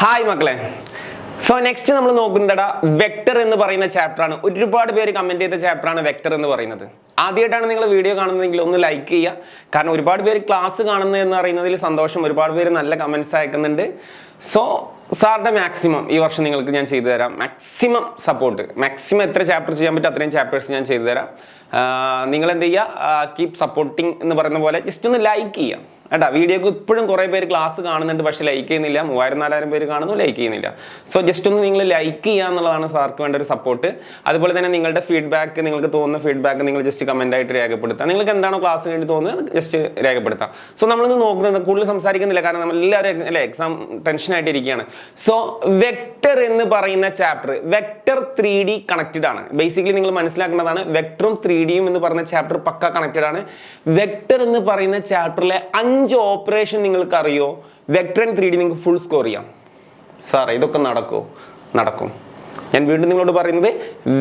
Hi മക്കളെ. So next നമ്മൾ നോക്കുന്നതാ vector എന്ന് പറയുന്ന ചാപ്റ്റർ ആണ്. ഒരുപാട് പേര് കമന്റ് ചെയ്ത ചാപ്റ്റർ ആണ് വെക്ടർ എന്ന് പറയുന്നത്. ആദ്യമായിട്ടാണ് നിങ്ങൾ വീഡിയോ കാണുന്നതെങ്കിൽ ഒന്ന് ലൈക്ക് ചെയ്യുക. കാരണം ഒരുപാട് പേര് ക്ലാസ് കാണുന്നത് എന്ന് പറയുന്നതിൽ സന്തോഷം. ഒരുപാട് പേര് നല്ല കമന്റ്സ് അയക്കുന്നുണ്ട്. സോ സാറിന്റെ മാക്സിമം ഈ വർഷം നിങ്ങൾക്ക് ഞാൻ ചെയ്തു തരാം. മാക്സിമം സപ്പോർട്ട്, മാക്സിമം എത്ര ചാപ്റ്റർ ചെയ്യാൻ പറ്റും അത്രയും ചാപ്റ്റേഴ്സ് ഞാൻ ചെയ്തു തരാം. നിങ്ങൾ എന്ത് ചെയ്യുക, കീപ് സപ്പോർട്ടിങ് എന്ന് പറയുന്ന പോലെ ജസ്റ്റ് ഒന്ന് ലൈക്ക് ചെയ്യുക കേട്ടോ. വീഡിയോക്ക് ഇപ്പോഴും കുറേ പേര് ക്ലാസ് കാണുന്നുണ്ട്, പക്ഷേ ലൈക്ക് ചെയ്യുന്നില്ല. 3000-4000 പേര് കാണുന്നു, ലൈക്ക് ചെയ്യുന്നില്ല. സോ ജസ്റ്റ് ഒന്ന് നിങ്ങൾ ലൈക്ക് ചെയ്യുക എന്നുള്ളതാണ് സാർക്ക് വേണ്ട ഒരു സപ്പോർട്ട്. അതുപോലെ തന്നെ നിങ്ങളുടെ ഫീഡ്ബാക്ക്, നിങ്ങൾക്ക് തോന്നുന്ന ഫീഡ്ബാക്ക് നിങ്ങൾ ജസ്റ്റ് കമന്റ് ആയിട്ട് രേഖപ്പെടുത്താം. നിങ്ങൾക്ക് എന്താണോ ക്ലാസ്സിന് വേണ്ടി തോന്നുന്നത് ജസ്റ്റ് രേഖപ്പെടുത്താം. സോ നമ്മളിന്ന് നോക്കുന്നത് കൂടുതൽ സംസാരിക്കുന്നില്ല, കാരണം നമ്മളെല്ലാവരും അല്ലേ എക്സാം ടെൻഷൻ ആയിട്ടിരിക്കുകയാണ്. സോ വെക്ടർ എന്ന് പറയുന്ന ചാപ്റ്റർ വെക്ടർ 3D കണക്റ്റഡ് ആണ്. ബേസിക്കലി നിങ്ങൾ മനസ്സിലാക്കുന്നതാണ് വെക്ടറും 3Dയും എന്ന് പറയുന്ന ചാപ്റ്റർ പക്ക കണക്റ്റഡ് ആണ്. വെക്ടർ എന്ന് പറയുന്ന ചാപ്റ്ററിലെ 5 ഓപ്പറേഷൻ നിങ്ങൾക്ക് അറിയോ? വെക്ടർ ആൻഡ് 3D നിങ്ങൾക്ക് ഫുൾ സ്കോർ ചെയ്യാം. സാറേ ഇതൊക്കെ നടക്കുമോ? നടക്കും. ഞാൻ വീണ്ടും നിങ്ങളോട് പറയുന്നത്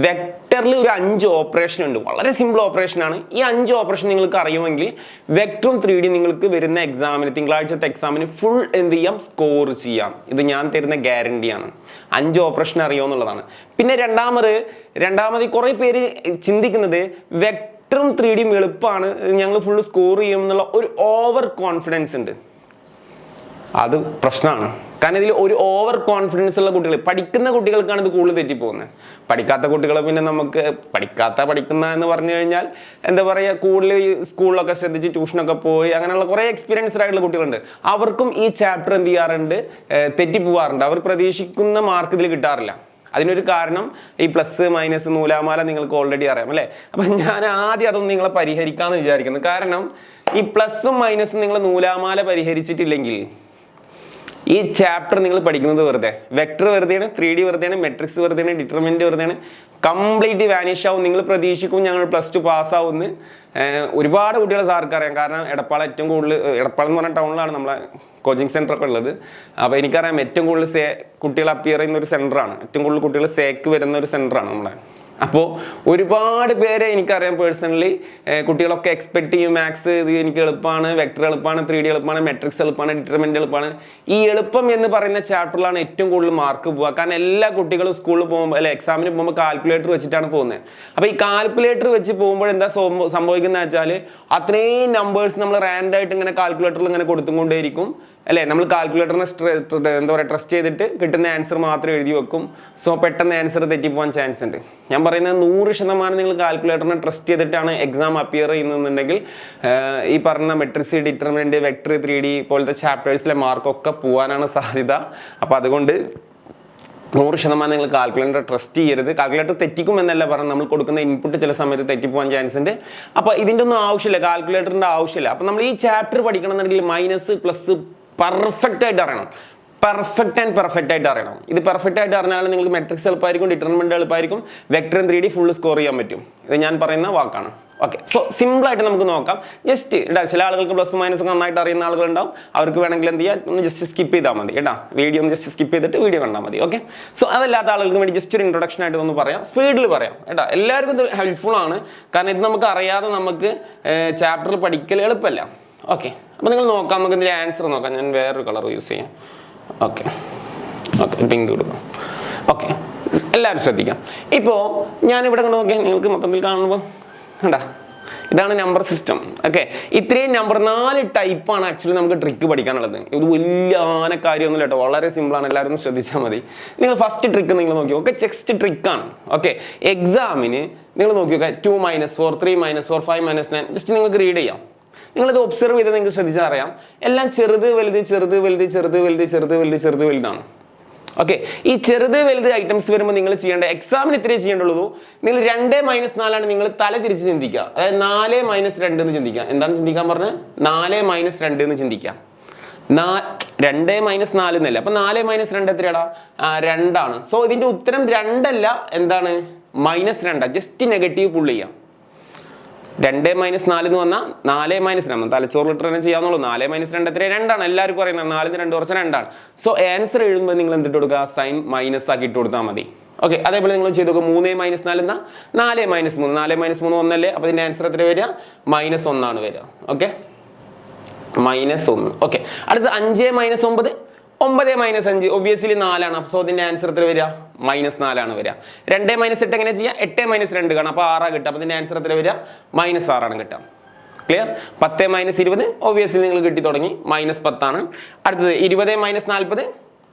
വെക്ടറിൽ ഒരു 5 ഓപ്പറേഷൻ ഉണ്ട്. വളരെ സിമ്പിൾ ഓപ്പറേഷൻ ആണ്. ഈ 5 ഓപ്പറേഷൻ നിങ്ങൾക്ക് അറിയുമെങ്കിൽ വെക്ടറും 3D നിങ്ങൾക്ക് വരുന്ന എക്സാമിന്, തിങ്കളാഴ്ചത്തെ എക്സാമിന് ഫുൾ എന്ത് ചെയ്യാം, സ്കോർ ചെയ്യാം. ഇത് ഞാൻ തരുന്ന ഗ്യാരണ്ടിയാണ്. 5 ഓപ്പറേഷൻ അറിയുമെന്നുള്ളതാണ്. പിന്നെ രണ്ടാമത് കുറേ പേര് ചിന്തിക്കുന്നത് വെക്ടറും 3Dയും എളുപ്പമാണ്, ഞങ്ങൾ ഫുൾ സ്കോർ ചെയ്യും എന്നുള്ള ഒരു ഓവർ കോൺഫിഡൻസ് ഉണ്ട്. അത് പ്രശ്നമാണ്. കാരണം ഇതിൽ ഒരു ഓവർ കോൺഫിഡൻസ് ഉള്ള കുട്ടികൾ, പഠിക്കുന്ന കുട്ടികൾക്കാണ് ഇത് കൂടുതൽ തെറ്റിപ്പോകുന്നത്. പഠിക്കാത്ത കുട്ടികൾ പിന്നെ നമുക്ക് പഠിക്കുന്ന എന്ന് പറഞ്ഞു കഴിഞ്ഞാൽ എന്താ പറയുക, കൂടുതൽ സ്കൂളിലൊക്കെ ശ്രദ്ധിച്ച് ട്യൂഷനൊക്കെ പോയി അങ്ങനെയുള്ള കുറേ എക്സ്പീരിയൻസ്ഡ് ആയിട്ടുള്ള കുട്ടികളുണ്ട്. അവർക്കും ഈ ചാപ്റ്റർ എന്ത് ചെയ്യാറുണ്ട്, തെറ്റിപ്പോകാറുണ്ട്. അവർ പ്രതീക്ഷിക്കുന്ന മാർക്ക് ഇതിൽ കിട്ടാറില്ല. അതിനൊരു കാരണം ഈ പ്ലസ് മൈനസ് നൂലാമാല നിങ്ങൾക്ക് ഓൾറെഡി അറിയാം അല്ലേ. അപ്പം ഞാൻ ആദ്യം അതൊന്നും നിങ്ങളെ പരിഹരിക്കാമെന്ന് വിചാരിക്കുന്നു. കാരണം ഈ പ്ലസും മൈനസും നിങ്ങൾ നൂലാമാല പരിഹരിച്ചിട്ടില്ലെങ്കിൽ ഈ ചാപ്റ്റർ നിങ്ങൾ പഠിക്കുന്നത് വെറുതെ. വെക്ടർ വെറുതെയാണ്, 3D വെറുതെയാണ്, മെട്രിക്സ് വെറുതെയാണ്, ഡിറ്റർമിനന്റ് വെറുതെയാണ്. കംപ്ലീറ്റ്ലി വാനിഷ് ആവും. നിങ്ങൾ പ്രതീക്ഷിക്കും ഞങ്ങൾ പ്ലസ് 2 പാസ്സാവുമെന്ന്. ഒരുപാട് കുട്ടികളെ സാർക്ക് അറിയാം. കാരണം എടപ്പാൾ ഏറ്റവും കൂടുതൽ, എടപ്പാൾ എന്ന് പറഞ്ഞ ടൗണിലാണ് നമ്മളെ കോച്ചിങ് സെൻ്റർ ഒക്കെ ഉള്ളത്. അപ്പോൾ എനിക്കറിയാം ഏറ്റവും കൂടുതൽ കുട്ടികൾ അപ്പിയർ ചെയ്യുന്ന ഒരു സെൻ്ററാണ്. ഏറ്റവും കൂടുതൽ കുട്ടികൾ സേക്ക് വരുന്ന ഒരു സെൻ്ററാണ് നമ്മളെ. അപ്പോൾ ഒരുപാട് പേരെ എനിക്കറിയാം പേഴ്സണലി. കുട്ടികളൊക്കെ എക്സ്പെക്ട് ചെയ്യും മാത്സ് ഇത് എനിക്ക് എളുപ്പമാണ്, വെക്ടർ എളുപ്പമാണ്, 3D എളുപ്പമാണ്, മെട്രിക്സ് എളുപ്പമാണ്, ഡിറ്റർമിനന്റ് എളുപ്പമാണ്. ഈ എളുപ്പം എന്ന് പറയുന്ന ചാപ്റ്ററിലാണ് ഏറ്റവും കൂടുതൽ മാർക്ക് പോവുക. കാരണം എല്ലാ കുട്ടികളും സ്കൂളിൽ പോകുമ്പോൾ അല്ലെ എക്സാമിന് പോകുമ്പോൾ കാൽക്കുലേറ്റർ വെച്ചിട്ടാണ് പോകുന്നത്. അപ്പോൾ ഈ കാൽക്കുലേറ്റർ വെച്ച് പോകുമ്പോൾ എന്താ സംഭവിക്കുന്നത് വെച്ചാൽ അത്രയും നമ്പേഴ്സ് നമ്മൾ റാൻഡ് ആയിട്ട് ഇങ്ങനെ കാൽക്കുലേറ്ററിൽ ഇങ്ങനെ കൊടുത്തുകൊണ്ടേയിരിക്കും അല്ലേ. നമ്മൾ കാൽക്കുലേറ്ററിനെ എന്താ പറയുക ട്രസ്റ്റ് ചെയ്തിട്ട് കിട്ടുന്ന ആൻസർ മാത്രം എഴുതി വെക്കും. സോ പെട്ടെന്ന് ആൻസർ തെറ്റിപ്പോകാൻ ചാൻസ് ഉണ്ട്. ഞാൻ പറയുന്നത് 100% നിങ്ങൾ കാൽക്കുലേറ്ററിനെ ട്രസ്റ്റ് ചെയ്തിട്ടാണ് എക്സാം അപ്പിയർ ചെയ്യുന്നുണ്ടെങ്കിൽ ഈ പറഞ്ഞ മെട്രിക്സ്, ഡിറ്റർമിനന്റ്, വെക്ടർ, 3D പോലത്തെ ചാപ്റ്റേഴ്സിലെ മാർക്കൊക്കെ പോകാനാണ് സാധ്യത. അപ്പോൾ അതുകൊണ്ട് 100% നിങ്ങൾ കാൽക്കുലേറ്റർ ട്രസ്റ്റ് ചെയ്യരുത്. കാൽക്കുലേറ്റർ തെറ്റിക്കും എന്നല്ല പറഞ്ഞത്, നമ്മൾ കൊടുക്കുന്ന ഇൻപുട്ട് ചില സമയത്ത് തെറ്റിപ്പോകാൻ ചാൻസ് ഉണ്ട്. അപ്പോൾ ഇതിൻ്റെ ഒന്നും ആവശ്യമില്ല, കാൽക്കുലേറ്ററിൻ്റെ ആവശ്യമില്ല. അപ്പോൾ നമ്മൾ ഈ ചാപ്റ്റർ പഠിക്കണം എന്നുണ്ടെങ്കിൽ മൈനസ് പ്ലസ് പെർഫെക്റ്റ് ആയിട്ട് അറിയണം. പെർഫെക്റ്റ് ആയിട്ട് അറിയണം. ഇത് പെർഫെക്റ്റ് ആയിട്ട് അറിഞ്ഞാൽ നിങ്ങൾക്ക് മെട്രിക്സ് എളുപ്പമായിരിക്കും, ഡിറ്റർമിനന്റ് എളുപ്പമായിരിക്കും, വെക്ടർ 3D ഫുൾ സ്കോർ ചെയ്യാൻ പറ്റും. ഇത് ഞാൻ പറയുന്ന വാക്കാണ്. ഓക്കെ, സോ സിമ്പിളായിട്ട് നമുക്ക് നോക്കാം. ജസ്റ്റ് ചില ആളുകൾക്ക് പ്ലസ് മൈനസ് നന്നായിട്ട് അറിയുന്ന ആളുകളുണ്ടാവും. അവർക്ക് വേണമെങ്കിൽ എന്ത് ചെയ്യാം, ഒന്ന് ജസ്റ്റ് സ്കിപ്പ് ചെയ്താൽ മതി കേട്ടോ. വീഡിയോ ഒന്ന് ജസ്റ്റ് സ്കിപ്പ് ചെയ്തിട്ട് വീഡിയോ കണ്ടാൽ മതി. ഓക്കെ, സോ അതല്ലാത്ത ആളുകൾക്ക് വേണ്ടി ജസ്റ്റ് ഒരു ഇൻട്രൊഡക്ഷൻ ആയിട്ട് ഒന്ന് പറയാം, സ്പീഡിൽ പറയാം കേട്ടോ. എല്ലാവർക്കും ഇത് ഹെൽപ്ഫുൾ ആണ്. കാരണം ഇത് നമുക്ക് അറിയാതെ നമുക്ക് ചാപ്റ്ററിൽ പഠിക്കൽ എളുപ്പമല്ല. ഓക്കെ, അപ്പോൾ നിങ്ങൾ നോക്കാം, നമുക്ക് ഇതിൻ്റെ ആൻസർ നോക്കാം. ഞാൻ വേറൊരു കളർ യൂസ് ചെയ്യാം. ഓക്കെ, പിങ്ക് കൊടുക്കാം. ഓക്കെ, എല്ലാവരും ശ്രദ്ധിക്കാം. ഇപ്പോൾ ഞാനിവിടെ കൊണ്ട് നോക്കിയാൽ നിങ്ങൾക്ക് മൊത്തത്തിൽ കാണുമ്പോൾ കണ്ടാ, ഇതാണ് നമ്പർ സിസ്റ്റം. ഓക്കെ, ഇത്രയും നമ്പർ 4 ടൈപ്പാണ് ആക്ച്വലി നമുക്ക് ട്രിക്ക് പഠിക്കാനുള്ളത്. ഇത് വലിയ കാര്യമൊന്നുമില്ല കേട്ടോ, വളരെ സിമ്പിളാണ്. എല്ലാവരും ശ്രദ്ധിച്ചാൽ മതി. നിങ്ങൾ ഫസ്റ്റ് ട്രിക്ക് നിങ്ങൾ നോക്കി നോക്കുക, ചെസ്റ്റ് ട്രിക്കാണ്. ഓക്കെ, എക്സാമിന് നിങ്ങൾ നോക്കി നോക്കുക 2 - 4, 3 - 4, 5 - 9 ജസ്റ്റ് നിങ്ങൾക്ക് റീഡ് ചെയ്യാം. നിങ്ങളിത് ഒബ്സർവ് ചെയ്ത് നിങ്ങൾക്ക് ശ്രദ്ധിച്ചാൽ അറിയാം, എല്ലാം ചെറുത് വലുതാണ്. ഓക്കെ, ഈ ചെറുത് വലുത് ഐറ്റംസ് വരുമ്പോൾ നിങ്ങൾ ചെയ്യേണ്ട, എക്സാമിന് ഇത്രയേ ചെയ്യേണ്ടുള്ളൂ. നിങ്ങൾ 2 - 4 നിങ്ങൾ തല തിരിച്ച് ചിന്തിക്കുക. അതായത് 4 - 2 എന്ന് ചിന്തിക്കുക. എന്താണ് ചിന്തിക്കാൻ പറഞ്ഞത്? 4 - 2 എന്ന് ചിന്തിക്കാം. 2 - 4 എന്നല്ല. അപ്പൊ 4 - 2 എത്രയാടാ? 2 ആണ്. സോ ഇതിന്റെ ഉത്തരം 2 അല്ല, എന്താണ്? -2. ജസ്റ്റ് നെഗറ്റീവ് പുൾ ചെയ്യാം. 2 - 4 എന്ന് പറഞ്ഞാൽ 4 - 2 തലച്ചോറിലിട്ട് തന്നെ ചെയ്യാവുന്നുള്ളൂ. 4 - 2 എത്ര? 2 ആണ്. എല്ലാവർക്കും അറിയുന്നത് 4 2 കുറച്ച് 2 ആണ്. സോ ആൻസർ എഴുതുമ്പോൾ നിങ്ങൾ എന്തിട്ട് കൊടുക്കുക? സൈൻ മൈനസ് ആക്കി ഇട്ട് കൊടുത്താൽ മതി. ഓക്കെ, അതേപോലെ നിങ്ങൾ ചെയ്ത് നോക്കുക 3 - 4 എന്നാ 4 - 3. 4 - 3 1 അപ്പോൾ ഇതിന്റെ ആൻസർ എത്ര വരിക? -1 ആണ് വരിക. ഓക്കെ, -1. ഓക്കെ, അടുത്ത 5 - 9 9 - 5 ഒബ്വിയസ്ലി 4 ആണ്. സോ ഇതിന്റെ ആൻസർ എത്ര വരിക? -4 ആണ് വരിക. 2 - 8 എങ്ങനെ ചെയ്യാം? 8 - 2 കാണാം. അപ്പോൾ 6 കിട്ടുക. അപ്പോൾ ഇതിന്റെ ആൻസർ എത്ര വരിക? -6 ആണ് കിട്ടുക. ക്ലിയർ? 10 - 20 ഒബ്വിയസ്ലി നിങ്ങൾ കിട്ടി തുടങ്ങി, -10 ആണ്. അടുത്തത് 20 - 40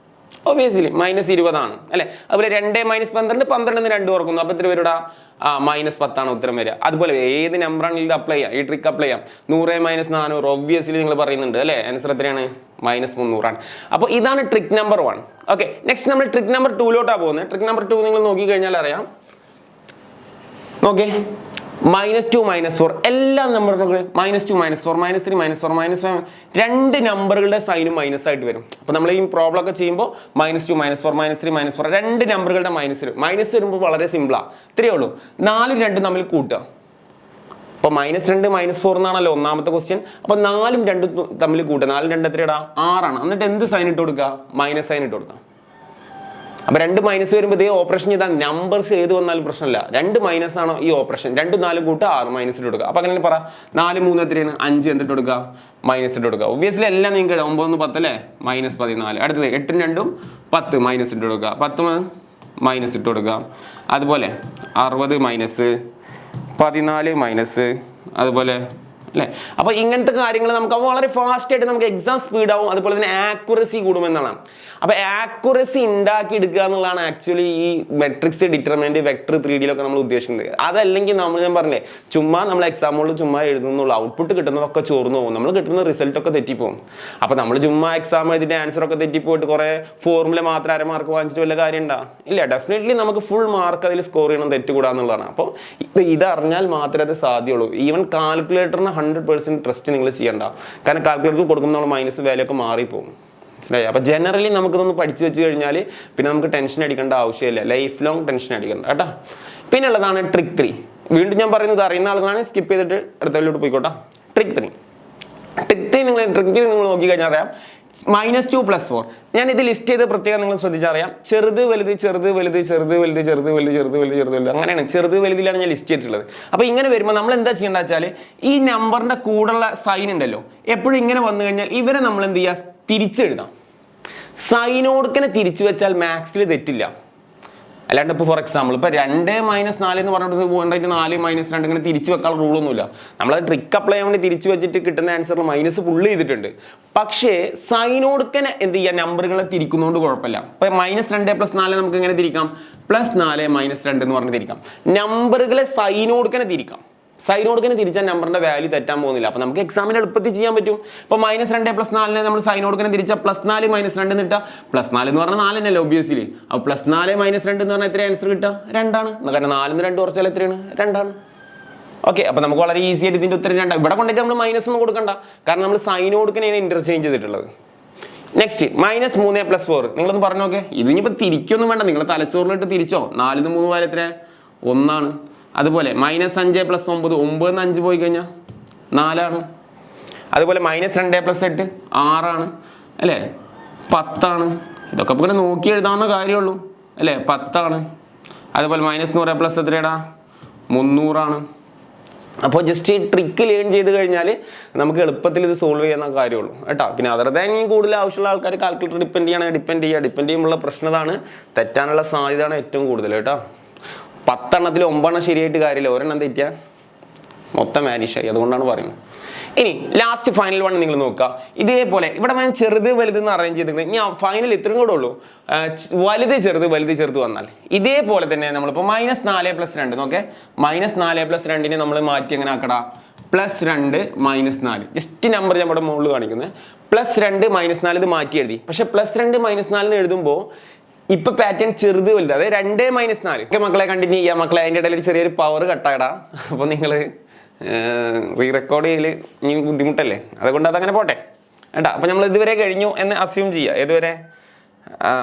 ഒബ്വിയസ്ലി -20 ആണ് അല്ലെ. അതുപോലെ 2 - 12 12 2 ഓർക്കുന്നു. അപ്പോൾ എത്ര വരും? -10 ആണ് ഉത്തരം വരിക. അതുപോലെ ഏത് നമ്പറാണ് ഇത് അപ്ലൈ ചെയ്യാം, ഈ ട്രിക്ക് അപ്ലൈ ചെയ്യാം. 100 - 400 ഒബ്വിയസ്ലി നിങ്ങൾ പറയുന്നുണ്ട് അല്ലെ. ആൻസർ എത്രയാണ്? -300 ആണ്. അപ്പോൾ ഇതാണ് ട്രിക്ക് നമ്പർ 1. ഓക്കെ, നെക്സ്റ്റ് നമ്മൾ ട്രിക്ക് നമ്പർ 2ലോട്ടാണ് പോകുന്നത്. ട്രിക്ക് നമ്പർ 2 നിങ്ങൾ നോക്കി കഴിഞ്ഞാൽ അറിയാം. നോക്കേ, -2 - 4 എല്ലാ നമ്പറുകളും -2 - 4 -3 -4 -5 രണ്ട് നമ്പറുകളുടെ സൈനും മൈനസ് ആയിട്ട് വരും. അപ്പോൾ നമ്മൾ ഈ പ്രോബ്ലം ഒക്കെ ചെയ്യുമ്പോൾ -2 - 4 -3 -4 രണ്ട് നമ്പറുകളുടെ മൈനസ് വരും. മൈനസ് വരുമ്പോൾ വളരെ സിമ്പിളാണ്, ഇത്രയേ ഉള്ളൂ. 4 2 തമ്മിൽ കൂട്ടുക. അപ്പോൾ -2 -4 എന്നാണല്ലോ ഒന്നാമത്തെ ക്വസ്റ്റ്യൻ. അപ്പോൾ 4 2 തമ്മിൽ കൂട്ടുക. 4 2 എത്രയാടാ? 6 ആണ്. എന്നിട്ട് എന്ത് സൈൻ ഇട്ട് കൊടുക്കുക? മൈനസ് സൈൻ ഇട്ട് കൊടുക്കുക. അപ്പോൾ 2 മൈനസ് വരുമ്പോൾ ഇതേ ഓപ്പറേഷൻ ചെയ്താൽ നമ്പേഴ്സ് ഏത് വന്നാലും പ്രശ്നമില്ല. 2 മൈനസ് ആണോ ഈ ഓപ്പറേഷൻ? 2 4 കൂട്ടുക, 6 മൈനസ് ഇട്ട് കൊടുക്കുക. അപ്പോൾ അങ്ങനെ പറ, 4 3 എത്രയാണ്? 5 എന്തിട്ട് കൊടുക്കുക? മൈനസ് ഇട്ട് കൊടുക്കുക. ഒബ്വിയസ്ലി എല്ലാം നിങ്ങൾക്ക് 9 10 അല്ലേ? -14. അടുത്തത് 8 2 10 മൈനസ് ഇട്ട് കൊടുക്കുക. 10 മൈനസ് ഇട്ട് കൊടുക്കുക. അതുപോലെ 60 മൈനസ്, 14 മൈനസ്, അതുപോലെ അല്ലേ. അപ്പോൾ ഇങ്ങനത്തെ കാര്യങ്ങൾ നമുക്ക് വളരെ ഫാസ്റ്റ് ആയിട്ട് നമുക്ക് എക്സാം സ്പീഡ് ആവും. അതുപോലെ തന്നെ ആക്യുറസി കൂടുമെന്നാണ്. അപ്പോൾ ആക്യുറസി ഉണ്ടാക്കി എടുക്കുക എന്നുള്ളതാണ് ആക്ച്വലി ഈ മെട്രിക്സ് ഡിറ്റർമിനന്റ് വെക്ടർ 3Dയിലൊക്കെ നമ്മൾ ഉദ്ദേശിക്കുന്നത്. അതല്ലെങ്കിൽ ഞാൻ പറഞ്ഞില്ലേ, ചുമ്മാ നമ്മൾ എക്സാമുകളിൽ ചുമ്മാ എഴുതുന്നുള്ള ഔട്ട്പുട്ട് കിട്ടുന്നതൊക്കെ ചോർന്നു പോകും. നമ്മൾ കിട്ടുന്ന റിസൾട്ടൊക്കെ തെറ്റിപ്പോകും. അപ്പോൾ നമ്മൾ ചുമ്മാ എക്സാം എഴുതിൻ്റെ ആൻസർ ഒക്കെ തെറ്റിപ്പോയിട്ട് കുറേ ഫോർമുല മാത്രം 1/2 മാർക്ക് വാങ്ങിച്ചിട്ട് വല്ല കാര്യം ഉണ്ടാ? ഇല്ല. ഡെഫിനറ്റ്ലി നമുക്ക് ഫുൾ മാർക്ക് അതിൽ സ്കോർ ചെയ്യണം, തെറ്റുകൂടാന്നുള്ളതാണ്. അപ്പോൾ ഇതറിഞ്ഞാൽ മാത്രമേ അത് സാധ്യമുള്ളൂ. ഈവൻ കാൽക്കുലേറ്ററിന് 100% ട്രസ്റ്റ് നിങ്ങൾ ചെയ്യണ്ട. കാരണം കാൽക്കുലേറ്റർ കൊടുക്കുമ്പോൾ നമ്മൾ മൈനസ് വാല്യൂ ഒക്കെ മാറിപ്പോകും. മനസ്സിലായി? അപ്പോൾ ജനറലി നമുക്കിതൊന്ന് പഠിച്ചു വെച്ച് കഴിഞ്ഞാൽ പിന്നെ നമുക്ക് ടെൻഷൻ അടിക്കേണ്ട ആവശ്യമില്ല. ലൈഫ് ലോങ് ടെൻഷൻ അടിക്കണ്ട കേട്ടോ. പിന്നെ ഉള്ളതാണ് ട്രിക്ക് 3. വീണ്ടും ഞാൻ പറയുന്നത് അറിയുന്ന ആളുകളാണ് സ്കിപ്പ് ചെയ്തിട്ട് അടുത്തതിലോട്ട് പോയിക്കോട്ടെ. ട്രിക്ക് 3 നിങ്ങൾ നോക്കി കഴിഞ്ഞാൽ അറിയാം. -2 + 4 ഞാൻ ഇത് ലിസ്റ്റ് ചെയ്ത് പ്രത്യേകം നിങ്ങൾ ശ്രദ്ധിച്ചറിയാം. ചെറുത് വലുത് ചെറുത് വലുത് ചെറുത് വലുത് ചെറുത് വലുത് ചെറുത് വലുത് ചെറുത് വലുത് അങ്ങനെയാണ്. ചെറുത് വലുതിലാണ് ഞാൻ ലിസ്റ്റ് ചെയ്തിട്ടുള്ളത്. അപ്പോൾ ഇങ്ങനെ വരുമ്പോൾ നമ്മൾ എന്താ ചെയ്യേണ്ടത് വെച്ചാൽ ഈ നമ്പറിന്റെ കൂടെയുള്ള സൈൻ ഉണ്ടല്ലോ, എപ്പോഴും ഇങ്ങനെ വന്നു കഴിഞ്ഞാൽ ഇവരെ നമ്മൾ എന്ത് ചെയ്യുക? തിരിച്ചെഴുതാം. സൈനോടുക്കനെ തിരിച്ചു വെച്ചാൽ മാത്സിൽ തെറ്റില്ല. അല്ലാണ്ട് ഇപ്പോൾ ഫോർ എക്സാമ്പിൾ ഇപ്പോൾ 2 - 4 എന്ന് പറഞ്ഞിട്ട് 4 - 2 ഇങ്ങനെ തിരിച്ചു വെക്കാൻ റൂളൊന്നുമില്ല. നമ്മളത് ട്രിക്ക് അപ്ലൈ ചെയ്യാൻ വേണ്ടി തിരിച്ചു വെച്ചിട്ട് കിട്ടുന്ന ആൻസറിൽ മൈനസ് ഫുള്ള് ചെയ്തിട്ടുണ്ട്. പക്ഷേ സൈനോടുക്കനെ എന്ത് ചെയ്യുക? നമ്പറുകളെ തിരിക്കുന്നതുകൊണ്ട് കുഴപ്പമില്ല. ഇപ്പോൾ -2 + 4 നമുക്ക് എങ്ങനെ തിരിക്കാം? +4 - 2 എന്ന് പറഞ്ഞ് തിരിക്കാം. നമ്പറുകളെ സൈനോടുക്കനെ തിരിക്കാം. സൈനോടുക്കനെ തിരിച്ചാൽ നമ്പറിന്റെ വാല്യൂ തെറ്റാൻ പോകുന്നില്ല. അപ്പോൾ നമുക്ക് എക്സാമിന് എളുപ്പത്തിൽ ചെയ്യാൻ പറ്റും. ഇപ്പോൾ -2 + 4 നമ്മൾ സൈനോടുക്കനെ തിരിച്ചാൽ +4 - 2 എന്ന് കിട്ടുക. +4 എന്ന് പറഞ്ഞാൽ 4 തന്നെയല്ലേ ഒബ്വിയസ്ലി. അപ്പോൾ +4 - 2 എന്ന് പറഞ്ഞാൽ എത്ര ആൻസർ കിട്ടുക? 2 ആണ്. കാരണം 4 2 കുറച്ചാൽ എത്രയാണ്? 2 ആണ്. ഓക്കെ, അപ്പോൾ നമുക്ക് വളരെ ഈസി ആയിട്ട് ഇതിൻ്റെ ഉത്തരം 2. ഇവിടെ കൊണ്ടിട്ട് നമ്മൾ മൈനസ് ഒന്നും കൊടുക്കണ്ട. കാരണം നമ്മൾ സൈനോടുക്കനെയാണ് ഇന്റർചേഞ്ച് ചെയ്തിട്ടുള്ളത്. നെക്സ്റ്റ് -3 + 4 നിങ്ങളൊന്ന് പറഞ്ഞു നോക്കേ. ഇത് ഇനിയിപ്പോൾ തിരിക്കൊന്നും വേണ്ട, നിങ്ങൾ തലച്ചോറിലിട്ട് തിരിച്ചോ. 4 3 വാല്യൂ എത്ര? 1 ആണ്. അതുപോലെ -5 + 9 9 5 പോയി കഴിഞ്ഞാൽ 4 ആണ്. അതുപോലെ -2 + 8 6 ആണ് അല്ലേ? 10 ആണ്. ഇതൊക്കെ ഇപ്പോൾ ഇങ്ങനെ നോക്കി എഴുതാവുന്ന കാര്യമുള്ളൂ അല്ലേ? 10 ആണ്. അതുപോലെ -100 + എത്രയാടാ? 300 ആണ്. അപ്പോൾ ജസ്റ്റ് ഈ ട്രിക്ക് ലേൺ ചെയ്ത് കഴിഞ്ഞാൽ നമുക്ക് എളുപ്പത്തിൽ ഇത് സോൾവ് ചെയ്യുന്ന കാര്യമുള്ളൂ കേട്ടോ. പിന്നെ അതർ ദാൻ ഈ കൂടുതൽ ആവശ്യമുള്ള ആൾക്കാർ കാൽക്കുലേറ്റർ ഡിപ്പെൻഡ് ചെയ്യുമ്പോൾ പ്രശ്നതാണ്, തെറ്റാനുള്ള സാധ്യതയാണ് ഏറ്റവും കൂടുതൽ കേട്ടോ. 10 എണ്ണത്തിൽ 9 എണ്ണം ശരിയായിട്ട് കാര്യമില്ല, ഒരെണ്ണം തെറ്റിയാൽ മൊത്തം വാനിഷായി. അതുകൊണ്ടാണ് പറയുന്നത്. ഇനി ലാസ്റ്റ് ഫൈനൽ 1 നിങ്ങൾ നോക്കുക. ഇതേപോലെ ഇവിടെ ഞാൻ ചെറുത് വലുത് എന്ന് അറേഞ്ച് ചെയ്തിട്ടുണ്ട്. ഇനി ഫൈനൽ ഇത്രയും കൂടെ ഉള്ളൂ. വലുത് ചെറുത് വന്നാൽ ഇതേപോലെ തന്നെ നമ്മളിപ്പോൾ -4 + 2 നോക്കേ. -4 + 2 നമ്മൾ മാറ്റി എങ്ങനെ ആക്കടാ? +2 - 4 ജസ്റ്റ് നമ്പർ ഞാൻ ഇവിടെ മുകളിൽ കാണിക്കുന്നത്. +2 - 4 ഇത് മാറ്റി എഴുതി. പക്ഷെ +2 - 4 എന്ന് എഴുതുമ്പോൾ ഇപ്പൊ പാറ്റേൺ ചെറുത് വലുത്, അതായത് 2 - 4. ഓക്കെ മക്കളെ, കണ്ടിന്യൂ ചെയ്യാം മക്കളെ. അതിൻ്റെ ഇടയിൽ ഒരു ചെറിയൊരു പവർ കട്ടായിടാ. അപ്പോൾ നിങ്ങൾ റീ റെക്കോർഡ് ചെയ്യൽ ഇനി ബുദ്ധിമുട്ടല്ലേ, അതുകൊണ്ട് അതങ്ങനെ പോട്ടെ കേട്ടോ. അപ്പോൾ നമ്മൾ ഇതുവരെ കഴിഞ്ഞു എന്ന് അസ്യൂം ചെയ്യുക. ഏതുവരെ?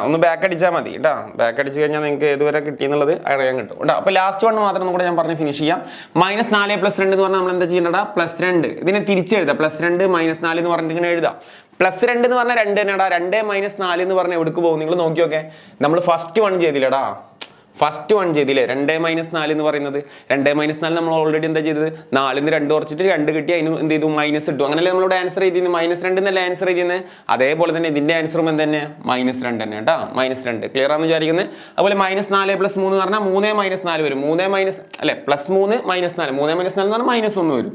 ഒന്ന് ബാക്ക് അടിച്ചാൽ മതി കേട്ടോ. ബാക്ക് അടിച്ച് കഴിഞ്ഞാൽ നിങ്ങൾക്ക് ഏതുവരെ കിട്ടിയെന്നുള്ളത് അറിയാൻ കിട്ടും കേട്ടോ. അപ്പോൾ ലാസ്റ്റ് 1 മാത്രം കൂടെ ഞാൻ പറഞ്ഞ് ഫിനിഷ് ചെയ്യാം. -4 + 2 എന്ന് പറഞ്ഞാൽ നമ്മൾ എന്താ ചെയ്യേണ്ടടാ? +2 ഇതിനെ തിരിച്ചെഴുതാം. +2 - 4 എന്ന് പറഞ്ഞിട്ട് ഇങ്ങനെ എഴുതാം. +2 എന്ന് പറഞ്ഞാൽ 2 തന്നെടാ. 2 - 4 എന്ന് പറഞ്ഞാൽ എവിടേക്ക് പോകും? നിങ്ങൾ നോക്കി നോക്കേ. നമ്മൾ ഫസ്റ്റ് 1 ചെയ്തില്ലടാ. ഫസ്റ്റ് വൺ ചെയ്തില്ലേ 2 - 4 എന്ന് പറയുന്നത്. 2 - 4 നമ്മൾ ഓൾറെഡി എന്താ ചെയ്തത്, 4 2 കുറച്ചിട്ട് 2 കിട്ടി, അതിന് എന്ത് ചെയ്തു, മൈനസ് ഇട്ടു. അങ്ങനെയല്ലേ നമ്മളോട് ആൻസർ ചെയ്തിരുന്നത്, -2 എന്നല്ലേ ആൻസർ ചെയ്തിരുന്നത്. അതേപോലെ തന്നെ ഇതിന്റെ ആൻസറും എന്ത് തന്നെ, -2 തന്നെ കേട്ടോ, -2. ക്ലിയർ ആണെന്ന് വിചാരിക്കുന്നത്. അതുപോലെ -4 + 3 എന്ന് പറഞ്ഞാൽ 3 - 4 വരും. +3 - 4 3 - 4 എന്ന് പറഞ്ഞാൽ -1 വരും.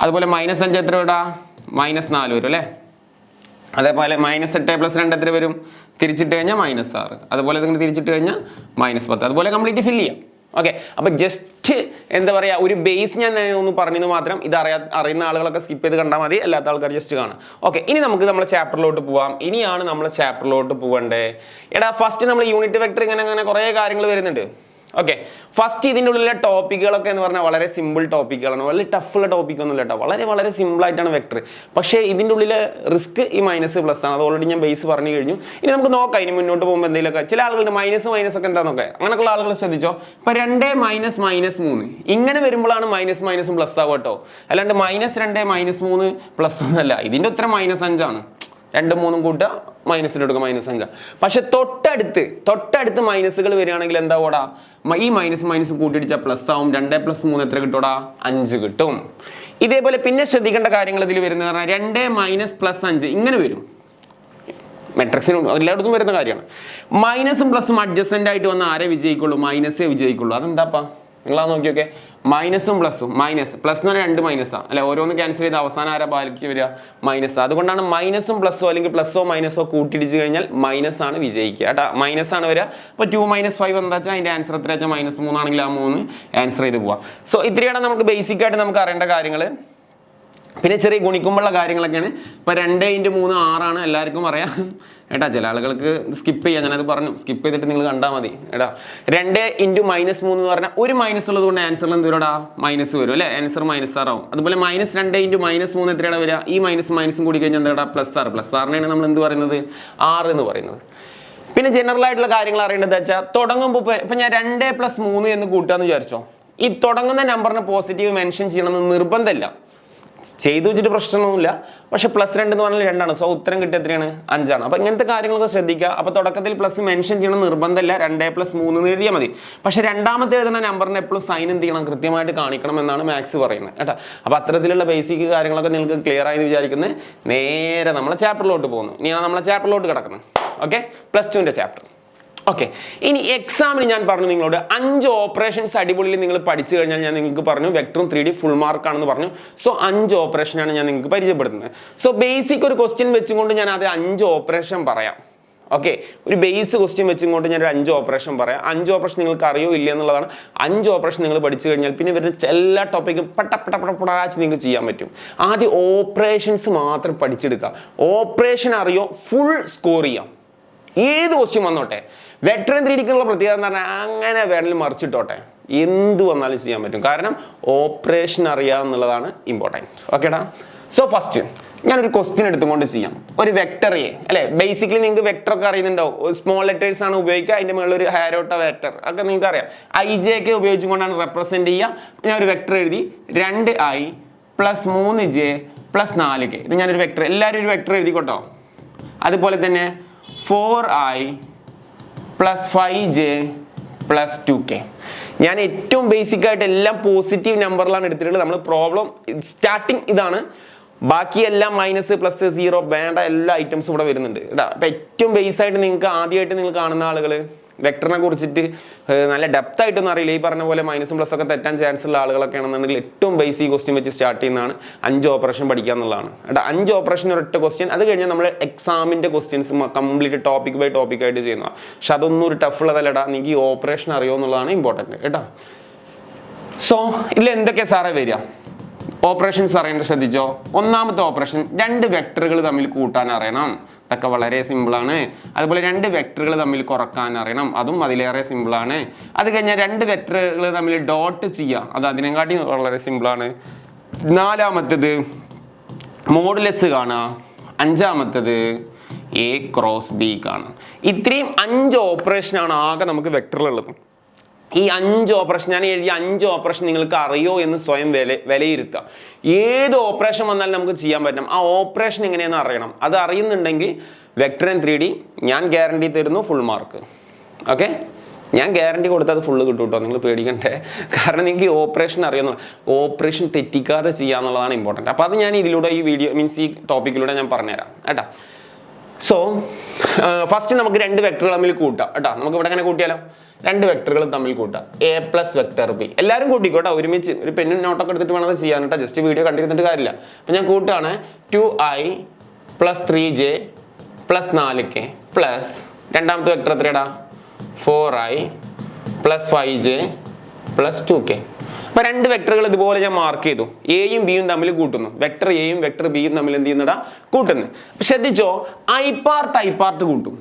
അതുപോലെ -5 എത്ര വിടാ, -4 വരും അല്ലേ. അതേപോലെ -8 + 2 എത്ര വരും, തിരിച്ചിട്ട് കഴിഞ്ഞാൽ -6. അതുപോലെ നിങ്ങൾ തിരിച്ചിട്ട് കഴിഞ്ഞാൽ -10. അതുപോലെ കംപ്ലീറ്റ് ഫില്ല് ചെയ്യാം. ഓക്കെ, അപ്പൊ ജസ്റ്റ് എന്താ പറയുക, ഒരു ബേസ് ഞാൻ ഒന്ന് പറഞ്ഞത് മാത്രം. ഇത് അറിയുന്ന ആളുകളൊക്കെ സ്കിപ്പ് ചെയ്ത് കണ്ടാൽ മതി, അല്ലാത്ത ആൾക്കാർ ജസ്റ്റ് കാണാം. ഓക്കെ, ഇനി നമുക്ക് നമ്മുടെ ചാപ്റ്ററിലോട്ട് പോവാം. ഇനിയാണ് നമ്മൾ ചാപ്റ്ററിലോട്ട് പോകണ്ടേ. എടാ ഫസ്റ്റ് നമ്മൾ യൂണിറ്റ് വെക്ടർ ഇങ്ങനെ കുറേ കാര്യങ്ങൾ വരുന്നുണ്ട്. ഓക്കെ, ഫസ്റ്റ് ഇതിൻ്റെ ഉള്ളിലെ ടോപ്പിക്കുകളൊക്കെ എന്ന് പറഞ്ഞാൽ വളരെ സിമ്പിൾ ടോപ്പിക്കുകളാണ്, വളരെ ടഫുള്ള ടോപ്പിക്കൊന്നും കേട്ടോ, വളരെ സിമ്പിൾ ആയിട്ടാണ് വെക്ടർ. പക്ഷേ ഇതിൻ്റെ ഉള്ളിലെ റിസ്ക് ഈ -+ആണ്. അത് ഓൾറെഡി ഞാൻ ബേസ് പറഞ്ഞു കഴിഞ്ഞു. ഇനി നമുക്ക് നോക്കാം, ഇനി മുന്നോട്ട് പോകുമ്പോൾ എന്തെങ്കിലുമൊക്കെ ചില ആളുകളുടെ മൈനസ് ഒക്കെ എന്താണെന്നൊക്കെ അങ്ങനെയുള്ള ആളുകൾ ശ്രദ്ധിച്ചോ. ഇപ്പൊ 2 - -3 ഇങ്ങനെ വരുമ്പോഴാണ് മൈനസും പ്ലസ് ആവുക കേട്ടോ. അല്ലാണ്ട് -2 - 3 പ്ലസ് ഒന്നല്ല. ഇതിൻ്റെ ഉത്തരം -5 2 3 കൂട്ടുക, മൈനസിലെടുക്കുക, -5. പക്ഷെ തൊട്ടടുത്ത് മൈനസുകൾ വരികയാണെങ്കിൽ എന്താ കൂടാ, ഈ മൈനസ് കൂട്ടിയിടിച്ചാൽ പ്ലസ് ആവും. 2 + 3 എത്ര കിട്ടൂടാ, 5 കിട്ടും. ഇതേപോലെ പിന്നെ ശ്രദ്ധിക്കേണ്ട കാര്യങ്ങൾ ഇതിൽ വരുന്ന പറഞ്ഞാൽ 2 - +5 ഇങ്ങനെ വരും. മെട്രിക്സിനും എല്ലായിടത്തും വരുന്ന കാര്യമാണ്. മൈനസും പ്ലസും അഡ്ജസ്റ്റന്റ് ആയിട്ട് വന്ന ആരെ വിജയിക്കുള്ളൂ, മൈനസേ വിജയിക്കുള്ളൂ. അതെന്താപ്പാ, നിങ്ങളാ നോക്കിയൊക്കെ, മൈനസും പ്ലസും. പ്ലസ് എന്ന് പറഞ്ഞാൽ 2 മൈനസാണ് അല്ലെ, ഓരോന്ന് ക്യാൻസൽ ചെയ്ത് അവസാനം ആരാ ബാക്കി വരിക, മൈനസ്. അതുകൊണ്ടാണ് മൈനസും പ്ലസോ അല്ലെങ്കിൽ പ്ലസോ മൈനസോ കൂട്ടിയിടിച്ച് കഴിഞ്ഞാൽ മൈനസ് ആണ് വിജയിക്കുക കേട്ടോ, മൈനസ് ആണ് വരിക. അപ്പോൾ 2 - 5 എന്താ വെച്ചാൽ അതിന്റെ ആൻസർ എത്ര വെച്ചാൽ -3 ആണെങ്കിൽ ആ 3 ആൻസർ ചെയ്ത് പോവാം. സോ ഇത്രയാണ് നമുക്ക് ബേസിക് ആയിട്ട് നമുക്ക് അറിയേണ്ട കാര്യങ്ങൾ. പിന്നെ ചെറിയ ഗുണിക്കുമ്പോഴുള്ള കാര്യങ്ങളൊക്കെയാണ്. ഇപ്പൊ 2 × 3 6 എല്ലാവർക്കും അറിയാം ഏട്ടാ. ചില ആളുകൾക്ക് സ്കിപ്പ് ചെയ്യാം, ഞാനത് പറഞ്ഞു, സ്കിപ്പ് ചെയ്തിട്ട് നിങ്ങൾ കണ്ടാൽ മതി ഏട്ടാ. 2 × -3 എന്ന് പറഞ്ഞാൽ ഒരു മൈനസ് ഉള്ളത് കൊണ്ട് ആൻസറിൽ എന്ത് വരും, മൈനസ് വരും അല്ലേ, ആൻസർ -6 ആവും. അതുപോലെ -2 × -3 എത്രയാണ് വരിക, ഈ മൈനസും കൂടി കഴിഞ്ഞാൽ എന്താ, +6. +6 നമ്മൾ എന്ത് പറയുന്നത്, 6 എന്ന് പറയുന്നത്. പിന്നെ ജനറൽ ആയിട്ടുള്ള കാര്യങ്ങൾ അറിയേണ്ടത് വെച്ചാൽ തുടങ്ങുമ്പോൾ ഇപ്പൊ ഞാൻ 2 + 3 എന്ന് കൂട്ടാന്ന് വിചാരിച്ചോ, ഈ തുടങ്ങുന്ന നമ്പറിന് പോസിറ്റീവ് മെൻഷൻ ചെയ്യണമെന്ന് നിർബന്ധമില്ല. ചെയ്തു വെച്ചിട്ട് പ്രശ്നമൊന്നുമില്ല. പക്ഷെ +2 എന്ന് പറഞ്ഞാൽ 2ആണ്. സോ ഉത്തരം കിട്ടിയ എത്രയാണ്, 5ആണ്. അപ്പൊ ഇങ്ങനത്തെ കാര്യങ്ങളൊക്കെ ശ്രദ്ധിക്കുക. അപ്പൊ തുടക്കത്തിൽ പ്ലസ് മെൻഷൻ ചെയ്യണം നിർബന്ധമില്ല, 2 + 3 എന്ന് എഴുതിയാൽ മതി. പക്ഷെ രണ്ടാമത്തെ എഴുതുന്ന നമ്പറിന് എപ്പോഴും സൈൻ എന്ത് ചെയ്യണം, കൃത്യമായിട്ട് കാണിക്കണം എന്നാണ് മാത്സ് പറയുന്നത് കേട്ടോ. അപ്പൊ അത്തരത്തിലുള്ള ബേസിക് കാര്യങ്ങളൊക്കെ നിങ്ങൾക്ക് ക്ലിയർ ആയി വിചാരിക്കുന്നത്. നേരെ നമ്മളെ ചാപ്റ്ററിലോട്ട് പോകുന്നു. ഇനിയാണ് നമ്മളെ ചാപ്റ്ററിലോട്ട് കിടക്കുന്നത്. Okay, +2ന്റെ chapter. ഓക്കെ, ഇനി എക്സാമിന് ഞാൻ പറഞ്ഞു നിങ്ങളോട് 5 ഓപ്പറേഷൻസ് അടിപൊളിയിൽ നിങ്ങൾ പഠിച്ചു കഴിഞ്ഞാൽ ഞാൻ നിങ്ങൾക്ക് പറഞ്ഞു വെക്ടറും 3D ഫുൾ മാർക്ക് ആണെന്ന് പറഞ്ഞു. സോ 5 ഓപ്പറേഷനാണ് ഞാൻ നിങ്ങൾക്ക് പരിചയപ്പെടുത്തുന്നത്. സോ ബേസിക് ഒരു ക്വസ്റ്റ്യൻ വെച്ചുകൊണ്ട് ഞാൻ അത് 5 ഓപ്പറേഷൻ പറയാം. ഓക്കെ, ഒരു ബേസ് ക്വസ്റ്റ്യൻ വെച്ചുകൊണ്ട് ഞാൻ ഒരു 5 ഓപ്പറേഷൻ പറയാം. 5 ഓപ്പറേഷൻ നിങ്ങൾക്ക് അറിയോ ഇല്ല എന്നുള്ളതാണ്. 5 ഓപ്പറേഷൻ നിങ്ങൾ പഠിച്ചു കഴിഞ്ഞാൽ പിന്നെ വരുന്ന എല്ലാ ടോപ്പിക്കും പടച്ച് നിങ്ങൾക്ക് ചെയ്യാൻ പറ്റും. ആദ്യം ഓപ്പറേഷൻസ് മാത്രം പഠിച്ചെടുക്കുക. ഓപ്പറേഷൻ അറിയോ, ഫുൾ സ്കോർ ചെയ്യാം. ഏത് ക്വസ്റ്റ്യൻ വന്നോട്ടെ. വെക്ടർ 3Dക്കുള്ള പ്രത്യേകത എന്ന് പറഞ്ഞാൽ അങ്ങനെ വേണമെങ്കിലും മറിച്ചിട്ടോട്ടെ, എന്ത് വന്നാലും ചെയ്യാൻ പറ്റും. കാരണം ഓപ്പറേഷൻ അറിയാമെന്നുള്ളതാണ് ഇമ്പോർട്ടൻറ്റ്. ഓക്കേടാ. സോ ഫസ്റ്റ് ഞാനൊരു ക്വസ്റ്റ്യൻ എടുത്തുകൊണ്ട് ചെയ്യാം. ഒരു വെക്ടർ എ അല്ലെ, ബേസിക്കലി നിങ്ങൾക്ക് വെക്ടർ ഒക്കെ അറിയുന്നുണ്ടാവും. സ്മോൾ ലെറ്റേഴ്സ് ആണ് ഉപയോഗിക്കുക. അതിന്റെ മുകളിൽ ഒരു ഹാരോട്ട വെക്ടർ ഒക്കെ നിങ്ങൾക്ക് അറിയാം. IJ ഒക്കെ ഉപയോഗിച്ചുകൊണ്ടാണ് റെപ്രസെന്റ് ചെയ്യുക. ഞാൻ ഒരു വെക്ടർ എഴുതി 2i + 3j + 4k. ഇത് ഞാനൊരു വെക്ടർ, എല്ലാവരും ഒരു വെക്ടർ എഴുതിക്കോട്ടോ. അതുപോലെ തന്നെ 4i + 5j + 2k. ഞാൻ ഏറ്റവും ബേസിക് ആയിട്ട് എല്ലാം പോസിറ്റീവ് നമ്പറിലാണ് എടുത്തിട്ടുള്ളത്. നമ്മൾ പ്രോബ്ലം സ്റ്റാർട്ടിങ് ഇതാണ്. ബാക്കിയെല്ലാം മൈനസ് പ്ലസ് സീറോ വേണ്ട എല്ലാ ഐറ്റംസും ഇവിടെ വരുന്നുണ്ട് കേട്ടോ. അപ്പം ഏറ്റവും ബേസ് ആയിട്ട് നിങ്ങൾക്ക് ആദ്യമായിട്ട് നിങ്ങൾ കാണുന്ന ആളുകൾ വെക്ടറിനെ കുറിച്ചിട്ട് നല്ല ഡെപ്ത് ആയിട്ടൊന്നും അറിയില്ല, ഈ പറഞ്ഞ പോലെ മൈനസും പ്ലസ് ഒക്കെ തെറ്റാൻ ചാൻസ് ഉള്ള ആളുകളൊക്കെ ആണെന്നുണ്ടെങ്കിൽ ഏറ്റവും ബേസിക് ക്വസ്റ്റ്യൻ വെച്ച് സ്റ്റാർട്ട് ചെയ്യുന്നതാണ് 5 ഓപ്പറേഷൻ പഠിക്കുക എന്നുള്ളതാണ് കേട്ടോ. 5 ഓപ്പറേഷൻ ഒരൊറ്റ ക്വസ്റ്റ്യൻ. അത് കഴിഞ്ഞാൽ നമ്മൾ എക്സാമിൻ്റെ questions complete topic by topic ആയിട്ട് ചെയ്യുന്നതാണ്. പക്ഷെ അതൊന്നും ഒരു ടഫ് ഉള്ളതല്ലടാ, നിങ്ങൾക്ക് ഈ ഓപ്പറേഷൻ അറിയോ എന്നുള്ളതാണ് ഇമ്പോർട്ടൻറ്റ് കേട്ടോ. സോ ഇതിൽ എന്തൊക്കെ സാറേ വരിക, ഓപ്പറേഷൻസ് അറിയേണ്ടത് ശ്രദ്ധിച്ചോ. ഒന്നാമത്തെ ഓപ്പറേഷൻ 2 വെക്ടറുകൾ തമ്മിൽ കൂട്ടാൻ അറിയണം. ഇതൊക്കെ വളരെ സിമ്പിളാണ്. അതുപോലെ 2 വെക്ടറുകൾ തമ്മിൽ കുറക്കാൻ അറിയണം. അതും അതിലേറെ സിമ്പിളാണ്. അത് കഴിഞ്ഞാൽ 2 വെക്ടറുകൾ തമ്മിൽ ഡോട്ട് ചെയ്യാം. അത് അതിനെക്കാട്ടി വളരെ സിമ്പിളാണ്. 4മത്തേത് മോഡുലസ് കാണുക. 5മത്തേത് A × B കാണുക. ഇത്രയും 5 ഓപ്പറേഷനാണ് ആകെ നമുക്ക് വെക്ടറിലുള്ളത്. ഈ 5 ഓപ്പറേഷൻ ഞാൻ എഴുതിയ 5 ഓപ്പറേഷൻ നിങ്ങൾക്ക് അറിയോ എന്ന് സ്വയം വിലയിരുത്തുക. ഏത് ഓപ്പറേഷൻ വന്നാലും നമുക്ക് ചെയ്യാൻ പറ്റും. ആ ഓപ്പറേഷൻ എങ്ങനെയാണെന്ന് അറിയണം. അത് അറിയുന്നുണ്ടെങ്കിൽ വെക്ടർ ആൻഡ് 3D ഞാൻ ഗ്യാരണ്ടി തരുന്നു ഫുൾ മാർക്ക്. ഓക്കെ, ഞാൻ ഗ്യാരണ്ടി കൊടുത്താൽ അത് ഫുള്ള് കിട്ടും കേട്ടോ, നിങ്ങൾ പേടിക്കണ്ടേ. കാരണം നിങ്ങൾക്ക് ഈ ഓപ്പറേഷൻ അറിയുന്നു, ഓപ്പറേഷൻ തെറ്റിക്കാതെ ചെയ്യാന്നുള്ളതാണ് ഇമ്പോർട്ടൻറ്റ്. അപ്പോൾ അത് ഞാൻ ഇതിലൂടെ ഈ വീഡിയോ മീൻസ് ഈ ടോപ്പിക്കിലൂടെ ഞാൻ പറഞ്ഞുതരാം കേട്ടോ. സോ ഫസ്റ്റ് നമുക്ക് രണ്ട് വെക്ടറുകൾ തമ്മിൽ കൂട്ടാം കേട്ടോ. നമുക്ക് ഇവിടെ എങ്ങനെ കൂട്ടിയാലോ, രണ്ട് വെക്ടറുകൾ തമ്മിൽ കൂട്ടാം. a plus vector B. എല്ലാവരും കൂട്ടിക്കോട്ടോ, ഒരുമിച്ച് ഒരു പെന്നും നോട്ടൊക്കെ എടുത്തിട്ട് വേണം അത് ചെയ്യാൻ കേട്ടോ, ജസ്റ്റ് വീഡിയോ കണ്ടിരുന്നിട്ട് കാര്യമില്ല. അപ്പം ഞാൻ കൂട്ടാണ് 2i plus 3j plus 4k plus രണ്ടാമത്തെ വെക്ടർ എത്രയാടാ 4i plus 5j plus 2k. അപ്പൊ രണ്ട് വെക്ടറുകൾ ഇതുപോലെ ഞാൻ മാർക്ക് ചെയ്തു, എയും ബിയും തമ്മിൽ കൂട്ടുന്നു. വെക്ടർ എയും വെക്ടർ ബിയും തമ്മിൽ എന്ത് ചെയ്യുന്നടാ കൂട്ടുന്നു. അപ്പൊ ശ്രദ്ധിച്ചോ, ഐ പാർട്ട് കൂട്ടും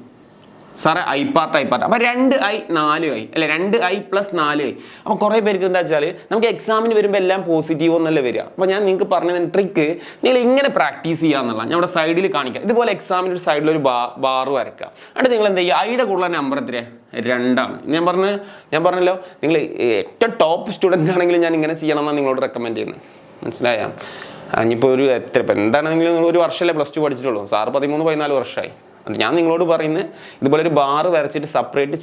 സാറേ, ഐ പാർട്ട്. അപ്പൊ 2i 4i അല്ലെ, 2i പ്ലസ് 4i. അപ്പൊ കുറെ പേർക്ക് എന്താ വെച്ചാൽ നമുക്ക് എക്സാമിന് വരുമ്പോൾ എല്ലാം പോസിറ്റീവ് ഒന്നല്ല വരിക. അപ്പൊ ഞാൻ നിങ്ങൾക്ക് പറഞ്ഞ ട്രിക്ക് നിങ്ങൾ ഇങ്ങനെ പ്രാക്ടീസ് ചെയ്യാന്നുള്ള ഞാൻ ഇവിടെ സൈഡിൽ കാണിക്കാം. ഇതുപോലെ എക്സാമിന് ഒരു സൈഡിൽ ഒരു ബാർ വരക്കുക. എന്നിട്ട് നിങ്ങൾ എന്താ ചെയ്യുക, ഐയുടെ കൂടുതൽ നമ്പർ എത്രയാണ് 2ആണ്. ഞാൻ പറഞ്ഞല്ലോ, നിങ്ങൾ ഏറ്റവും ടോപ്പ് സ്റ്റുഡൻ്റ് ആണെങ്കിലും ഞാൻ ഇങ്ങനെ ചെയ്യണമെന്നാണ് നിങ്ങളോട് റെക്കമെൻഡ് ചെയ്യുന്നത്. മനസ്സിലായോ? ഇനിയിപ്പോൾ ഒരു ഇപ്പം എന്താണെങ്കിലും നിങ്ങൾ ഒരു വർഷമല്ലേ പ്ലസ് 2 പഠിച്ചിട്ടുള്ളൂ, സാറ് 13-14 വർഷമായി. ഞാൻ നിങ്ങളോട് പറയുന്നത് ഇതുപോലെ ഒരു ബാർ വരച്ചിട്ട് സെപ്പറേറ്റ്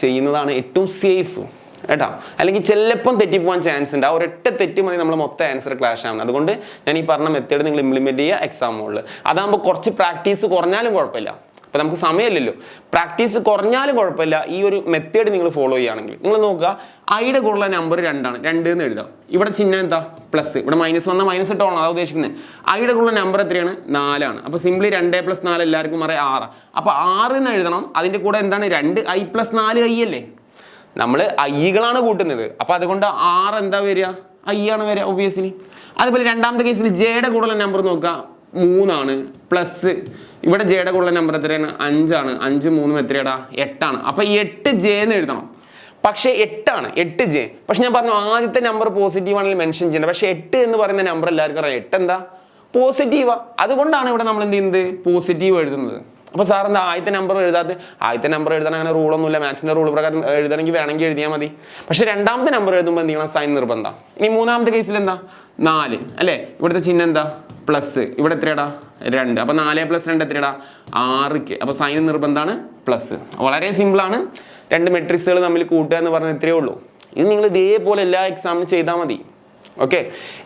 ചെയ്യുന്നതാണ് ഏറ്റവും സേഫ് കേട്ടോ. അല്ലെങ്കിൽ ചിലപ്പം തെറ്റിപ്പോകാൻ ചാൻസ് ഉണ്ട്. ആ ഒരൊറ്റ തെറ്റ് മതി നമ്മൾ മൊത്തം ആൻസർ ക്ലാഷ് ആവുന്നത്. അതുകൊണ്ട് ഞാൻ ഈ പറഞ്ഞ മെത്തേഡ് നിങ്ങൾ ഇംപ്ലിമെൻറ്റ് ചെയ്യുക എക്സാം മോളിൽ. അതാകുമ്പോൾ കുറച്ച് പ്രാക്ടീസ് കുറഞ്ഞാലും കുഴപ്പമില്ല. അപ്പം നമുക്ക് സമയമില്ലല്ലോ, പ്രാക്ടീസ് കുറഞ്ഞാലും കുഴപ്പമില്ല. ഈ ഒരു മെത്തേഡ് നിങ്ങൾ ഫോളോ ചെയ്യുകയാണെങ്കിൽ നിങ്ങൾ നോക്കുക, ഐയുടെ കൂടുള്ള നമ്പർ 2ആണ്, 2 എന്ന് എഴുതാം. ഇവിടെ ചിഹ്നം എന്താ പ്ലസ്, ഇവിടെ മൈനസ് വന്നാൽ മൈനസ് ഇട്ടോളാം, അതാണ് ഉദ്ദേശിക്കുന്നത്. ഐയുടെ കൂടുള്ള നമ്പർ എത്രയാണ് 4ആണ്. അപ്പോൾ സിംപ്ലി 2 + 4 എല്ലാവർക്കും അറിയാം 6. അപ്പോൾ 6 എന്ന് എഴുതണം. അതിൻ്റെ കൂടെ എന്താണ് 2i + 4i അല്ലേ, നമ്മൾ ഐകളാണ് കൂട്ടുന്നത്. അപ്പോൾ അതുകൊണ്ട് 6 എന്താ വരിക, ഐ ആണ് വരിക ഒബ്വിയസ്ലി. അതുപോലെ രണ്ടാമത്തെ കേസിൽ ജെയുടെ കൂടുള്ള നമ്പർ നോക്കുക 3ആണ് പ്ലസ് ഇവിടെ ജെയുടെ കൂടുതൽ നമ്പർ എത്രയാണ് 5ആണ്. 5 3 എത്രയാടാ 8ആണ്. അപ്പൊ 8j എന്ന് എഴുതണം. പക്ഷേ 8ആണ്, 8j. പക്ഷെ ഞാൻ പറഞ്ഞു ആദ്യത്തെ നമ്പർ പോസിറ്റീവ് ആണെങ്കിൽ മെൻഷൻ ചെയ്യണം. പക്ഷെ 8 എന്ന് പറയുന്ന നമ്പർ എല്ലാവർക്കും അറിയാം 8 എന്താ പോസിറ്റീവാ. അതുകൊണ്ടാണ് ഇവിടെ നമ്മൾ എന്ത് ചെയ്യുന്നത് പോസിറ്റീവ് എഴുതുന്നത്. അപ്പോൾ സാർ എന്താ ആദ്യത്തെ നമ്പർ എഴുതാത്ത, ആദ്യത്തെ നമ്പർ എഴുതാൻ അങ്ങനെ റൂളൊന്നുമില്ല, മാത്സിന്റെ റൂൾ പ്രകാരം എഴുതണമെങ്കിൽ വേണമെങ്കിൽ എഴുതിയാൽ മതി. പക്ഷെ രണ്ടാമത്തെ നമ്പർ എഴുതുമ്പോൾ എന്ത് ചെയ്യണം, സൈൻ നിർബന്ധം. ഇനി മൂന്നാമത്തെ കേസിൽ എന്താ 4 അല്ലേ, ഇവിടുത്തെ ചിഹ്നം എന്താ പ്ലസ്, ഇവിടെ എത്രയാടാ 2. അപ്പോൾ 4 + 2 എത്രയാടാ 6k. അപ്പോൾ സൈൻ നിർബന്ധമാണ് പ്ലസ്. വളരെ സിമ്പിളാണ്, രണ്ട് മെട്രിക്സുകൾ തമ്മിൽ കൂട്ടുക എന്ന് പറഞ്ഞാൽ ഇത്രയേ ഉള്ളൂ. ഇത് നിങ്ങൾ ഇതേപോലെ എല്ലാ എക്സാമിനും ചെയ്താൽ മതി. ഓക്കെ,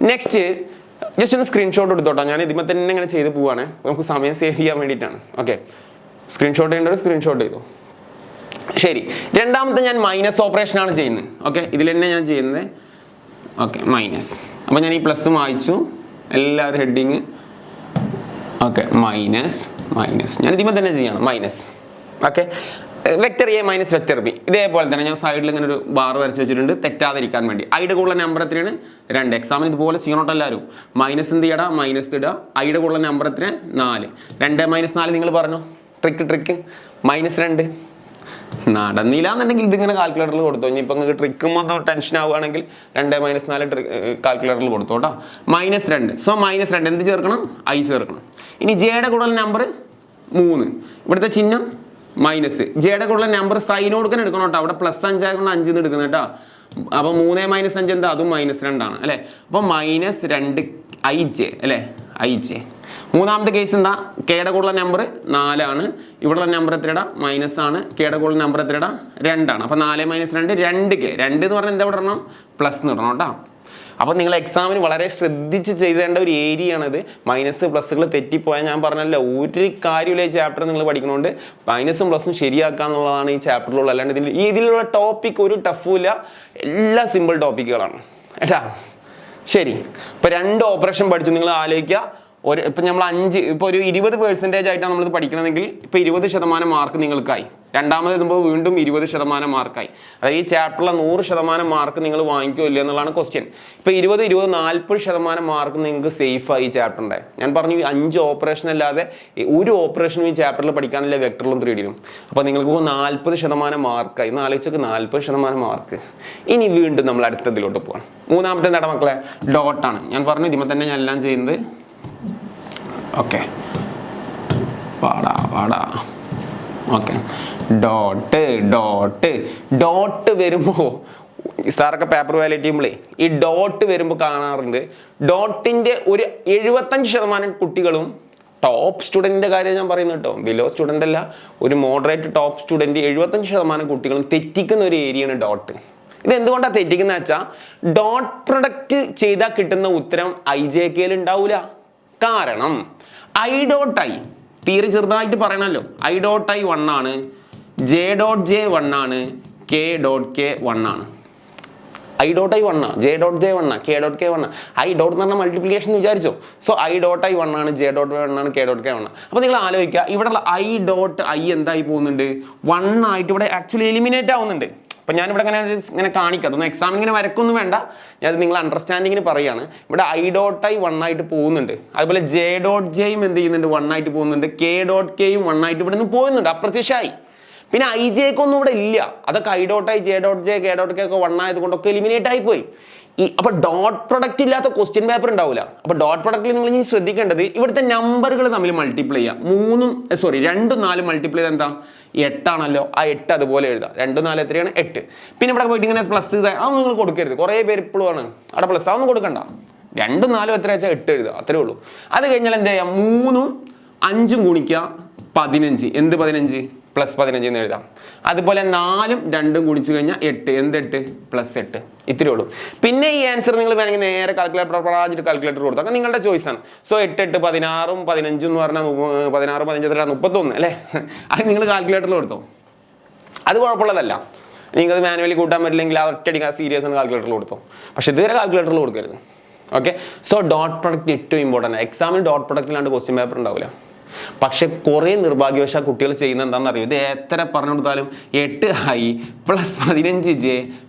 നെക്സ്റ്റ് ജസ്റ്റ് ഒന്ന് സ്ക്രീൻഷോട്ട് എടുത്തോട്ടോ. ഞാൻ ഇതിമേ തന്നെ ഇങ്ങനെ ചെയ്ത് പോവാണ്, നമുക്ക് സമയം സേവ് ചെയ്യാൻ വേണ്ടിയിട്ടാണ്. ഓക്കെ, സ്ക്രീൻഷോട്ട് ചെയ്യേണ്ടത് സ്ക്രീൻഷോട്ട് ചെയ്തു. ശരി, രണ്ടാമത്തെ ഞാൻ മൈനസ് ഓപ്പറേഷനാണ് ചെയ്യുന്നത്. ഓക്കെ, ഇതിൽ തന്നെ ഞാൻ ചെയ്യുന്നത്. Okay, minus. അപ്പോൾ ഞാൻ ഈ പ്ലസ് വായിച്ചു, എല്ലാവരും ഹെഡിങ്. ഓക്കെ, മൈനസ് ഞാൻ ഇതിമേ തന്നെ ചെയ്യണം minus. Okay, vector A minus vector B ഇതേപോലെ തന്നെ ഞാൻ സൈഡിൽ ഇങ്ങനെ ഒരു ബാർ വരച്ച് വെച്ചിട്ടുണ്ട് തെറ്റാതിരിക്കാൻ വേണ്ടി. ഐയുടെ കൂടുതൽ നമ്പർ എത്രയാണ് 2. എക്സാമിന് ഇതുപോലെ ചെയ്യണോട്ടോ എല്ലാവരും. മൈനസ് എന്ത് ചെയ്യടാ മൈനസ് ഇടുക. ഐയുടെ കൂടുതൽ നമ്പർ എത്ര 4. 2 - 4 നിങ്ങൾ പറഞ്ഞു ട്രിക്ക് -2 നടന്നില്ല എന്നുണ്ടെങ്കിൽ ഇതിങ്ങനെ കാൽക്കുലേറ്ററിൽ കൊടുത്തു. ഇനിയിപ്പോൾ നിങ്ങൾക്ക് ട്രിക്കും ഒന്ന് ടെൻഷൻ ആവുകയാണെങ്കിൽ 2 - 4 കാൽക്കുലേറ്ററിൽ കൊടുത്തു കേട്ടോ. -2. സോ -2 എന്ത് ചേർക്കണം, ഐ ചേർക്കണം. ഇനി ജെയുടെ കൂടുതൽ നമ്പർ 3. ഇവിടുത്തെ ചിഹ്നം മൈനസ്. ജെയുടെ കൂടുതൽ നമ്പർ സൈൻ കൊടുക്കാൻ എടുക്കണം കേട്ടോ. അവിടെ +5 ആയതുകൊണ്ട് 5 എന്ന് എടുക്കുന്നത് കേട്ടോ. അപ്പോൾ 3 - 5 എന്താ, അതും -2 ആണ് അല്ലേ. അപ്പോൾ -2 ij അല്ലേ, ij. മൂന്നാമത്തെ കേസ് എന്താ, കെയുടെ കൂടുതൽ നമ്പർ 4 ആണ്. ഇവിടെയുള്ള നമ്പർ എത്രയുടെ മൈനസ് ആണ്. കെയുടെ കൂടുതൽ നമ്പർ എത്രയുടെ 2 ആണ്. അപ്പോൾ 4 - 2 2k. 2 എന്ന് പറഞ്ഞാൽ എന്താ ഇടണം, പ്ലസ് എന്ന് ഇടണം കേട്ടോ. അപ്പോൾ നിങ്ങൾ എക്സാമിന് വളരെ ശ്രദ്ധിച്ച് ചെയ്തേണ്ട ഒരു ഏരിയ ആണിത്. മൈനസ് പ്ലസ്സുകൾ തെറ്റിപ്പോയാൽ ഞാൻ പറഞ്ഞല്ലോ ഒരു കാര്യമില്ല. ഈ ചാപ്റ്റർ നിങ്ങൾ പഠിക്കണോണ്ട് മൈനസും പ്ലസും ശരിയാക്കുക എന്നുള്ളതാണ് ഈ ചാപ്റ്ററിലുള്ള. അല്ലാണ്ട് ഇതിലുള്ള ടോപ്പിക് ഒരു ടഫും ഇല്ല, എല്ലാം സിമ്പിൾ ടോപ്പിക്കുകളാണ് കേട്ടാ. ശരി, ഇപ്പോൾ 2 ഓപ്പറേഷൻ പഠിച്ചു. നിങ്ങൾ ആലോചിക്കുക, ഇപ്പം നമ്മൾ 5 ഇപ്പോൾ ഒരു 20% ആയിട്ടാണ് നമ്മളിത് പഠിക്കണമെങ്കിൽ ഇപ്പോൾ 20% മാർക്ക് നിങ്ങൾക്കായി. രണ്ടാമത് എത്തുമ്പോൾ വീണ്ടും 20% മാർക്കായി. അതായത് ഈ ചാപ്റ്ററിലെ 100% മാർക്ക് നിങ്ങൾ വാങ്ങിക്കോ ഇല്ല എന്നുള്ളതാണ് ക്വസ്റ്റ്യൻ. ഇപ്പോൾ 20 40% മാർക്ക് നിങ്ങൾക്ക് സേഫായി ഈ ചാപ്റ്ററിൻ്റെ. ഞാൻ പറഞ്ഞു 5 ഓപ്പറേഷൻ അല്ലാതെ ഒരു ഓപ്പറേഷനും ഈ ചാപ്റ്ററിൽ പഠിക്കാനില്ല വെക്ടറിലും 3Dയിലും. അപ്പോൾ നിങ്ങൾക്ക് 40% മാർക്കായി. ഇന്ന് ആലോചിച്ചൊക്കെ 40% മാർക്ക്. ഇനി വീണ്ടും നമ്മൾ അടുത്തതിലോട്ട് പോകണം. മൂന്നാമത്തെ എന്താണ് മക്കളെ, ഡോട്ടാണ്. ഞാൻ പറഞ്ഞു ഇതിമേ തന്നെ ഞാൻ എല്ലാം ചെയ്യുന്നത്. ഓക്കെ, പാടാ ഓക്കെ. ഡോട്ട് വരുമ്പോൾ സാറൊക്കെ പേപ്പർ വാലിഡേറ്റ് ചെയ്യുമ്പോഴേ ഈ ഡോട്ട് വരുമ്പോൾ കാണാറുണ്ട് ഡോട്ടിൻ്റെ ഒരു 75% കുട്ടികളും ടോപ്പ് സ്റ്റുഡൻറ്റിൻ്റെ കാര്യം ഞാൻ പറയുന്നത് കേട്ടോ, ബിലോ സ്റ്റുഡൻ്റ് അല്ല, ഒരു മോഡറേറ്റ് ടോപ്പ് സ്റ്റുഡൻറ്റ് 75% കുട്ടികളും തെറ്റിക്കുന്ന ഒരു ഏരിയയാണ് ഡോട്ട്. ഇത് എന്തുകൊണ്ടാണ് തെറ്റിക്കുന്നത് വെച്ചാൽ ഡോട്ട് പ്രൊഡക്റ്റ് ചെയ്താൽ കിട്ടുന്ന ഉത്തരം IJKയിൽ ഉണ്ടാവില്ല. കാരണം I.I തീരെ ചെറുതായിട്ട് പറയണമല്ലോ, I.I 1 ആണ്, J.J 1 ആണ്, K.K 1 ആണ്. I.I 1 ആണ്, J.J 1 ആണ്, K.K 1 ആണ്. I ഡോട്ട് എന്ന് പറഞ്ഞാൽ മൾട്ടിപ്ലിക്കേഷൻ എന്ന് വിചാരിച്ചോ. സോ I.I 1 ആണ്, J.1 ആണ്, K.K 1 ആണ്. അപ്പോൾ നിങ്ങൾ ആലോചിക്കുക, ഇവിടെയുള്ള I എന്തായി പോകുന്നുണ്ട്, 1 ആയിട്ട് ഇവിടെ ആക്ച്വലി എലിമിനേറ്റ് ആവുന്നുണ്ട്. അപ്പം ഞാനിവിടെ ഇങ്ങനെ കാണിക്കാം, അതൊന്നും എക്സാമിന് ഇങ്ങനെ വരക്കൊന്നും വേണ്ട, ഞാൻ നിങ്ങൾ അണ്ടർസ്റ്റാൻഡിങ്ങിന് പറയുകയാണ്. ഇവിടെ I.I 1 ആയിട്ട് പോകുന്നുണ്ട്, അതുപോലെ J.J എന്ത് ചെയ്യുന്നുണ്ട്, 1 ആയിട്ട് പോകുന്നുണ്ട്, K.K 1 ആയിട്ട് ഇവിടെ നിന്ന് പോകുന്നുണ്ട്, അപ്രത്യക്ഷമായി. പിന്നെ IJK ഒന്നും ഇവിടെ ഇല്ല, അതൊക്കെ I.I J.J K.K ഒക്കെ 1 ആയതുകൊണ്ടൊക്കെ എലിമിനേറ്റ് ആയിപ്പോയി. അപ്പോൾ ഡോട്ട് പ്രൊഡക്റ്റ് ഇല്ലാത്ത ക്വസ്റ്റ്യൻ പേപ്പർ ഉണ്ടാവില്ല. അപ്പോൾ ഡോട്ട് പ്രൊഡക്റ്റിൽ നിങ്ങൾ ഇനി ശ്രദ്ധിക്കേണ്ടത് ഇവിടുത്തെ നമ്പറുകൾ തമ്മിൽ മൾട്ടിപ്ലൈ ചെയ്യുക. 2 4 മൾട്ടിപ്ലൈ ചെയ്ത് എന്താ 8 ആണല്ലോ, ആ 8 അതുപോലെ എഴുതാം. 2 4 എത്രയാണ് 8. പിന്നെ ഇവിടെ പോയിട്ട് ഇങ്ങനെ പ്ലസ് അതൊന്നും നിങ്ങൾ കൊടുക്കരുത്, കുറേ പേര് ഇപ്പോഴും ആണ് അവിടെ പ്ലസ്, അതൊന്നും കൊടുക്കണ്ട. 2 4 എത്ര വെച്ചാൽ 8 എഴുതുക, അത്രേ ഉള്ളൂ. അത് കഴിഞ്ഞാൽ എന്താ ചെയ്യുക, 3 5 ഗുണിക്കുക 15, എന്ത് 15 പ്ലസ് 15 എന്ന് എഴുതാം. അതുപോലെ 4 2 ഗുണിച്ച് കഴിഞ്ഞാൽ 8, എന്ത് 8 പ്ലസ് 8, ഇത്രയേ ഉള്ളൂ. പിന്നെ ഈ ആൻസർ നിങ്ങൾ വേണമെങ്കിൽ നേരെ കാൽക്കുലേറ്റർ കൊടുത്താൽ നിങ്ങളുടെ ചോയ്സാണ്. സോ 8 8 16 15 എന്ന് പറഞ്ഞാൽ 16 15 31 അല്ലേ, അത് നിങ്ങൾ കാൽക്കുലേറ്ററിൽ കൊടുത്തോ, അത് കുഴപ്പമുള്ളതല്ല. നിങ്ങൾക്കത് മാനുവലി കൂട്ടാൻ പറ്റില്ലെങ്കിൽ ആ ഒറ്റയടിക്ക് സീരിയസ് ആണ് കാൽക്കുലേറ്ററിൽ കൊടുത്തോ, പക്ഷെ ഇതുവരെ കാൽക്കുലേറ്ററിൽ കൊടുക്കരുത്. ഓക്കെ, സോ ഡോട്ട് പ്രൊഡക്റ്റ് ഏറ്റവും ഇമ്പോർട്ടൻ്റ്. എക്സാമിന് ഡോട്ട് പ്രൊഡക്റ്റിലാണ്ട് ക്വസ്റ്റ്യൻ പേപ്പർ ഉണ്ടാവില്ല. പക്ഷെ കുറേ നിർഭാഗ്യവശാൽ കുട്ടികൾ ചെയ്യുന്ന എന്താണെന്ന് അറിയോ, ഇത് എത്ര പറഞ്ഞു കൊടുത്താലും 8I plus 15J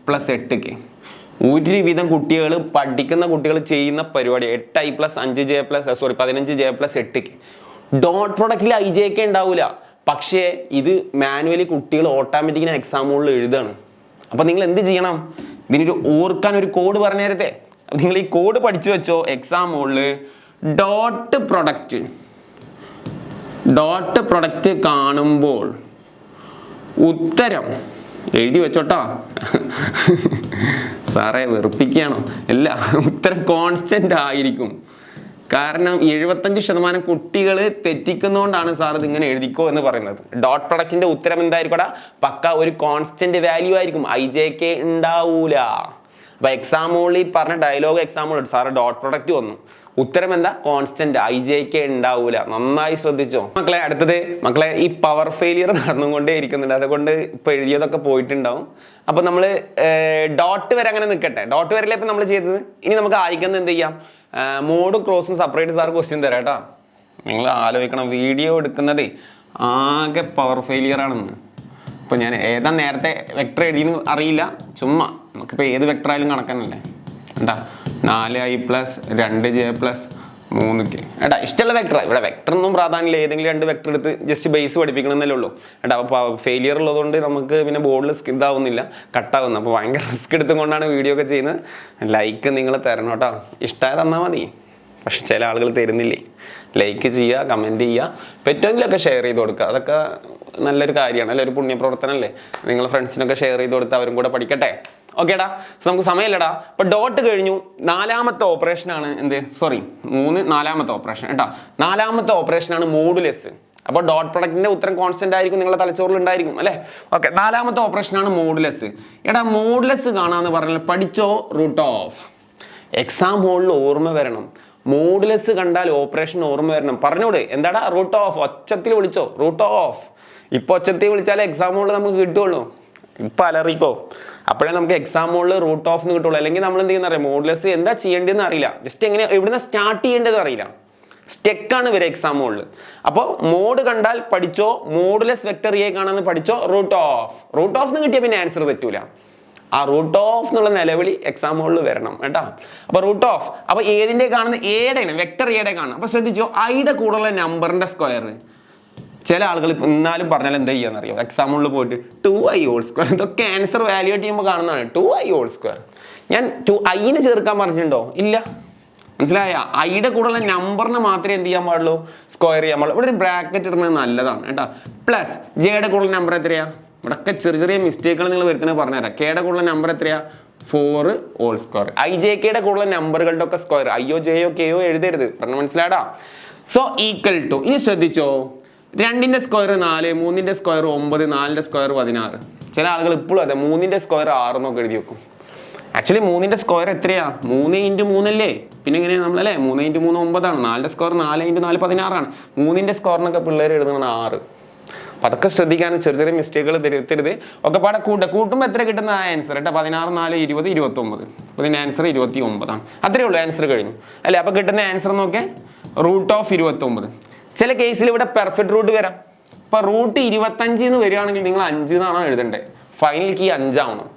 plus 8K. ഒരുവിധം കുട്ടികൾ പഠിക്കുന്ന കുട്ടികൾ ചെയ്യുന്ന പരിപാടി 8I plus 15J plus 8K. Dot പ്രൊഡക്റ്റിൽ IJK ഉണ്ടാവില്ല, പക്ഷേ ഇത് മാനുവലി കുട്ടികൾ ഓട്ടോമാറ്റിക്കിന് എക്സാമുകളിൽ എഴുതാണ്. അപ്പം നിങ്ങൾ എന്ത് ചെയ്യണം, ഇതിനൊരു ഓർക്കാൻ ഒരു കോഡ് പറഞ്ഞു തരത്തെ. നിങ്ങൾ ഈ കോഡ് പഠിച്ചു വെച്ചോ. എക്സാമുകളിൽ ഡോട്ട് പ്രൊഡക്റ്റ് കാണുമ്പോൾ ഉത്തരം എഴുതി വെച്ചോട്ടോ. സാറേ വെറുപ്പിക്കുകയാണോ? അല്ല, ഉത്തരം കോൺസ്റ്റന്റ് ആയിരിക്കും. കാരണം 75% കുട്ടികൾ തെറ്റിക്കുന്നതുകൊണ്ടാണ് സാർ ഇതിങ്ങനെ എഴുതിക്കോ എന്ന് പറയുന്നത്. ഡോട്ട് പ്രൊഡക്റ്റിന്റെ ഉത്തരം എന്തായിരിക്കും, പക്ക ഒരു കോൺസ്റ്റന്റ് വാല്യൂ ആയിരിക്കും, IJK ഉണ്ടാവൂല. അപ്പൊ എക്സാമുകളിൽ പറഞ്ഞ ഡയലോഗ് എക്സാമുകൾ സാറ് ഡോട്ട് പ്രൊഡക്റ്റ് വന്നു, ഉത്തരം എന്താ, കോൺസ്റ്റന്റ്, IJK ഉണ്ടാവൂല. നന്നായി ശ്രദ്ധിച്ചോ മക്കളെ. അടുത്തത് മക്കളെ, ഈ പവർ ഫെയിലിയർ നടന്നുകൊണ്ടേ ഇരിക്കുന്നുണ്ട്, അതുകൊണ്ട് ഇപ്പൊ എഴുതിയതൊക്കെ പോയിട്ടുണ്ടാവും. അപ്പൊ നമ്മൾ ഡോട്ട് വരെ അങ്ങനെ നിൽക്കട്ടെ, ഡോട്ട് വരെയല്ലേ ഇപ്പൊ നമ്മൾ ചെയ്തത്. ഇനി നമുക്ക് ആയിക്കുന്നത് എന്ത് ചെയ്യാം, മോഡും ക്രോസും സെപ്പറേറ്റ് സാർ ക്വസ്റ്റ്യൻ തരാം കേട്ടോ. നിങ്ങൾ ആലോചിക്കണം, വീഡിയോ എടുക്കുന്നത് ആകെ പവർ ഫെയിലിയർ ആണെന്ന്. ഇപ്പൊ ഞാൻ ഏതാ നേരത്തെ വെക്ടർ എഴുതിയെന്ന് അറിയില്ല, ചുമ്മാ നമുക്കിപ്പോൾ ഏത് വെക്ടർ ആയാലും കണക്കാനല്ലേ. എന്താ 4I plus 2J plus 3K. ഏട്ടാ ഇഷ്ടമുള്ള വെക്ടർ, ഇവിടെ വെക്ടറൊന്നും പ്രാധാന്യമില്ല, ഏതെങ്കിലും 2 വെക്ടർ എടുത്ത് ജസ്റ്റ് ബേസ് പഠിപ്പിക്കണമെന്നല്ലേ ഉള്ളൂ. ഏട്ടാ അപ്പോൾ ഫെയിലിയർ ഉള്ളതുകൊണ്ട് നമുക്ക് പിന്നെ ബോർഡിൽ ഇതാവുന്നില്ല, കട്ടാവുന്നു. അപ്പോൾ ഭയങ്കര റിസ്ക് എടുത്തുകൊണ്ടാണ് വീഡിയോ ഒക്കെ ചെയ്യുന്നത്. ലൈക്ക് നിങ്ങൾ തരണം കേട്ടോ, ഇഷ്ടമായി തന്നാൽ മതി. പക്ഷെ ചില ആളുകൾ തരുന്നില്ലേ. ലൈക്ക് ചെയ്യുക, കമൻറ്റ് ചെയ്യുക, പറ്റുമെങ്കിലൊക്കെ ഷെയർ ചെയ്ത് കൊടുക്കുക. അതൊക്കെ നല്ലൊരു കാര്യമാണ് അല്ലേ, ഒരു പുണ്യപ്രവർത്തനമല്ലേ. നിങ്ങളുടെ ഫ്രണ്ട്സിനൊക്കെ ഷെയർ ചെയ്ത് കൊടുത്ത് അവരും കൂടെ പഠിക്കട്ടെ. ഓക്കേടാ, സോ നമുക്ക് സമയമില്ലടാ. ഇപ്പം ഡോട്ട് കഴിഞ്ഞു. 4ാമത്തെ ഓപ്പറേഷനാണ് നാലാമത്തെ ഓപ്പറേഷൻ കേട്ടോ. 4ാമത്തെ ഓപ്പറേഷനാണ് മോഡുലസ്. അപ്പോൾ ഡോട്ട് പ്രൊഡക്റ്റിന്റെ ഉത്തരം കോൺസ്റ്റന്റ് ആയിരിക്കും, നിങ്ങളുടെ തലച്ചോറിൽ ഉണ്ടായിരിക്കും അല്ലേ. ഓക്കെ, 4ാമത്തെ ഓപ്പറേഷനാണ് മോഡുലസ്. എടാ മോഡുലസ് കാണാന്ന് പറഞ്ഞാൽ പഠിച്ചോ, റൂട്ട് ഓഫ്. എക്സാം ഹോളിൽ ഓർമ്മ വരണം, മോഡുലസ് കണ്ടാൽ ഓപ്പറേഷൻ ഓർമ്മ വരണം. പറഞ്ഞോട് എന്താടാ, റൂട്ട് ഓഫ്. ഒച്ചത്തിൽ വിളിച്ചോ, റൂട്ട് ഓഫ്. ഇപ്പൊ ഒച്ചത്തിൽ വിളിച്ചാലേ എക്സാം ഹോളിൽ നമുക്ക് കിട്ടുള്ളൂ. ഇപ്പൊ അലറിക്കോ, അപ്പോഴേ നമുക്ക് എക്സാം ഹോളിൽ റൂട്ട് ഓഫ് എന്ന് കിട്ടുള്ളൂ. അല്ലെങ്കിൽ നമ്മൾ എന്ത് ചെയ്യുന്ന അറിയാം, മോഡുലസ് എന്താ ചെയ്യേണ്ടതെന്ന് അറിയില്ല, ജസ്റ്റ് എങ്ങനെ എവിടുന്ന് സ്റ്റാർട്ട് ചെയ്യേണ്ടതെന്ന് അറിയില്ല, സ്റ്റെക്കാണ് ഇവരെ എക്സാം ഹോളിൽ. അപ്പോൾ മോഡ് കണ്ടാൽ പഠിച്ചോ, മോഡുലസ് വെക്ടർ എ കാണാന്ന് പഠിച്ചോ, റൂട്ട് ഓഫ്. റൂട്ട് ഓഫ് എന്ന് കിട്ടിയാൽ പിന്നെ ആൻസർ തെറ്റൂല. ആ റൂട്ട് ഓഫ് എന്നുള്ള നിലവിളി എക്സാം ഹോളിൽ വരണം കേട്ടോ. അപ്പൊ റൂട്ട് ഓഫ്, അപ്പൊ ഏതിന്റെ കാണുന്നത്, എയുടെ വെക്ടർ എയുടെ കാണും. അപ്പൊ ശ്രദ്ധിച്ചോ, ഐയുടെ കൂടെയുള്ള നമ്പറിന്റെ സ്ക്വയർ. ചില ആളുകൾ എന്നാലും പറഞ്ഞാൽ എന്താ ചെയ്യാന്നറിയോ, എക്സാമുകളിൽ പോയിട്ട് 2I ഹോൾ സ്ക്വയർ, ഇതൊക്കെ ആൻസർ വാല്യൂട്ട് ചെയ്യുമ്പോൾ കാണുന്നതാണ്. 2I whole square. ഞാൻ 2I ചേർക്കാൻ പറഞ്ഞിട്ടുണ്ടോ? ഇല്ല. മനസ്സിലായ? ഐയുടെ കൂടെയുള്ള നമ്പറിന് മാത്രമേ എന്ത് ചെയ്യാൻ പാടുള്ളൂ, സ്ക്വയർ ചെയ്യാൻ പാടുള്ളൂ. ഇവിടെ ഒരു ബ്രാക്കറ്റ് ഇടുന്നത് നല്ലതാണ് കേട്ടോ. പ്ലസ് ജെയുടെ കൂടെയുള്ള നമ്പർ എത്രയാ, ഇവിടെയൊക്കെ ചെറിയ മിസ്റ്റേക്കുകൾ നിങ്ങൾ വരുത്തുന്നത് പറഞ്ഞുതരാം. കെയുടെ കൂടെയുള്ള നമ്പർ എത്രയാ, 4 ഹോൾ സ്ക്വയർ. IJKയുടെ കൂടെയുള്ള നമ്പറുകളുടെ ഒക്കെ സ്ക്വയർ, IO JO KO എഴുതരുത്, പറഞ്ഞ മനസ്സിലാടാ. സോ ഈക്വൽ ടു, ഇനി ശ്രദ്ധിച്ചോ, 2ന്റെ സ്ക്വയർ 4, 3ന്റെ സ്ക്വയർ 9, 4ന്റെ സ്ക്വയർ 16. ചില ആളുകൾ ഇപ്പോഴും അതെ 3ന്റെ സ്ക്വയർ 6 എന്നൊക്കെ എഴുതി വെക്കും. ആക്ച്വലി 3ന്റെ സ്ക്വയർ എത്രയാ? 3 × 3 അല്ലേ? പിന്നെ എങ്ങനെയാ നമ്മളല്ലേ 3 × 3 9 ആണ്. 4ന്റെ സ്ക്വയർ 4 × 4 16 ആണ്. 3ന്റെ സ്ക്വയറിനൊക്കെ പിള്ളേർ എഴുതുന്നതാണ് 6. അപ്പം അതൊക്കെ ശ്രദ്ധിക്കാൻ, ചെറിയ ചെറിയ മിസ്റ്റേക്കുകൾ തിരുത്തരുത്. ഒക്കെ പാടെ കൂട്ടുമ്പോൾ എത്ര കിട്ടുന്ന ആൻസർ കേട്ടോ? 16, 4, 20, 29. അപ്പോൾ ഇതിൻ്റെ ആൻസർ 29 ആണ്. അത്രയേ ഉള്ളൂ, ആൻസർ കഴിഞ്ഞു അല്ലേ? അപ്പോൾ കിട്ടുന്ന ആൻസർ നോക്കിയാൽ √29. ചില കേസിൽ ഇവിടെ പെർഫെക്റ്റ് റൂട്ട് വരാം. ഇപ്പൊ √25 എന്ന് വരികയാണെങ്കിൽ നിങ്ങൾ 5 എന്നാണോ എഴുതണ്ടേ? ഫൈനൽ കീ 5 ആവണം.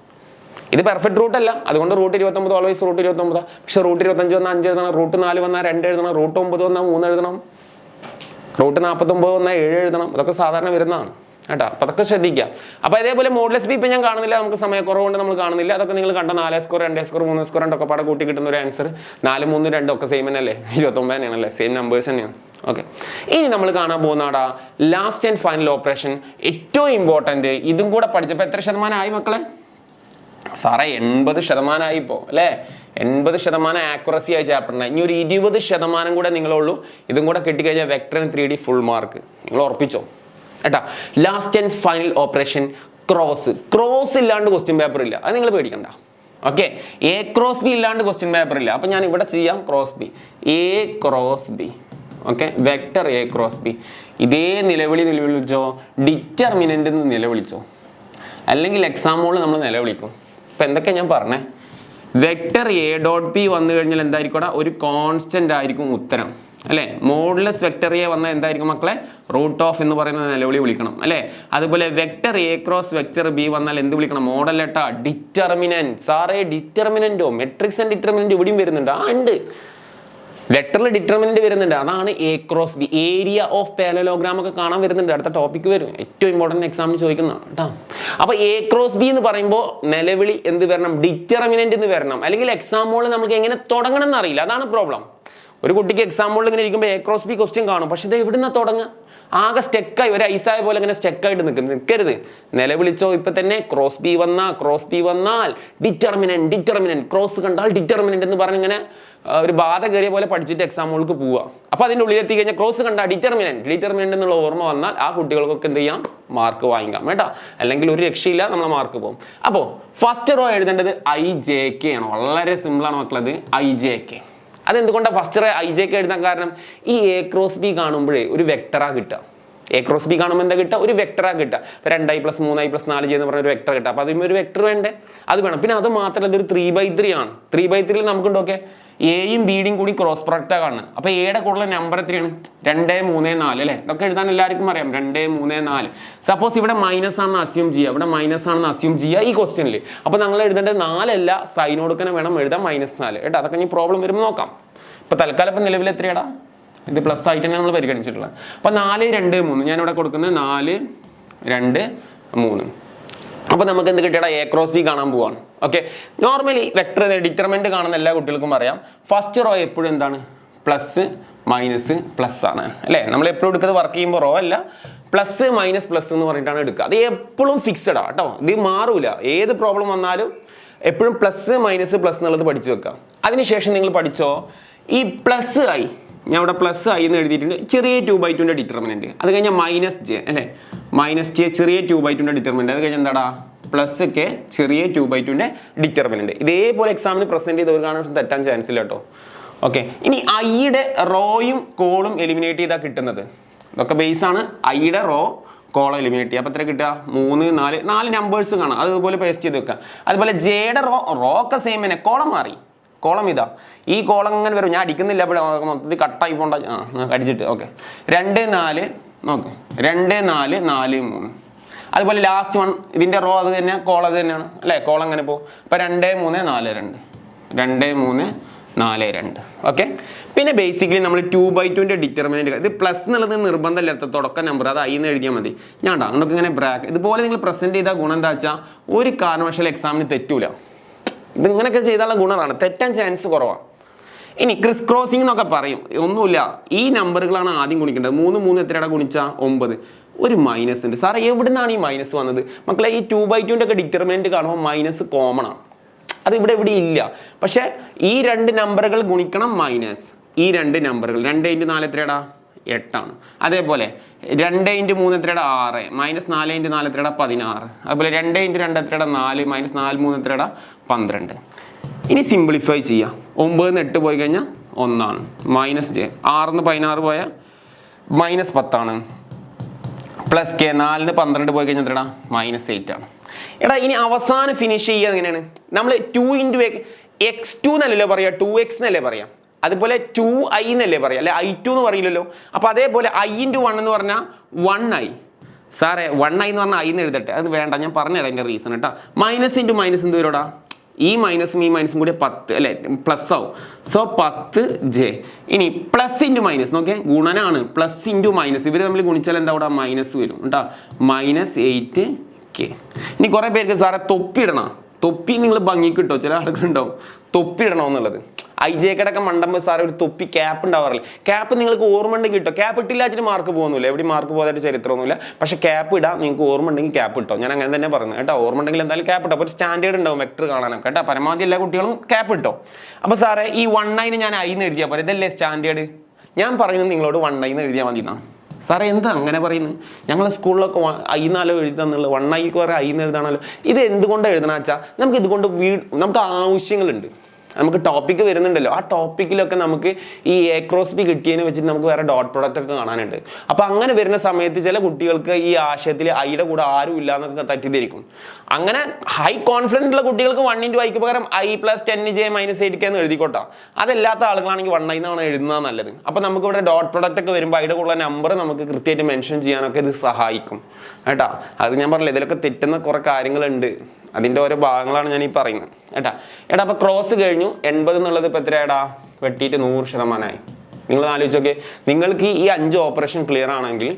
ഇത് പെർഫെക്റ്റ് റൂട്ട് അല്ല, അതുകൊണ്ട് √29 ഓൾവേസ് √29. പക്ഷെ √25 വന്നാൽ 5 എഴുതണം, √4 വന്നാൽ 2 എഴുതണം, √9 വന്നാൽ 3 എഴുതണം, √49 വന്നാൽ 7 എഴുതണം. ഇതൊക്കെ സാധാരണ വരുന്നതാണ് കേട്ടോ. അപ്പൊ അതൊക്കെ ശ്രദ്ധിക്കാം. അപ്പൊ അതേപോലെ മോഡുലസ് ബി ഇപ്പൊ ഞാൻ കാണുന്നില്ല, നമുക്ക് സമയക്കുറവ് കൊണ്ട് നമ്മൾ കാണുന്നില്ല. അതൊക്കെ നിങ്ങൾ കണ്ട 4 സ്കോർ 2 സ്കോർ 3 സ്കോർ 2 ഒക്കെ പാടെ കൂട്ടി കിട്ടുന്ന ഒരു ആൻസർ 4, 3, 2 ഒക്കെ സെയിം തന്നെയല്ലേ? 29 തന്നെയാണല്ലേ? സെയിം നമ്പേഴ്സ് തന്നെയാണ്. ഓക്കെ, ഇനി നമ്മൾ കാണാൻ പോകുന്നതാടാ ലാസ്റ്റ് ആൻഡ് ഫൈനൽ ഓപ്പറേഷൻ. ഏറ്റവും ഇമ്പോർട്ടൻറ്റ്, ഇതും കൂടെ പഠിച്ചപ്പോൾ എത്ര ശതമാനമായി മക്കളെ? സാറേ 80% ആയി ഇപ്പോൾ അല്ലേ? 80% ആക്യുറസി ആയി ചാപ്റ്ററിന്. ഇനി ഒരു 20% കൂടെ നിങ്ങളുള്ളൂ. ഇതും കൂടെ കിട്ടിക്കഴിഞ്ഞാൽ വെക്ടറിന് 3D ഫുൾ മാർക്ക്. നിങ്ങൾ ഉറപ്പിച്ചോ കേട്ടാ. Last and final operation cross ഇല്ലാണ്ട് ക്വസ്റ്റ്യൻ പേപ്പർ ഇല്ല, അത് നിങ്ങൾ പേടിക്കണ്ട. ഓക്കെ, A × B ഇല്ലാണ്ട് ക്വസ്റ്റ്യൻ പേപ്പർ ഇല്ല. അപ്പം ഞാൻ ഇവിടെ ചെയ്യാം cross B, A × B. Okay, vector A × B. ഇതേ നിലവിളിച്ചോ, ഡിറ്റർമിനൻ്റ് എന്ന് നിലവിളിച്ചോ, അല്ലെങ്കിൽ എക്സാം ഹോളിൽ നമ്മൾ നിലവിളിക്കും. ഇപ്പം എന്തൊക്കെയാണ് ഞാൻ പറഞ്ഞേ? വെക്ടർ A.P വന്നു കഴിഞ്ഞാൽ എന്തായിരിക്കും? ഒരു കോൺസ്റ്റന്റ് ആയിരിക്കും ഉത്തരം അല്ലേ? മോഡുലസ് വെക്ടർ എ വന്നാൽ എന്തായിരിക്കും മക്കളെ? √ഓഫ് എന്ന് പറയുന്ന നിലവിളി വിളിക്കണം അല്ലേ? അതുപോലെ വെക്ടർ A × വെക്ടർ B വന്നാൽ എന്ത് വിളിക്കണം? മോഡൽ ലെട്ടാ ഡിറ്റർമിനന്റ്. സാറേ ഡിറ്റർമിനന്റോ? മെട്രിക്സ് ആൻഡ് ഡിറ്റർമിനന്റ് ഇവിടെയും വരുന്നുണ്ട്. ഉണ്ട്, വെക്ടറിൽ ഡിറ്റർമിനന്റ് വരുന്നുണ്ട്. അതാണ് A × B. Area of parallelogram ഒക്കെ കാണാൻ വരുന്നുണ്ട്. അടുത്ത ടോപ്പിക്ക് വരും, ഏറ്റവും ഇമ്പോർട്ടൻറ്റ് എക്സാമിന് ചോദിക്കുന്നതാണ് കേട്ടോ. അപ്പോൾ A × B എന്ന് പറയുമ്പോൾ നിലവിളി എന്ത് വരണം? ഡിറ്റർമിനന്റ് എന്ന് വരണം. അല്ലെങ്കിൽ എക്സാം ഹോളിൽ നമുക്ക് എങ്ങനെ തുടങ്ങണം എന്നറിയില്ല, അതാണ് പ്രോബ്ലം. ഒരു കുട്ടിക്ക് എക്സാം ഹോളിൽ ഇങ്ങനെ ഇരിക്കുമ്പോൾ A × B ക്വസ്റ്റ്യൻ കാണും, പക്ഷേ ഇത് എവിടുന്ന തുടങ്ങുക? ആകെ സ്റ്റെക്കായി, ഒരു ഐസായ പോലെ ഇങ്ങനെ സ്റ്റെക്കായിട്ട് നിൽക്കരുത്. നിലവിളിച്ചോ ഇപ്പം തന്നെ. ക്രോസ് ബി വന്നാൽ ഡിറ്റർമിനന്റ് ക്രോസ് കണ്ടാൽ ഡിറ്റർമിനന്റ് എന്ന് പറഞ്ഞ് ഇങ്ങനെ ഒരു ബാധ കയറിയ പോലെ പഠിച്ചിട്ട് എക്സാം ഹോളിലേക്ക് പോവുക. അപ്പോൾ അതിൻ്റെ ഉള്ളിലെത്തി കഴിഞ്ഞാൽ ക്രോസ് കണ്ടാൽ ഡിറ്റർമിനന്റ് എന്നുള്ള ഓർമ്മ വന്നാൽ ആ കുട്ടികൾക്കൊക്കെ എന്ത് ചെയ്യാം? മാർക്ക് വാങ്ങിക്കാം കേട്ടോ. അല്ലെങ്കിൽ ഒരു രക്ഷയില്ല, നമ്മളെ മാർക്ക് പോകും. അപ്പോൾ ഫസ്റ്റ് റോ എഴുതേണ്ടത് IJK ആണ്. വളരെ സിമ്പിളാണ് മക്കളത്, IJK. അതെന്തുകൊണ്ടാണ് ഫസ്റ്റ് IJK എഴുതാൻ കാരണം? ഈ A × B കാണുമ്പോഴേ ഒരു വെക്ടറാ കിട്ടുക. A × B കാണുമ്പോൾ എന്താ കിട്ടുക? ഒരു വെക്ടറാ കിട്ടുക. ഇപ്പോൾ 2i + 3i + 4j എന്ന് പറഞ്ഞ ഒരു വെക്ടർ കിട്ടുക. അപ്പോൾ അതിന് ഒരു വെക്ടർ വേണ്ടേ? അത് വേണം. പിന്നെ അത് മാത്രമല്ല, ഇതൊരു 3/3 ആണ്. 3/3 നമുക്കുണ്ടോക്കെ എയും ബിയുടെയും കൂടി ക്രോസ് പ്രൊഡക്റ്റാണ് കാണുന്നത്. അപ്പോൾ എയുടെ കൂടുതൽ നമ്പർ എത്രയാണ്? 2, 3, 4 അല്ലേ? ഇതൊക്കെ എഴുതാൻ എല്ലാവർക്കും അറിയാം. 2, 3, 4. സപ്പോസ് ഇവിടെ മൈനസ് ആണെന്ന് അസ്യൂം ചെയ്യുക, ഇവിടെ മൈനസ് ആണെന്ന് അസ്യൂം ചെയ്യുക ഈ ക്വസ്റ്റ്യനിൽ. അപ്പോൾ നമ്മൾ എഴുതേണ്ടത് 4 അല്ല, സൈൻ കൊടുക്കാൻ വേണം എഴുതാം -4 കേട്ടോ. അതൊക്കെ ഇനി പ്രോബ്ലം വരുമ്പോൾ നോക്കാം. ഇപ്പോൾ തൽക്കാലം ഇപ്പം നിലവിൽ എത്രയാടാ? ഇത് പ്ലസ് ആയിട്ട് തന്നെ നമ്മൾ പരിഗണിച്ചിട്ടുള്ളത്. അപ്പോൾ 4, 2, 3 ഞാനിവിടെ കൊടുക്കുന്നത് 4, 2, 3. അപ്പോൾ നമുക്ക് എന്ത് കിട്ടിയടാ? A × B കാണാൻ പോവാണ്. ഓക്കെ, നോർമലി വെക്ടർ ഡിറ്റർമിനന്റ് കാണുന്ന എല്ലാ കുട്ടികൾക്കും അറിയാം. ഫസ്റ്റ് റോ എപ്പോഴും എന്താണ്? പ്ലസ് മൈനസ് പ്ലസ് ആണ് അല്ലേ? നമ്മൾ എപ്പോഴും എടുക്കുന്നത് വർക്ക് ചെയ്യുമ്പോൾ റോ അല്ല, പ്ലസ് മൈനസ് പ്ലസ് എന്ന് പറഞ്ഞിട്ടാണ് എടുക്കുക. അത് എപ്പോഴും ഫിക്സഡാ കേട്ടോ, ഇത് മാറൂല. ഏത് പ്രോബ്ലം വന്നാലും എപ്പോഴും പ്ലസ് മൈനസ് പ്ലസ് എന്നുള്ളത് പഠിച്ചു വെക്കാം. അതിനുശേഷം നിങ്ങൾ പഠിച്ചോ, ഈ പ്ലസ് I, ഞാൻ ഇവിടെ പ്ലസ് I എന്ന് എഴുതിയിട്ടുണ്ട്, ചെറിയ 2/2ൻ്റെ ഡിറ്റർമിനന്റ്. അത് കഴിഞ്ഞാൽ -j അല്ലേ? -j ചെറിയ 2/2ൻ്റെ ഡിറ്റർമിനന്റ്. അത് കഴിഞ്ഞാൽ എന്താടാ? +k ചെറിയ 2/2ൻ്റെ ഡിറ്റർമിനന്റ്. ഇതേപോലെ എക്സാമിന് പ്രസന്റ് ചെയ്ത് ഒരു കാണാൻ തെറ്റാൻ ചാൻസ് ഇല്ല കേട്ടോ. ഓക്കെ, ഇനി ഐയുടെ റോയും കോളും എലിമിനേറ്റ് ചെയ്താൽ കിട്ടുന്നത് ഇതൊക്കെ ബേസ് ആണ്. ഐയുടെ റോ കോളം എലിമിനേറ്റ് ചെയ്യുക. അപ്പോൾ എത്ര കിട്ടുക? 3, 4 നമ്പേഴ്സ് കാണാം, അതുപോലെ പേസ്റ്റ് ചെയ്ത് വെക്കുക. അതുപോലെ ജെയുടെ റോ ഒക്കെ സെയിം തന്നെ, കോളം മാറി. കോളം ഇതാ, ഈ കോളം ഇങ്ങനെ വരും. ഞാൻ അടിക്കുന്നില്ല, അപ്പോൾ മൊത്തത്തിൽ കട്ടായി പോകണ്ട, അടിച്ചിട്ട്. ഓക്കെ, 2, 4 നോക്ക്, 2, 4, 4, 3. അതുപോലെ ലാസ്റ്റ് വൺ ഇതിൻ്റെ റോ അത് തന്നെ, കോളം അത് തന്നെയാണ് അല്ലേ? കോളം അങ്ങനെ പോകും. അപ്പോൾ 2, 3, 4, 2, 2, 3, 4, 2. ഓക്കെ, പിന്നെ ബേസിക്കലി നമ്മൾ 2/2ൻ്റെ ഡിറ്റർമിനന്റ്. ഇത് പ്ലസ് എന്നുള്ളത് നിർബന്ധമില്ലാത്ത തുടക്ക നമ്പർ, അത് I എന്ന് എഴുതിയാൽ മതി. ഞാൻ അങ്ങോട്ട് ഇങ്ങനെ ബ്രാക്ക് ഇതുപോലെ നിങ്ങൾ പ്രസന്റ് ചെയ്താൽ ഗുണം എന്താ വെച്ചാൽ ഒരു കാരണവശാലും എക്സാമിന് തെറ്റൂല. ഇതിങ്ങനെയൊക്കെ ചെയ്താലുള്ള ഗുണമാണ്, തെറ്റാൻ ചാൻസ് കുറവാണ്. ഇനി ക്രിസ് ക്രോസിംഗ് എന്നൊക്കെ പറയും, ഒന്നുമില്ല. ഈ നമ്പറുകളാണ് ആദ്യം ഗുണിക്കേണ്ടത്. 3, 3 എത്രയുടെ ഗുണിച്ചാൽ 9. ഒരു മൈനസ് ഉണ്ട്. സാറേ എവിടെ നിന്നാണ് ഈ മൈനസ് വന്നത്? മക്കളെ ഈ 2/2ൻ്റെ ഒക്കെ ഡിറ്റർമിനന്റ് കാണുമ്പോൾ മൈനസ് കോമൺ ആണ്. അത് ഇവിടെ ഇല്ല. പക്ഷെ ഈ 2 നമ്പറുകൾ ഗുണിക്കണം മൈനസ്. ഈ 2 നമ്പറുകൾ 2 × 4 എത്രയാടാ? 8 അതേപോലെ 2 × 3 എത്രയുടെ 6 -4 × 4 എത്രയുടെ 16 അതുപോലെ 2 × 2 എത്രയുടെ 4 -4 3 എത്രയുടെ 12 ഇനി സിംപ്ലിഫൈ ചെയ്യാം 9 8 പോയി കഴിഞ്ഞാൽ 1 -j 6 16 പോയാൽ -10 പ്ലസ് k 4 12 പോയി കഴിഞ്ഞാൽ എത്രടാ -8 എടാ ഇനി അവസാനം ഫിനിഷ് ചെയ്യുക എങ്ങനെയാണ് നമ്മൾ 2 × x2 എന്നല്ലേ പറയുക 2x എന്നല്ലേ പറയാം അതുപോലെ 2i എന്നല്ലേ പറയാം അല്ലെ i2 എന്ന് പറയില്ലല്ലോ അപ്പോൾ അതേപോലെ i × 1 എന്ന് പറഞ്ഞാൽ 1i സാറേ 1i എന്ന് പറഞ്ഞാൽ i എന്ന് എഴുതട്ടെ അത് വേണ്ട ഞാൻ പറഞ്ഞുതരാം അതിൻ്റെ റീസൺ കേട്ടോ മൈനസ് ഇൻറ്റു മൈനസ് എന്ത് വരോടാ ഈ മൈനസും കൂടി 10 അല്ലേ പ്ലസ് ആവും സോ 10j ഇനി പ്ലസ് ഇൻറ്റു മൈനസ് നോക്കിയേ ഗുണനാണ് പ്ലസ് ഇൻറ്റു മൈനസ് ഇവർ തമ്മിൽ ഗുണിച്ചാൽ എന്താ ഇവിടെ മൈനസ് വരും കേട്ടോ -8k ഇനി കുറേ പേർക്ക് സാറേ തൊപ്പി ഇടണം തൊപ്പി നിങ്ങൾ ഭംഗിക്ക് കിട്ടോ ചില ആളുകളുണ്ടാവും തൊപ്പി ഇടണമെന്നുള്ളത് ഐജേക്കടക്കം മണ്ടമ്പ് സാറ് ഒരു തൊപ്പി ക്യാപ്പ് ഉണ്ടാവാറില്ല ക്യാപ്പ് നിങ്ങൾക്ക് ഓർമ്മ ഉണ്ടെങ്കിൽ കിട്ടോ ക്യാപ്പ് ഇട്ടില്ലാച്ചിട്ട് മാർക്ക് പോകുന്നില്ല എവിടെ മാർക്ക് പോകാതെ ചരിത്രമൊന്നുമില്ല പക്ഷേ ക്യാപ്പ് ഇടാം നിങ്ങൾക്ക് ഓർമ്മ ഉണ്ടെങ്കിൽ ക്യാപ്പ് ഇട്ടോ ഞാൻ അങ്ങനെ തന്നെ പറയുന്നത് കേട്ടോ ഓർമ്മ ഉണ്ടെങ്കിൽ എന്തായാലും ക്യാപ്പ് ഇട്ടോ അപ്പോൾ ഒരു സ്റ്റാൻഡേർഡ് ഉണ്ടാവും വെക്ടർ കാണാനൊക്കെ കേട്ടോ പരമാവധി എല്ലാ കുട്ടികളും ക്യാപ്പ് ഇട്ടോ അപ്പോൾ സാറേ ഈ 1i ഞാൻ i എന്ന് എഴുതിയാൽ പോലെ ഇതല്ലേ സ്റ്റാൻഡേർഡ് ഞാൻ പറയുന്നത് നിങ്ങളോട് 1i എന്ന് എഴുതിയാൽ മതി എന്നാ സാറേ എന്താ അങ്ങനെ പറയുന്നത് ഞങ്ങളെ സ്കൂളിലൊക്കെ i എന്നാലോ എഴുതാന്നുള്ളത് 1iക്ക് വരെ i എന്ന് എഴുതാണല്ലോ ഇത് എന്തുകൊണ്ടാണ് എഴുതണമെന്ന് വെച്ചാൽ നമുക്ക് ഇതുകൊണ്ട് നമുക്ക് ആവശ്യങ്ങളുണ്ട് നമുക്ക് ടോപ്പിക്ക് വരുന്നുണ്ടല്ലോ ആ ടോപ്പിക്കിലൊക്കെ നമുക്ക് ഈ a × b കിട്ടിയതിനെ വെച്ചിട്ട് നമുക്ക് വേറെ ഡോട്ട് പ്രോഡക്റ്റ് ഒക്കെ കാണാനുണ്ട് അപ്പോൾ അങ്ങനെ വരുന്ന സമയത്ത് ചില കുട്ടികൾക്ക് ഈ ആശയത്തിൽ ഐയുടെ കൂടെ ആരും ഇല്ല എന്നൊക്കെ തെറ്റിദ്ധരിക്കും അങ്ങനെ ഹൈ കോൺഫിഡൻ്റ് ഉള്ള കുട്ടികൾക്ക് 1 × iക്ക് പകരം i + 10j - 8k എന്ന് എഴുതിക്കോട്ടാ അതല്ലാത്ത ആളുകളാണെങ്കിൽ 1i എന്നാണ് എഴുതുന്നത് നല്ലത് അപ്പോൾ നമുക്ക് ഇവിടെ ഡോട്ട് പ്രോഡക്റ്റ് ഒക്കെ വരുമ്പോൾ ഐയുടെ കൂടെ നമ്പർ നമുക്ക് കൃത്യമായിട്ട് മെൻഷൻ ചെയ്യാനൊക്കെ ഇത് സഹായിക്കും കേട്ടാ അത് ഞാൻ പറഞ്ഞില്ല ഇതിലൊക്കെ തെറ്റുന്ന കുറേ കാര്യങ്ങളുണ്ട് അതിൻ്റെ ഓരോ ഭാഗങ്ങളാണ് ഞാൻ ഈ പറയുന്നത് ഏട്ടാ അപ്പോൾ ക്രോസ് കഴിഞ്ഞു 80 എന്നുള്ളത് ഇപ്പോൾ എത്രയാടാ വെട്ടിയിട്ട് 100% നിങ്ങൾ ആലോചിച്ചോക്കെ നിങ്ങൾക്ക് ഈ 5 ഓപ്പറേഷൻ ക്ലിയർ ആണെങ്കിൽ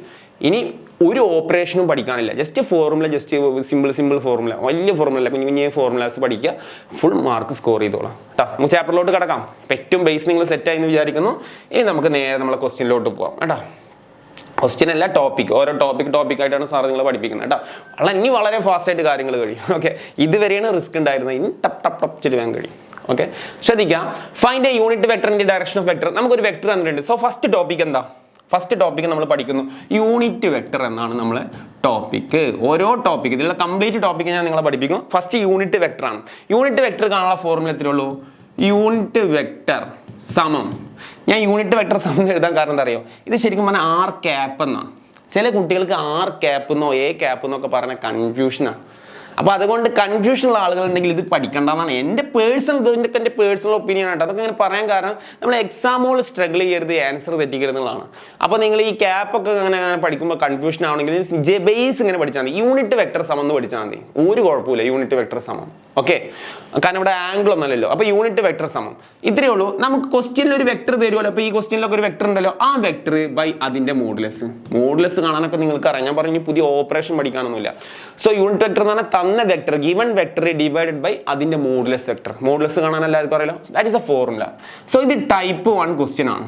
ഇനി ഒരു ഓപ്പറേഷനും പഠിക്കാനില്ല just formula just simple formula വലിയ ഫോർമുല അല്ല കുഞ്ഞു ഫോർമുലാസ് പഠിക്കുക ഫുൾ മാർക്ക് സ്കോർ ചെയ്തോളാം കേട്ടോ നമുക്ക് ചാപ്റ്ററിലോട്ട് കിടക്കാം ഏറ്റവും ബേസ് നിങ്ങൾ സെറ്റായി എന്ന് വിചാരിക്കുന്നു ഇനി നമുക്ക് നേരെ നമ്മളെ ക്വസ്റ്റ്യനിലോട്ട് പോകാം കേട്ടോ ക്വസ്റ്റ്യൻ അല്ല ടോപ്പിക് ഓരോ ടോപ്പിക്കായിട്ടാണ് സാർ നിങ്ങളെ പഠിപ്പിക്കുന്നത് കേട്ടോ ഇനി വളരെ ഫാസ്റ്റായിട്ട് കാര്യങ്ങൾ കഴിയും ഓക്കെ ഇതുവരെയാണ് റിസ്ക് ഉണ്ടായിരുന്നത് ഇനി ടപ്പ് ചെയ്യാൻ കഴിയും ഓക്കെ ശ്രദ്ധിക്കാം find A unit vector in the direction of vector നമുക്കൊരു വെക്ടർ തന്നിട്ടുണ്ട് സോ ഫസ്റ്റ് ടോപ്പിക് എന്താ ഫസ്റ്റ് ടോപ്പിക്ക് നമ്മൾ പഠിക്കുന്നു യൂണിറ്റ് വെക്ടർ എന്നാണ് നമ്മളെ ടോപ്പിക്ക് ഓരോ ടോപ്പിക്ക് ഇതിലുള്ള കംപ്ലീറ്റ് ടോപ്പിക്ക് ഞാൻ നിങ്ങളെ പഠിപ്പിക്കും ഫസ്റ്റ് യൂണിറ്റ് വെക്ടർ ആണ് യൂണിറ്റ് വെക്ടർ കാണാനുള്ള ഫോർമുല എത്രയേ ഉള്ളൂ യൂണിറ്റ് വെക്ടർ സമം ഞാൻ യൂണിറ്റ് വെക്ടർ സമം എഴുതാൻ കാരണം എന്താ അറിയോ ഇത് ശരിക്കും പറഞ്ഞാൽ ആർ ക്യാപ്പ് എന്നാണ് ചില കുട്ടികൾക്ക് ആർ ക്യാപ്പ് എന്നോ എ ക്യാപ്പ് എന്നൊക്കെ പറഞ്ഞ കൺഫ്യൂഷനാണ് അപ്പോൾ അതുകൊണ്ട് കൺഫ്യൂഷനുള്ള ആളുകളുണ്ടെങ്കിൽ ഇത് പഠിക്കേണ്ടതാണ് എൻ്റെ പേഴ്സണൽ ഒപ്പീനിയൻ ആയിട്ട് അതൊക്കെ അങ്ങനെ പറയാൻ കാരണം നമ്മൾ എക്സാമുകൾ സ്ട്രഗിൾ ചെയ്യരുത് ആൻസർ തെറ്റിക്കരുതെന്നുള്ളതാണ് അപ്പോൾ നിങ്ങൾ ഈ ക്യാപ്പൊക്കെ അങ്ങനെ പഠിക്കുമ്പോൾ കൺഫ്യൂഷൻ ആവണമെങ്കിൽ ബേസ് ഇങ്ങനെ പഠിച്ചാൽ മതി യൂണിറ്റ് വെക്ടർ സമം എന്ന് പഠിച്ചാൽ മതി ഒരു കുഴപ്പമില്ല യൂണിറ്റ് വെക്ടർ സമം ഓക്കെ കാരണം ഇവിടെ ആംഗിൾ ഒന്നല്ലല്ലോ അപ്പോൾ യൂണിറ്റ് വെക്ടർ സമം ഇത്രയേ ഉള്ളൂ നമുക്ക് ക്വസ്റ്റ്യനിൽ ഒരു വെക്ടർ തരുമല്ലോ അപ്പോൾ ഈ ക്വസ്റ്റ്യനിലൊക്കെ ഒരു വെക്ടർ ഉണ്ടല്ലോ ആ വെക്ടർ ബൈ അതിൻ്റെ മോഡുലസ് കാണാനൊക്കെ നിങ്ങൾക്ക് അറിയാം ഞാൻ പറഞ്ഞു പുതിയ ഓപ്പറേഷൻ പഠിക്കാനൊന്നുമില്ല സോ യൂണിറ്റ് വെക്ടർ എന്ന് പറഞ്ഞാൽ തന്ന vector given vector divided by അതിൻ്റെ മോഡുലസ് വെക്ടർ മോഡുലസ് കാണാൻ എല്ലാവർക്കും അറിയാലോ that is a formula so ഇത് ടൈപ്പ് 1 ക്വസ്റ്റ്യൻ ആണ്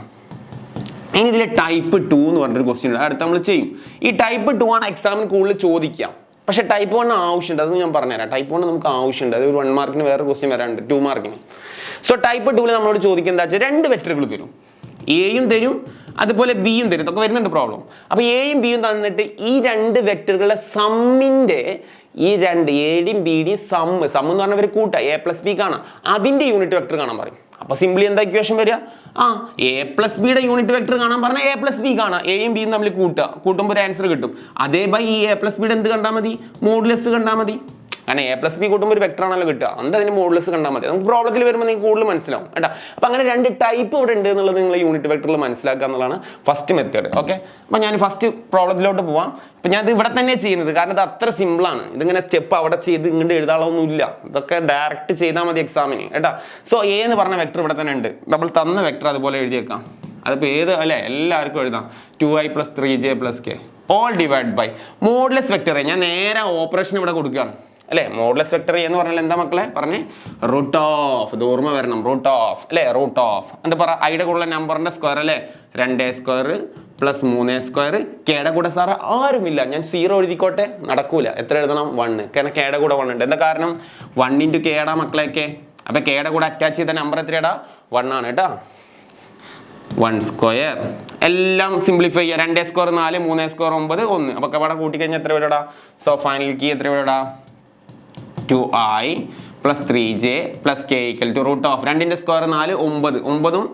ഇനി ഇതിൽ ടൈപ്പ് 2 എന്ന് പറഞ്ഞൊരു ക്വസ്റ്റ്യൻ ഉണ്ട് അടുത്ത് നമ്മൾ ചെയ്യും ഈ ടൈപ്പ് 2 ആണ് എക്സാമിന് കൂടുതൽ ചോദിക്കാം പക്ഷേ ടൈപ്പ് 1 ആവശ്യമുണ്ട് അത് ഞാൻ പറഞ്ഞുതരാം ടൈപ്പ് 1 നമുക്ക് ആവശ്യമുണ്ട് അത് ഒരു 1 മാർക്കിന് വേറെ ക്വസ്റ്റ്യൻ വരാനുണ്ട് 2 മാർക്കിന് സോ ടൈപ്പ് 2 നമ്മളോട് ചോദിക്കുക എന്താ വെച്ചാൽ 2 വെക്ടറുകൾ തരും എയും തരും അതുപോലെ ബിയും തരും ഇതൊക്കെ വരുന്നുണ്ട് പ്രോബ്ലം അപ്പോൾ എയും ബിയും തന്നിട്ട് ഈ 2 വെക്ടറുകളുടെ സമ്മിൻ്റെ ഈ 2 എയുടെയും ബിയുടെയും സമ്മ് എന്ന് പറഞ്ഞാൽ ഒരു കൂട്ട a + b കാണാം അതിൻ്റെ യൂണിറ്റ് വെക്ടർ കാണാൻ പറയും അപ്പോൾ സിംപ്ലി എന്താ ഇക്വേഷൻ വരിക a + bയുടെ യൂണിറ്റ് വെക്ടർ കാണാൻ പറഞ്ഞാൽ a + b കാണാം എയും ബിയും തമ്മിൽ കൂട്ടുമ്പോൾ ഒരു ആൻസർ കിട്ടും അതേ ബൈ ഈ a + bയുടെ എന്ത് കണ്ടാൽ മതി മോഡുലസ് കണ്ടാൽ മതി കാരണം a + b കൂട്ടുമ്പോൾ ഒരു വെക്ടർ ആണല്ലോ കിട്ടുക അന്ന് അതിന് മോഡുലസ് കണ്ടാൽ മതി നമുക്ക് പ്രോബ്ലത്തിൽ വരുമ്പോൾ നിങ്ങൾക്ക് കൂടുതൽ മനസ്സിലാവും കേട്ടോ അപ്പോൾ അങ്ങനെ 2 ടൈപ്പ് ഇവിടെ ഉണ്ട് എന്നുള്ളത് നിങ്ങൾ യൂണിറ്റ് വെക്ടറിൽ മനസ്സിലാക്കുക എന്നുള്ളതാണ് ഫസ്റ്റ് മെത്തേഡ് ഓക്കെ അപ്പോൾ ഞാൻ ഫസ്റ്റ് പ്രോബ്ലത്തിലോട്ട് പോവാം അപ്പോൾ ഞാൻ ഇത് ഇവിടെ തന്നെ ചെയ്യുന്നത് കാരണം ഇത് അത്ര സിമ്പിളാണ് ഇതിങ്ങനെ സ്റ്റെപ്പ് അവിടെ ചെയ്ത് ഇങ്ങോട്ട് എഴുതാളൊന്നുമില്ല ഇതൊക്കെ ഡയറക്റ്റ് ചെയ്താൽ മതി എക്സാമിന് കേട്ടോ സോ എ എന്ന് പറഞ്ഞ വെക്ടർ ഇവിടെ തന്നെ ഉണ്ട് നമ്മൾ തന്ന വെക്ടർ അതുപോലെ എഴുതിയേക്കാം അതിപ്പോൾ ഏത് അല്ലേ എല്ലാവർക്കും എഴുതാം 2i + 3j + k all divide by modulus vector ഞാൻ നേരെ ഓപ്പറേഷൻ ഇവിടെ കൊടുക്കുകയാണ് അല്ലേ മോഡുലസ് വെക്ടർ എന്ന് പറഞ്ഞാൽ എന്താ മക്കളെ പറഞ്ഞേ റൂട്ട് ഓഫ് ഇത് ഓർമ്മ വരണം റൂട്ട് ഓഫ് അല്ലേ റൂട്ട് ഓഫ് എന്താ പറ ഐയുടെ കൂടെ നമ്പറിൻ്റെ സ്ക്വയർ അല്ലേ 2a² + 3a². കെയുടെ കൂടെ സാറ് ആരുമില്ല ഞാൻ 0 എഴുതിക്കോട്ടെ നടക്കൂല എത്ര എഴുതണം 1 കാരണം കെയുടെ കൂടെ 1 ഉണ്ട് എന്താ കാരണം 1 × കെടാ മക്കളെയൊക്കെ അപ്പോൾ കെയുടെ കൂടെ അറ്റാച്ച് ചെയ്ത നമ്പർ എത്രയാടാ 1 ആണ് കേട്ടോ 1 സ്ക്വയർ. എല്ലാം സിംപ്ലിഫൈ ചെയ്യുക. 2 സ്ക്വയർ 4, 3 സ്ക്വയർ 9, 1. അപ്പോൾ അവിടെ കൂട്ടിക്കഴിഞ്ഞാൽ എത്ര വരടാ? സോ ഫൈനൽ കീ എത്ര വരടാ? 2i + 3j + k = √2 square 4, 9. 9ഉം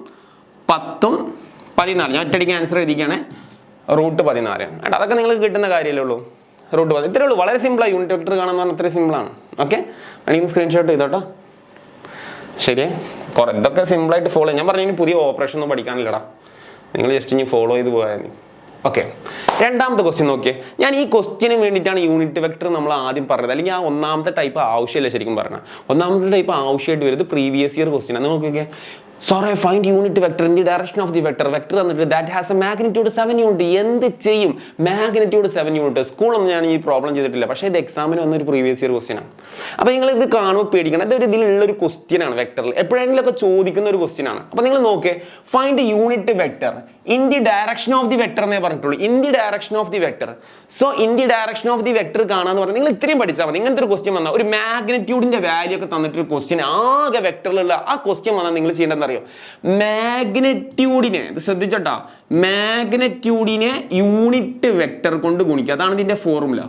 10ഉം 14. ഞാൻ ഒറ്റയടിക്ക് ആൻസർ എഴുതിക്കുകയാണ്. √14. അതൊക്കെ നിങ്ങൾക്ക് കിട്ടുന്ന കാര്യമല്ലേ ഉള്ളൂ. √14 ഇത്രേ ഉള്ളൂ. വളരെ സിമ്പിളാണ്. യൂണിറ്റ് വെക്ടർ കാണാന്ന് പറഞ്ഞാൽ ഇത്രയും സിമ്പിളാണ്. ഓക്കെ, വേണമെങ്കിൽ സ്ക്രീൻഷോട്ട് ചെയ്തോട്ടോ. ശരി, ഇതൊക്കെ സിമ്പിളായിട്ട് ഫോളോ ചെയ്യാം. ഞാൻ പറഞ്ഞു പുതിയ ഓപ്പറേഷൻ ഒന്നും പഠിക്കാനില്ലടാ, നിങ്ങൾ ജസ്റ്റ് ഇനി ഫോളോ ചെയ്ത് പോയാൽ മതി. ഓക്കെ, രണ്ടാമത്തെ ക്വസ്റ്റ്യൻ നോക്കിയേ. ഞാൻ ഈ ക്വസ്റ്റ്യന് വേണ്ടിയിട്ടാണ് യൂണിറ്റ് വെക്ടർ നമ്മൾ ആദ്യം പറഞ്ഞത്. അല്ലെങ്കിൽ ആ ഒന്നാമത്തെ ടൈപ്പ് ആവശ്യമില്ല ശരിക്കും പറഞ്ഞാൽ. ഒന്നാമത്തെ ടൈപ്പ് ആവശ്യമായിട്ട് വരുന്നത് പ്രീവിയസ് ഇയർ ക്വസ്റ്റ്യൻ ആണ്. നോക്കിയൊക്കെ, sorry find unit vector in the direction of the vector. Vector എന്നിട്ട് that has a magnitude 7 unit. എന്ത് ചെയ്യും? Magnitude 7 unit. സ്കൂളൊന്നും ഞാൻ ഈ പ്രോബ്ലം ചെയ്തിട്ടില്ല, പക്ഷേ ഇത് എക്സാമിന് വന്നൊരു പ്രീവിയസ് ഇയർ ക്വസ്റ്റ്യൻ ആണ്. അപ്പോൾ നിങ്ങൾ ഇത് കാണുമ്പോൾ പേടിക്കണം. അതൊരു ഇതിലുള്ളൊരു ക്വസ്റ്റ്യൻ ആണ്. വെക്ടറിൽ എപ്പോഴെങ്കിലും ഒക്കെ ചോദിക്കുന്ന ഒരു ക്വസ്റ്റ്യൻ ആണ്. അപ്പോൾ നിങ്ങൾ നോക്കേ, find unit vector in the direction of the vector എന്നേ പറഞ്ഞിട്ടുള്ളൂ. In the direction of the vector. So in the direction of the vector കാണാന്ന് പറഞ്ഞാൽ നിങ്ങൾ ഇത്രയും പഠിച്ചാൽ മതി. ഇങ്ങനത്തെ ഒരു ക്വസ്റ്റ്യൻ വന്നാൽ, ഒരു മാഗ്നിറ്റ്യൂഡിന്റെ വാല്യൂ ഒക്കെ തന്നിട്ടൊരു ക്വസ്റ്റ്യൻ ആകെ വെക്ടറിലുള്ള ആ ക്വസ്റ്റ്യൻ വന്നാൽ നിങ്ങൾ ചെയ്യേണ്ടതെന്ന് അറിയോ? മാഗ്നിറ്റ്യൂഡിനെ, ഇത് ശ്രദ്ധിച്ചോട്ടാ, മാഗ്നിറ്റ്യൂഡിനെ യൂണിറ്റ് വെക്ടർ കൊണ്ട് ഗുണിക്കുക. അതാണ് ഇതിന്റെ ഫോർമുല.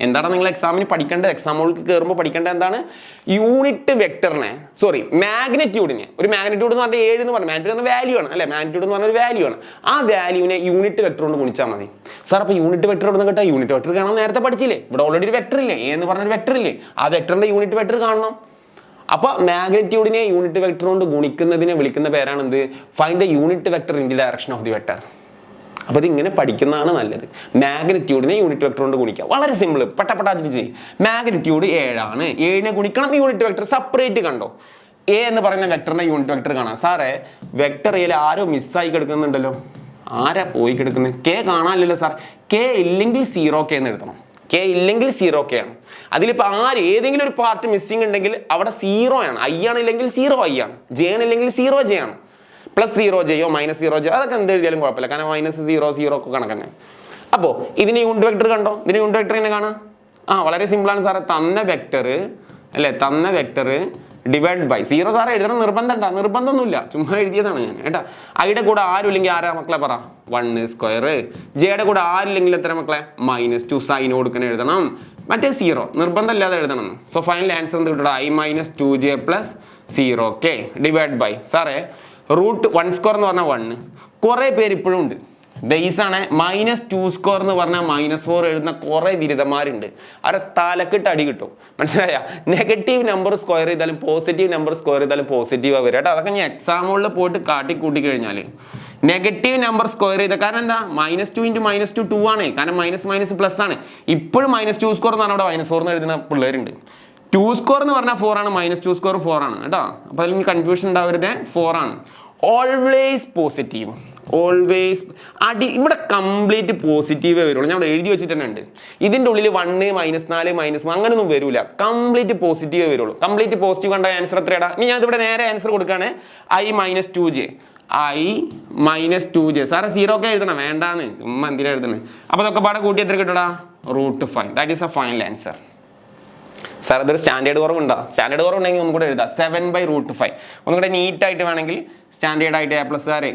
എന്താണ് നിങ്ങൾ എക്സാമിന് പഠിക്കേണ്ടത്? എക്സാമുകൾക്ക് കയറുമ്പോൾ പഠിക്കേണ്ടത് എന്താണ്? യൂണിറ്റ് വെക്ടറിനെ, സോറി മാഗ്നിറ്റ്യൂഡിനെ. ഒരു മാഗ്നിറ്റ്യൂഡ് എന്ന് പറഞ്ഞാൽ 7 എന്ന് പറഞ്ഞാൽ മാഗ്നിറ്റ്യൂഡ് വാല്യൂ ആണ് അല്ലെ? മാഗ്നിറ്റ്യൂഡ് എന്ന് പറഞ്ഞ ഒരു വാല്യൂ ആണ്. ആ വാല്യൂവിനെ യൂണിറ്റ് വെക്ടർ കൊണ്ട് ഗുണിച്ചാൽ മതി. സാർ അപ്പോൾ യൂണിറ്റ് വെക്ടർ എവിടെ നിന്ന് കേട്ടോ? യൂണിറ്റ് വെക്ടർ കാണാൻ നേരത്തെ പഠിച്ചില്ലേ? ഇവിടെ ഓൾറെഡി ഒരു വെക്ടർ ഇല്ലേ? എന്ന് പറഞ്ഞൊരു വെക്ടർ ഇല്ലേ? ആ വെക്ടറിന്റെ യൂണിറ്റ് വെക്ടർ കാണണം. അപ്പോൾ മാഗ്നിറ്റ്യൂഡിനെ യൂണിറ്റ് വെക്ടർ കൊണ്ട് ഗുണിക്കുന്നതിനെ വിളിക്കുന്ന പേരാണ് എന്ത്? Find the unit vector in the direction of the vector. അപ്പോൾ ഇതിങ്ങനെ പഠിക്കുന്നതാണ് നല്ലത്. മാഗ്നിറ്റ്യൂഡിനെ യൂണിറ്റ് വെക്ടർ കൊണ്ട് ഗുണിക്കുക. വളരെ സിമ്പിൾ, പെട്ടപ്പെട്ടാച്ചിട്ട് ചെയ്യും. മാഗ്നിറ്റ്യൂഡ് 7 ആണ്. 7നെ ഗുണിക്കണം യൂണിറ്റ് വെക്ടർ. സെപ്പറേറ്റ് കണ്ടോ? എ എന്ന് പറയുന്ന വെക്ടറിന്റെ യൂണിറ്റ് വെക്ടർ കാണാം. സാറേ വെക്ടർ എയിൽ ആരോ മിസ്സായി കിടക്കുന്നുണ്ടല്ലോ. ആരാ പോയി കിടക്കുന്നത്? കെ കാണാനില്ലല്ലോ സാർ. കെ ഇല്ലെങ്കിൽ 0k എന്ന് എഴുതണം. കെ ഇല്ലെങ്കിൽ 0k ആണ്. അതിലിപ്പോൾ ഏതെങ്കിലും ഒരു പാർട്ട് മിസ്സിംഗ് ഉണ്ടെങ്കിൽ അവിടെ 0 ആണ്. ഐ ആണില്ലെങ്കിൽ 0i ആണ്. ജെ ആണില്ലെങ്കിൽ 0j ആണ്. +0j -0j അതൊക്കെ എന്ത് എഴുതിയാലും കുഴപ്പമില്ല. കാരണം -0 ഒക്കെ കണക്കന്നെ. അപ്പോൾ ഇതിന് യൂണിറ്റ് വെക്ടർ കണ്ടോ? ഇതിന് യൂണിറ്റ് വെക്ടർ എങ്ങനെ കാണാം? വളരെ സിമ്പിളാണ് സാറേ. തന്ന വെക്ടർ അല്ലേ, തന്ന വെക്ടർ ഡിവൈഡ് ബൈ 0. സാറേ എഴുതണം നിർബന്ധമൊന്നുമില്ല, ചുമ്മാ എഴുതിയതാണ് ഞാൻ കേട്ടാ. ഐയുടെ കൂടെ ആരും ഇല്ലെങ്കിൽ ആരാ മക്കളെ പറ? 1 സ്ക്വയർ. ജെയുടെ കൂടെ ആരില്ലെങ്കിൽ എത്ര മക്കളെ? -2. സൈൻ കൊടുക്കാൻ എഴുതണം. മറ്റേ 0 നിർബന്ധമില്ലാതെ എഴുതണം. സോ ഫൈനൽ ആൻസർ എന്ത് കിട്ടും? i - 2j + 0k divide by സാറേ √1 സ്ക്വയർ എന്ന് പറഞ്ഞാൽ 1. കുറേ പേര് ഇപ്പോഴും ഉണ്ട്. ബേസ് ആണ്. -2 സ്ക്വയർ എന്ന് പറഞ്ഞാൽ -4 എഴുതുന്ന കുറേ ബിരുദന്മാരുണ്ട്. അവരെ തലക്കിട്ട് അടി കിട്ടും. മനസ്സിലായ? നെഗറ്റീവ് നമ്പർ സ്ക്വയർ ചെയ്താലും പോസിറ്റീവ് നമ്പർ സ്ക്വയർ ചെയ്താലും പോസിറ്റീവാണ് വരിക കേട്ടോ. അതൊക്കെ ഞാൻ എക്സാമുകളിൽ പോയിട്ട് കാട്ടിക്കൂട്ടി കഴിഞ്ഞാൽ നെഗറ്റീവ് നമ്പർ സ്ക്വയർ ചെയ്ത കാരണം എന്താ? -2 × -2 2 ആണ്. കാരണം മൈനസ് പ്ലസ് ആണ്. ഇപ്പോഴും -2 സ്ക്വയർ എന്ന് പറഞ്ഞാൽ അവിടെ -4 എന്ന് എഴുതുന്ന പിള്ളേരുണ്ട്. 2 സ്ക്വയർ എന്ന് പറഞ്ഞാൽ 4 ആണ്. -2 സ്ക്വയർ 4 ആണ് കേട്ടോ. അപ്പോൾ അതിൽ കൺഫ്യൂഷൻ ഉണ്ടാവരുത്. 4 ആണ്. Always positive. ഓൾവേസ് ഇവിടെ കംപ്ലീറ്റ് പോസിറ്റീവേ വരുള്ളൂ. ഞാൻ ഇവിടെ എഴുതി വെച്ചിട്ട് തന്നെ ഉണ്ട്. ഇതിൻ്റെ ഉള്ളിൽ 1 -4 -3 അങ്ങനെയൊന്നും വരില്ല. കംപ്ലീറ്റ് പോസിറ്റീവേ വരുള്ളൂ. കംപ്ലീറ്റ് പോസിറ്റീവ് കണ്ട ആൻസർ എത്രയാടാ? ഇനി ഞാൻ ഇവിടെ നേരെ ആൻസർ കൊടുക്കുകയാണ്. i - 2j. i - 2j. സാറേ 0k എഴുതണം. വേണ്ടാന്ന്, ചുമ്മാ എന്തിനാ എഴുതണേ? അപ്പോൾ അതൊക്കെ പാടെ കൂട്ടി എത്ര കിട്ടൂടാ? √5. That is a final answer. Sir അതൊരു സ്റ്റാൻഡേർഡ് കുറവുണ്ടോ? സ്റ്റാൻഡേർഡ് കുറവുണ്ടെങ്കിൽ ഒന്നും കൂടെ എഴുതാം. 7/√5. ഒന്നുകൂടെ നീറ്റായിട്ട് വേണമെങ്കിൽ സ്റ്റാൻഡേർഡ് ആയിട്ട് A+ സാറേ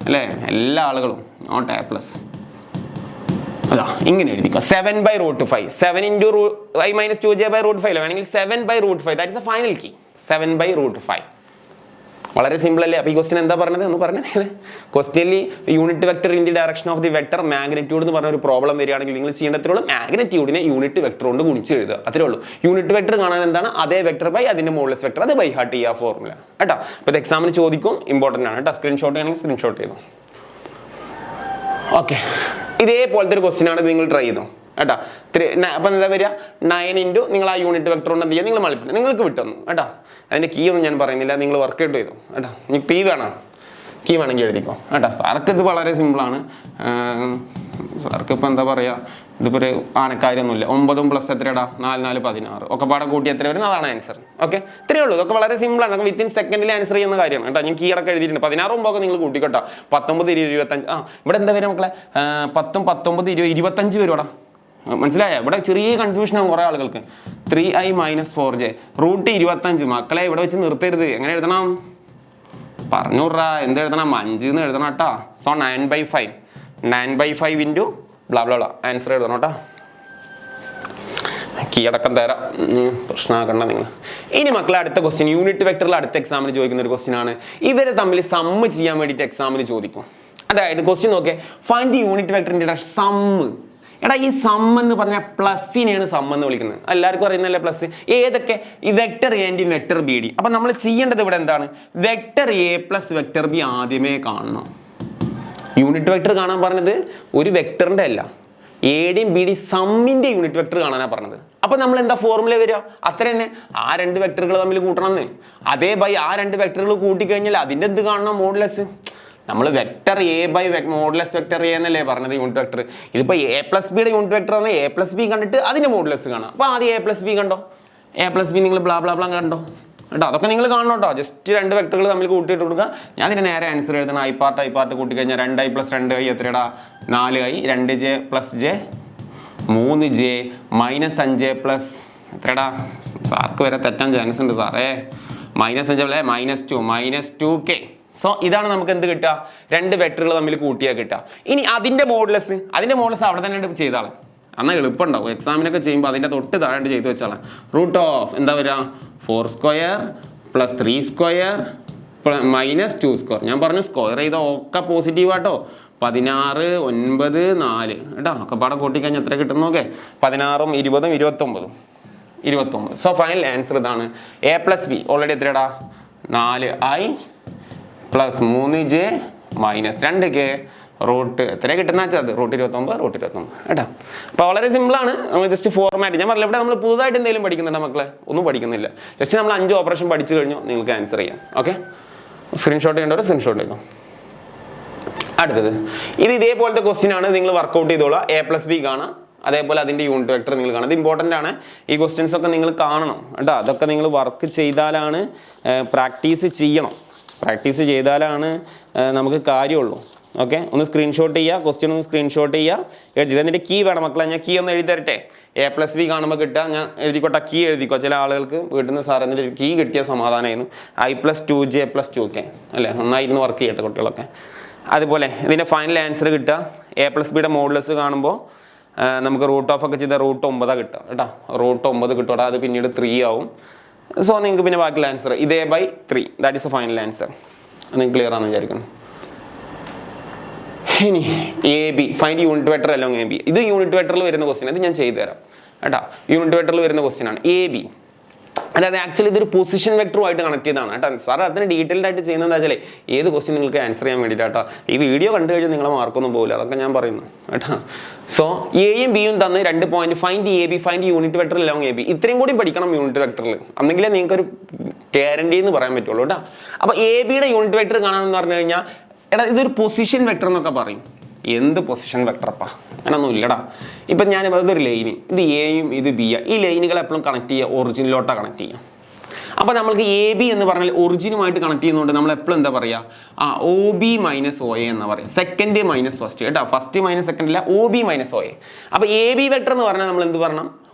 അല്ലേ? എല്ലാ ആളുകളും നോട്ട് A+. അതാ ഇങ്ങനെ എഴുതിക്കോ. 7/√5. 7 × i - 2j/√5 വേണമെങ്കിൽ 7/√5. That is a final key. 7/√5. വളരെ സിമ്പിൾ അല്ലേ? അപ്പോൾ ഈ ക്വസ്റ്റ്യൻ എന്താ പറഞ്ഞത്? ഒന്ന് പറഞ്ഞത് ക്വസ്റ്റ്യനിൽ unit vector in the direction of the vector magnitude എന്ന് പറഞ്ഞ ഒരു പ്രോബ്ലം വരികയാണെങ്കിൽ നിങ്ങൾ ചെയ്യേണ്ടത്രയുള്ളൂ മാഗ്നിറ്റ്യൂഡിനെ യൂണിറ്റ് വെക്ടർ കൊണ്ട് ഗുണിച്ച് എഴുതുക. അത്രേ ഉള്ളൂ. യൂണിറ്റ് വെക്ടർ കാണാൻ എന്താണ്? അതേ വെക്ടർ ബൈ അതിന്റെ മോഡലസ് വെക്ടർ. അത് ബൈ ഹാർട്ട് ചെയ്യുക ഫോർമുല കേട്ടോ. അപ്പോൾ ഇത് എക്സാമിന് ചോദിക്കും, ഇമ്പോർട്ടൻ്റ് ആണ് കേട്ടോ. സ്ക്രീൻഷോട്ട് ചെയ്യണമെങ്കിൽ സ്ക്രീൻഷോട്ട് ചെയ്തു. ഓക്കെ, ഇതേപോലത്തെ ഒരു ക്വസ്റ്റ്യൻ ആണ് നിങ്ങൾ ട്രൈ ചെയ്തു കേട്ടോ. അപ്പം എന്താ വരിക? 9 × നിങ്ങൾ ആ യൂണിറ്റ് വെക്ടർ കൊണ്ട് എന്ത് ചെയ്യുക? നിങ്ങൾ മൾട്ടിപ്ലൈ. നിങ്ങൾക്ക് വിട്ടുതന്നു കേട്ടോ. അതിൻ്റെ കീ ഒന്നും ഞാൻ പറയുന്നില്ല, നിങ്ങൾ വർക്കൗട്ട് ചെയ്തു കേട്ടോ. ഇനി കീ വേണം, കീ വേണമെങ്കിൽ എഴുതിക്കോ കേട്ടോ. സാർക്ക് ഇത് വളരെ സിമ്പിളാണ്. സാർക്ക് ഇപ്പം എന്താ പറയുക, ഇതിപ്പോൾ ഒരു ആനക്കാര്യമൊന്നുമില്ല. 9 + എത്രയാടാ? 4 4 16 ഒക്കെ പാടെ കൂട്ടി എത്ര വരുന്നത്? അതാണ് ആൻസർ. ഓക്കെ, ഇത്രയേ ഉള്ളൂ. ഇതൊക്കെ വളരെ സിമ്പിളാണ്. നമുക്ക് വിത്തിൻ സെക്കൻഡിൽ ആൻസർ ചെയ്യുന്ന കാര്യമാണ് കേട്ടോ. ഞാൻ കീ അടക്കം എഴുതിയിട്ടുണ്ട്. 16 9 നിങ്ങൾ കൂട്ടിക്കോട്ടോ. 19 20 25. ഇവിടെ എന്താ വരിക മക്കളെ? 10 19 20 25 വരുവാടാ. മനസ്സിലായോ? ഇവിടെ ചെറിയ കൺഫ്യൂഷനാണ് കുറേ ആളുകൾക്ക്. 3i - 4j √25. മക്കളെ ഇവിടെ വെച്ച് നിർത്തരുത്. എങ്ങനെ എഴുതണം? പറഞ്ഞൂറാ എന്ത് എഴുതണം 5 എന്ന് എഴുതണം കേട്ടോ. So 9/5 9/5 into blah blah blah answer എഴുതണം കേട്ടോ. കീഴടക്കം തരാം, പ്രശ്നമാക്കണ്ട നിങ്ങൾ. ഇനി മക്കളെ അടുത്ത ക്വസ്റ്റ്യൻ യൂണിറ്റ് വെക്ടറിൽ അടുത്ത എക്സാമിന് ചോദിക്കുന്ന ഒരു ക്വസ്റ്റ്യൻ ആണ്. ഇവരെ തമ്മിൽ സമ്മ് ചെയ്യാൻ വേണ്ടിയിട്ട് എക്സാമിന് ചോദിക്കും. അതായത് ക്വസ്റ്റ്യൻ നോക്കിയേ, ഫൈൻഡ് ദി യൂണിറ്റ് വെക്ടറിന്റെ സമ്മ്. എടാ ഈ സം എന്ന് പറഞ്ഞാൽ പ്ലസിനെയാണ് സം എന്ന് വിളിക്കുന്നത്, എല്ലാവർക്കും അറിയുന്നല്ലേ പ്ലസ്. ഏതൊക്കെ? ഈ vector A and vector B D. അപ്പൊ നമ്മൾ ചെയ്യേണ്ടത് ഇവിടെ എന്താണ്? Vector A plus vector B ആദ്യമേ കാണണം. യൂണിറ്റ് വെക്ടർ കാണാൻ പറഞ്ഞത് ഒരു വെക്ടറിന്റെ അല്ല, എയുടെയും ബി ഡി സമ്മിന്റെ യൂണിറ്റ് വെക്ടർ കാണാനാണ് പറഞ്ഞത്. അപ്പൊ നമ്മൾ എന്താ ഫോർമുല വരിക? അത്ര തന്നെ, ആ രണ്ട് വെക്ടറുകൾ തമ്മിൽ കൂട്ടണമെന്ന്. അതേ ബൈ ആ രണ്ട് വെക്ടറുകൾ കൂട്ടിക്കഴിഞ്ഞാൽ അതിന്റെ എന്ത് കാണണം? മോഡുലസ്. നമ്മൾ vector A by modulus vector A എന്നല്ലേ പറഞ്ഞത് യൂണിറ്റ് വെക്ടർ. ഇതിപ്പോ എ പ്ലസ് ബിയുടെ യൂണിറ്റ് വെക്ടർ ആണ്. എ പ്ലസ് ബി കണ്ടിട്ട് അതിന്റെ മോഡുലസ് കാണാം. അപ്പൊ ആദ്യം എ പ്ലസ് ബി കണ്ടോ, എ പ്ലസ് ബി നിങ്ങൾ ബ്ലാ ബ്ലാ ബ്ലാ കണ്ടോ കേട്ടോ. അതൊക്കെ നിങ്ങൾ കാണണം കേട്ടോ. ജസ്റ്റ് രണ്ട് വെക്ടറുകൾ തമ്മിൽ കൂട്ടിയിട്ട് കൊടുക്കുക. ഞാൻ അതിന് നേരെ ആൻസർ എഴുതണം. ഐ പാർട്ട് കൂട്ടിക്കഴിഞ്ഞാൽ 2i + 2i എത്രടാ? 4i. 2j + j 3j - 5j plus എത്രടാ? സാർക്ക് വരെ തെറ്റാൻ ചാൻസ് ഉണ്ട് സാറേ. -5 -2k. സോ ഇതാണ് നമുക്ക് എന്ത് കിട്ടുക? രണ്ട് വെക്ടറുകൾ തമ്മിൽ കൂട്ടിയാൽ കിട്ടുക. ഇനി അതിന്റെ മോഡുലസ് അവിടെ തന്നെ ചെയ്താളെ, എന്നാൽ എളുപ്പമുണ്ടാവും. എക്സാമിനൊക്കെ ചെയ്യുമ്പോൾ അതിൻ്റെ തൊട്ട് താഴെ ചെയ്ത് വെച്ചാളെ. റൂട്ട് ഓഫ് എന്താ വരിക? 4² + 3² -2². ഞാൻ പറഞ്ഞു സ്ക്വയർ ചെയ്ത ഒക്കെ പോസിറ്റീവ് ആട്ടോ. 16, 9, 4 കേട്ടോ. ഒക്കെ പാടെ കൂട്ടിക്കഴിഞ്ഞാൽ എത്ര കിട്ടും നോക്കേ? 16, 20, 29. സോ ഫൈനൽ ആൻസർ ഇതാണ്. എ പ്ലസ് ബി ഓൾറെഡി എത്രടാ? 4i + 3j - 2k റൂട്ട് എത്ര കിട്ടുന്ന വെച്ചാൽ അത് √29 കേട്ടോ. അപ്പോൾ വളരെ സിമ്പിളാണ്. നമ്മൾ ജസ്റ്റ് ഫോർമാറ്റ് ഞാൻ പറഞ്ഞില്ല. ഇവിടെ നമ്മൾ പുതുതായിട്ട് എന്തെങ്കിലും പഠിക്കുന്നുണ്ടോ മക്കളെ? ഒന്നും പഠിക്കുന്നില്ല. ജസ്റ്റ് നമ്മൾ 5 ഓപ്പറേഷൻ പഠിച്ചു കഴിഞ്ഞു, നിങ്ങൾക്ക് ആൻസർ ചെയ്യാം. ഓക്കെ, സ്ക്രീൻഷോട്ട് ചെയ്യേണ്ടവർ സ്ക്രീൻഷോട്ട് ചെയ്തോ. അടുത്തത് ഇത് ഇതേപോലത്തെ ക്വസ്റ്റ്യൻ ആണ്. നിങ്ങൾ വർക്കൗട്ട് ചെയ്തോളാം. എ പ്ലസ് ബി കാണാം, അതേപോലെ അതിൻ്റെ യൂണിറ്റ് വെക്ടർ നിങ്ങൾ കാണാം. ഇത് ഇമ്പോർട്ടൻ്റ് ആണ്. ഈ ക്വസ്റ്റ്യൻസ് ഒക്കെ നിങ്ങൾ കാണണം കേട്ടോ. അതൊക്കെ നിങ്ങൾ വർക്ക് ചെയ്താലാണ്, പ്രാക്ടീസ് ചെയ്യണം. പ്രാക്ടീസ് ചെയ്താലാണ് നമുക്ക് കാര്യമുള്ളൂ. ഓക്കെ, ഒന്ന് സ്ക്രീൻഷോട്ട് ചെയ്യുക. ക്വസ്റ്റ്യൻ ഒന്ന് സ്ക്രീൻഷോട്ട് ചെയ്യുക. എഴുതി എന്നിട്ട് കീ വേണം മക്കളെ. ഞാൻ കീ ഒന്ന് എഴുതി തരട്ടെ. എ പ്ലസ് ബി കാണുമ്പോൾ കിട്ടുക. ഞാൻ എഴുതിക്കോട്ടെ, കീ എഴുതിക്കോ. ചില ആളുകൾക്ക് വീട്ടിൽ നിന്ന് സാർ എന്നിട്ട് കീ കിട്ടിയ സമാധാനമായിരുന്നു. I + 2j + 2k അല്ലേ? നന്നായിരുന്നു വർക്ക് ചെയ്യട്ടെ കുട്ടികളൊക്കെ. അതുപോലെ ഇതിൻ്റെ ഫൈനൽ ആൻസർ കിട്ടുക. എ പ്ലസ് ബിയുടെ മോഡുലസ് കാണുമ്പോൾ നമുക്ക് റൂട്ട് ഓഫ് ഒക്കെ ചെയ്താൽ √9 കിട്ടുക കേട്ടോ. √9 കിട്ടും. അത് പിന്നീട് 3 ആവും. സോ നിങ്ങൾക്ക് പിന്നെ ബാക്കിയുള്ള ആൻസർ ഇതേ by 3. That is a final answer. നിങ്ങൾക്ക് ക്ലിയർ ആണെന്ന് വിചാരിക്കുന്നു. ഇനി A B find unit vector along A B. ഇത് യൂണിറ്റ് വെക്ടറിൽ വരുന്ന ക്വസ്റ്റ്യൻ. ഇത് ഞാൻ ചെയ്തു തരാം കേട്ടോ. യൂണിറ്റ് വെക്ടറിൽ വരുന്ന ക്വസ്റ്റ്യൻ ആണ് എ ബി. അതായത് ആക്ച്വലി ഇതൊരു പൊസിഷൻ വെക്ടറുമായിട്ട് കണക്ട് ചെയ്താണ് കേട്ടോ. സാർ അതിന് ഡീറ്റെയിൽഡ് ആയിട്ട് ചെയ്യുന്നത് എന്താ വെച്ചാൽ ഏത് ക്വസ്റ്റ്യൻ നിങ്ങൾക്ക് ആൻസർ ചെയ്യാൻ വേണ്ടിയിട്ടാട്ടോ. ഈ വീഡിയോ കണ്ടു കഴിഞ്ഞാൽ നിങ്ങളെ മാർക്കൊന്നും പോകില്ല. അതൊക്കെ ഞാൻ പറയുന്നു കേട്ടോ. സോ എയും ബിയും തന്ന് 2 point. Find A B, find unit vector along A B. ഇത്രയും കൂടി പഠിക്കണം യൂണിറ്റ് വെക്ടറിൽ, അന്നെങ്കിലേ നിങ്ങൾക്കൊരു ഗ്യാരണ്ടി എന്ന് പറയാൻ പറ്റുള്ളൂ കേട്ടോ. അപ്പോൾ എ ബിയുടെ യൂണിറ്റ് വെക്ടർ കാണാമെന്ന് പറഞ്ഞു കഴിഞ്ഞാൽ എടാ ഇതൊരു പൊസിഷൻ വെക്ടർ എന്നൊക്കെ പറയും. എന്ത് പൊസിഷൻ വെക്ടറപ്പാ? അങ്ങനൊന്നും ഇല്ലടാ. ഇപ്പം ഞാൻ ഇതൊരു ലൈന്, ഇത് എയും ഇത് ബി ആ. ഈ ലൈനുകൾ എപ്പോഴും കണക്ട് ചെയ്യുക ഒറിജിനിലോട്ടാണ് കണക്ട് ചെയ്യുക. അപ്പോൾ നമ്മൾക്ക് എ ബി എന്ന് പറഞ്ഞാൽ ഒറിജിനുമായിട്ട് കണക്ട് ചെയ്യുന്നതുകൊണ്ട് നമ്മൾ എപ്പോഴും എന്താ പറയുക? OB - OA എന്ന് പറയും. സെക്കൻഡ് മൈനസ് ഫസ്റ്റ് കേട്ടോ. ഫസ്റ്റ് മൈനസ് സെക്കൻഡ് അല്ല, OB - OA. അപ്പോൾ എ ബി വെക്ടർ എന്ന് പറഞ്ഞാൽ നമ്മൾ എന്ത് പറയണം?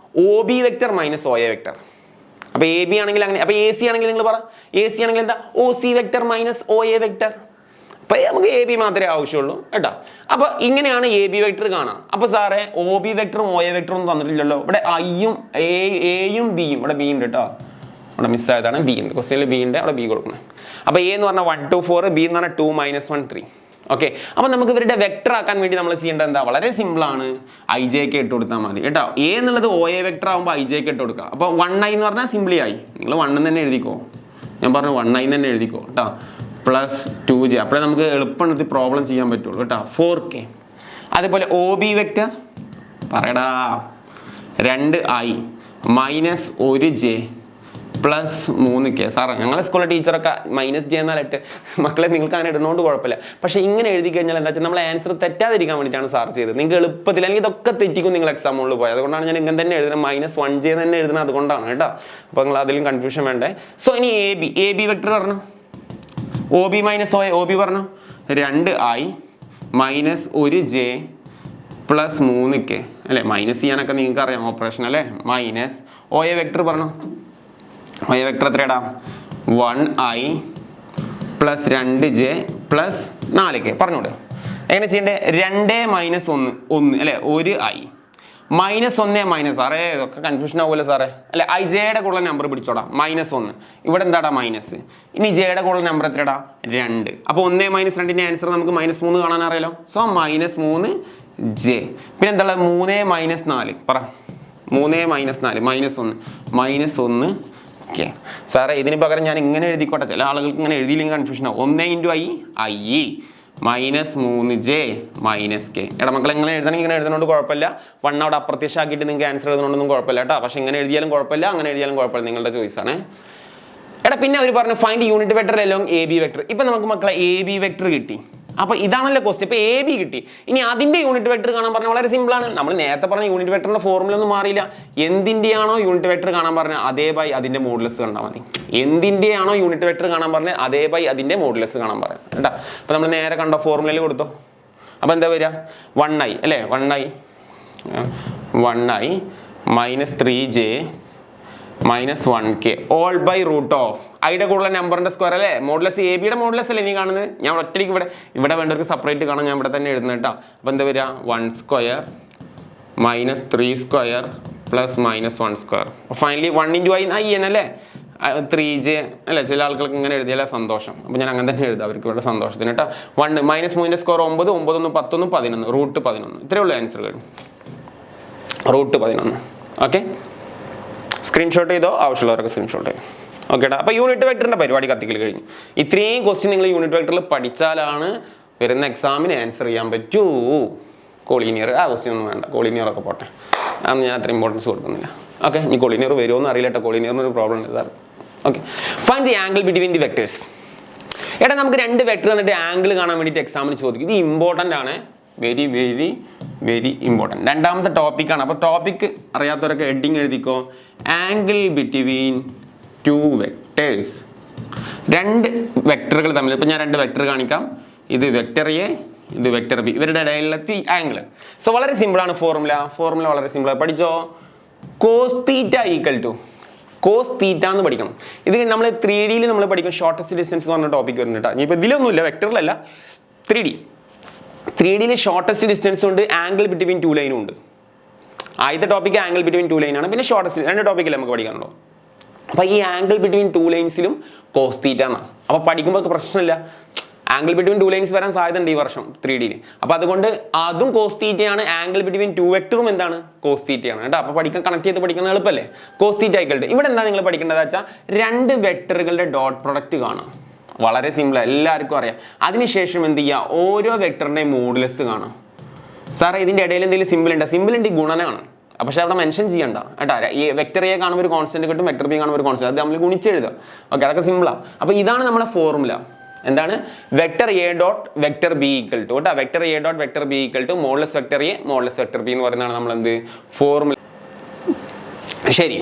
OB vector - OA vector. അപ്പോൾ എ ബി ആണെങ്കിൽ അങ്ങനെ. അപ്പോൾ എ സി ആണെങ്കിൽ നിങ്ങൾ പറ, എ സി ആണെങ്കിൽ എന്താ? OC vector - OA vector. അപ്പോൾ നമുക്ക് എ ബി മാത്രമേ ആവശ്യമുള്ളൂ കേട്ടോ. അപ്പോൾ ഇങ്ങനെയാണ് എ ബി വെക്ടർ കാണാം. അപ്പോൾ സാറേ OB വെക്ടറും OA വെക്ടറും ഒന്നും തന്നിട്ടില്ലല്ലോ. ഇവിടെ ഐയും എയും ബിയും, ഇവിടെ ബി ഉണ്ട് കേട്ടോ. അവിടെ മിസ്സായതാണ്. ബി ഉണ്ട് ക്വസ്റ്റ്യനിൽ, ബി ഉണ്ട്, അവിടെ ബി കൊടുക്കണം. അപ്പോൾ എ എന്ന് പറഞ്ഞാൽ 1 2 4, ബി എന്ന് പറഞ്ഞാൽ 2 - 1 3. ഓക്കെ, അപ്പോൾ നമുക്ക് ഇവരുടെ വെക്ടർ ആക്കാൻ വേണ്ടി നമ്മൾ ചെയ്യേണ്ടത് എന്താ? വളരെ സിമ്പിളാണ്. IJK ഇട്ട് കൊടുത്താൽ മതി കേട്ടോ. എ എന്നുള്ളത് OA വെക്ടർ ആകുമ്പോൾ IJK ഇട്ട് കൊടുക്കുക. അപ്പോൾ 1i എന്ന് പറഞ്ഞാൽ സിംപ്ലി ആയി. നിങ്ങൾ 1 തന്നെ എഴുതിക്കോ. ഞാൻ പറഞ്ഞു 1i തന്നെ എഴുതിക്കോ കേട്ടോ. + 2j. അപ്പോഴേ നമുക്ക് എളുപ്പത്തിൽ പ്രോബ്ലം ചെയ്യാൻ പറ്റുള്ളൂ കേട്ടോ. 4k. അതേപോലെ OB വെക്ടർ പറയടാ 2i - 1j + 3k. സാറേ ഞങ്ങളെ സ്കൂളിലെ ടീച്ചറൊക്കെ -j എന്നാൽ 8. മക്കളെ നിങ്ങൾക്ക് അങ്ങനെ ഇടുന്നതുകൊണ്ട് കുഴപ്പമില്ല. പക്ഷേ ഇങ്ങനെ എഴുതി കഴിഞ്ഞാൽ എന്താ വെച്ചാൽ നമ്മൾ ആൻസർ തെറ്റാതിരിക്കാൻ വേണ്ടിയിട്ടാണ് സാർ ചെയ്തത്. നിങ്ങൾക്ക് എളുപ്പത്തിൽ, അല്ലെങ്കിൽ ഇതൊക്കെ തെറ്റിക്കും നിങ്ങൾ എക്സാം മുകളിൽ പോയി. അതുകൊണ്ടാണ് ഞാൻ ഇങ്ങനെ തന്നെ എഴുതുന്നത്. -1j തന്നെ എഴുതുന്നത് അതുകൊണ്ടാണ് കേട്ടോ. അപ്പോൾ നിങ്ങൾ അതിലും കൺഫ്യൂഷൻ വേണ്ടേ. സോ ഇനി എ ബി വെക്ടർ പറഞ്ഞു. OB - OA. OB പറഞ്ഞു 2i - 1j + 3k അല്ലേ? മൈനസ് ചെയ്യാനൊക്കെ നിങ്ങൾക്ക് അറിയാം ഓപ്പറേഷൻ അല്ലേ? OA വെക്ടർ പറഞ്ഞു. OA വെക്ടർ എത്രയാടാ? 1i plus 2j plus 4k പറഞ്ഞോട് എങ്ങനെ ചെയ്യണ്ടേ 2 മൈനസ് 1 അല്ലെ 1i -1 സാറേ ഇതൊക്കെ കൺഫ്യൂഷൻ ആവുമല്ലോ സാറേ അല്ലെ ഐജയുടെ കൂടെ നമ്പർ പിടിച്ചോടാ -1 ഇവിടെ എന്താടാ മൈനസ് ഇനി ജയുടെ കൂടെ നമ്പർ എത്രടാ 2 അപ്പോൾ 1 - 2ന്റെ ആൻസർ നമുക്ക് -3 കാണാൻ അറിയാലോ സോ -3j പിന്നെ എന്താ 3 - 4 പറ 3 - 4 -1 ഓക്കെ സാറേ ഇതിന് പകരം ഞാൻ ഇങ്ങനെ എഴുതിക്കോട്ടെ ചില ആളുകൾക്ക് ഇങ്ങനെ എഴുതിയില്ലെങ്കിൽ കൺഫ്യൂഷൻ ആവും 1 × i -3j -k എടാ മക്കളെ ഇങ്ങനെ എഴുതണമെങ്കിൽ ഇങ്ങനെ എഴുതുന്നതുകൊണ്ട് കുഴപ്പമില്ല 1 അവിടെ അപ്രത്യക്ഷമാക്കിയിട്ട് നിങ്ങൾക്ക് ആൻസർ എഴുതുന്നതുകൊണ്ടൊന്നും കുഴപ്പമില്ല കേട്ടോ പക്ഷെ ഇങ്ങനെ എഴുതിയാലും കുഴപ്പമില്ല അങ്ങനെ എഴുതിയാലും കുഴപ്പമില്ല നിങ്ങളുടെ ചോയ്സ് ആണ് എടാ പിന്നെ അവർ പറഞ്ഞു find unit vector along A B vector ഇപ്പം നമുക്ക് മക്കളെ എ ബി വെക്ടർ കിട്ടി അപ്പോൾ ഇതാണല്ലോ ക്വസ്റ്റ്യൻ ഇപ്പോൾ എ ബി കിട്ടി ഇനി അതിൻ്റെ യൂണിറ്റ് വെക്ടർ കാണാൻ പറഞ്ഞാൽ വളരെ സിമ്പിളാണ് നമ്മൾ നേരത്തെ പറഞ്ഞ യൂണിറ്റ് വെക്ടറിൻ്റെ ഫോർമുല ഒന്നും മാറിയില്ല എന്തിൻ്റെയാണോ യൂണിറ്റ് വെക്ടർ കാണാൻ പറഞ്ഞാൽ അതേ ബൈ അതിൻ്റെ മോഡുലസ് കണ്ടാൽ മതി എന്തിൻ്റെയാണോ യൂണിറ്റ് വെക്ടർ കാണാൻ പറഞ്ഞാൽ അതേ ബൈ അതിൻ്റെ മോഡുലസ് കാണാൻ പറയാം കേട്ടോ അപ്പോൾ നമ്മൾ നേരെ കണ്ടോ ഫോർമുലയിൽ കൊടുത്തോ അപ്പോൾ എന്താ വരിക 1i അല്ലേ 1i -3j -1k all by root of ഐയുടെ കൂടുതൽ നമ്പറിന്റെ സ്ക്വയർ അല്ലേ മോഡുലസ് എ ബിയുടെ മോഡുലസ് അല്ലേ നീ കാണുന്നത് ഞാൻ ഒറ്റയ്ക്ക് ഇവിടെ വേണ്ടവർക്ക് സെപ്പറേറ്റ് കാണാം ഞാൻ ഇവിടെ തന്നെ എഴുതുന്നത് കേട്ടോ അപ്പോൾ എന്താ വരിക 1² -3² പ്ലസ് -1² ഫൈനലി 1 × i എന്നല്ലേ 3j അല്ലേ ചില ആൾക്കാർക്ക് ഇങ്ങനെ എഴുതിയാലേ സന്തോഷം അപ്പോൾ ഞാൻ അങ്ങനെ തന്നെ എഴുതാം അവർക്ക് ഇവിടെ സന്തോഷത്തിന് കേട്ടോ 1 -3ന്റെ സ്ക്വയർ 9 9 1 10 11 റൂട്ട് 11 ഇത്രയേ ഉള്ളൂ ആൻസർ കഴിഞ്ഞു റൂട്ട് 11 ഓക്കെ സ്ക്രീൻഷോട്ട് ചെയ്തോ ആവശ്യമുള്ളവരൊക്കെ സ്ക്രീൻഷോട്ട് ചെയ്തു ഓക്കേടാ അപ്പോൾ യൂണിറ്റ് വെക്ടറിൻ്റെ പരിപാടി കത്തിക്കൽ കഴിഞ്ഞു ഇത്രയും ക്വസ്റ്റ്യൻ നിങ്ങൾ യൂണിറ്റ് വെക്ടറിൽ പഠിച്ചാലാണ് വരുന്ന എക്സാമിന് ആൻസർ ചെയ്യാൻ പറ്റൂ കോളീനിയർ ആ ക്വസ്റ്റ്യൻ ഒന്നും വേണ്ട കോളീനിയറൊക്കെ പോട്ടെ അതൊന്നും ഞാൻ അത്ര ഇമ്പോർട്ടൻസ് കൊടുക്കുന്നില്ല ഓക്കെ ഇനി കോളീനിയർ വരുമോ എന്ന് അറിയില്ല കേട്ടോ കോളീനിയറിന് ഒരു പ്രോബ്ലം ഉണ്ട് sir okay find the angle between the vectors എടാ നമുക്ക് രണ്ട് വെക്ടർ എന്നിട്ട് ആംഗിൾ കാണാൻ വേണ്ടിയിട്ട് എക്സാമിന് ചോദിക്കും ഇത് ഇമ്പോർട്ടൻ്റ് ആണ് വെരി വെരി വെരി ഇമ്പോർട്ടൻറ്റ് രണ്ടാമത്തെ ടോപ്പിക്കാണ് അപ്പോൾ ടോപ്പിക്ക് അറിയാത്തവരൊക്കെ ഹെഡിങ് എഴുതിക്കോ ആംഗിൾ ബിറ്റ്വീൻ ടു വെക്ടേഴ്സ് രണ്ട് വെക്ടറുകൾ തമ്മിൽ ഇപ്പോൾ ഞാൻ രണ്ട് വെക്ടർ കാണിക്കാം ഇത് വെക്ടർ എ ഇത് വെക്ടർ ബി ഇവരുടെ ഇടയിലെത്തി ആംഗിൾ സോ വളരെ സിമ്പിളാണ് ഫോർമുല വളരെ സിമ്പിളാണ് പഠിച്ചോ cos theta equal to cos theta എന്ന് പഠിക്കണം ഇത് നമ്മൾ 3D നമ്മൾ പഠിക്കും ഷോർട്ടസ്റ്റ് ഡിസ്റ്റൻസ് എന്ന് പറഞ്ഞ ടോപ്പിക് വരുന്നുണ്ട് ഇനിയിപ്പോൾ ഇതിലൊന്നുമില്ല വെക്ടറിലല്ല 3D ഷോർട്ടസ്റ്റ് ഡിസ്റ്റൻസും ഉണ്ട് ആംഗിൾ ബിറ്റ്വീൻ ടു ലൈനും ഉണ്ട് ആദ്യത്തെ ടോപ്പിക്ക് ആംഗിൾ ബിറ്റ്വീൻ ടു ലൈനാണ് പിന്നെ ഷോർട്ടസ്റ്റ് രണ്ട് ടോപ്പിക്കല്ലേ നമുക്ക് പഠിക്കാനുള്ളൂ അപ്പോൾ ഈ ആംഗിൾ ബിറ്റ്വീൻ ടു ലൈൻസിലും കോസ് തീറ്റ എന്നാണ് അപ്പോൾ പഠിക്കുമ്പോൾ പ്രശ്നമില്ല ആംഗിൾ ബിറ്റ്വീൻ ടു ലൈൻസ് വരാൻ സാധ്യത ഉണ്ട് ഈ വർഷം 3D അപ്പോൾ അതുകൊണ്ട് അതും കോസ് തീറ്റയാണ് ആംഗിൾ ബിറ്റ്വീൻ ടു വെക്ടറും എന്താണ് കോസ് തീറ്റയാണ് കേട്ടോ അപ്പോൾ പഠിക്കാൻ കണക്ട് ചെയ്ത് പഠിക്കുന്ന എളുപ്പമല്ലേ കോസ് തീറ്റ ആയിക്കോട്ടെ ഇവിടെ എന്താ നിങ്ങൾ പഠിക്കേണ്ടത് വെച്ചാൽ രണ്ട് വെക്ടറുകളുടെ ഡോട്ട് പ്രൊഡക്റ്റ് കാണാം വളരെ സിമ്പിൾ എല്ലാവർക്കും അറിയാം അതിനുശേഷം എന്ത് ചെയ്യുക ഓരോ വെക്ടറിൻ്റെ മോഡുലസ് കാണാം സാറേ ഇതിൻ്റെ ഇടയിൽ എന്തെങ്കിലും സിമ്പിൾ ഉണ്ട് ഈ ഗുണനമാണ് പക്ഷേ അവിടെ മെൻഷൻ ചെയ്യണ്ട കേട്ടോ ഈ വെക്ടർ എ കാണുമ്പോൾ ഒരു കോൺസ്റ്റന്റ് കിട്ടും വെക്ടർ ബി കാണുമ്പോൾ ഒരു കോൺസ്റ്റന്റ് അത് നമ്മൾ ഗുണിച്ചെഴുതുക ഓക്കെ അതൊക്കെ സിമ്പിളാണ് അപ്പോൾ ഇതാണ് നമ്മുടെ ഫോർമുല എന്താണ് vector a dot vector b equal to കേട്ടോ vector a dot vector b equal to modulus vector a modulus vector B എന്ന് പറയുന്നതാണ് നമ്മൾ എന്ത് ഫോർമുല ശരി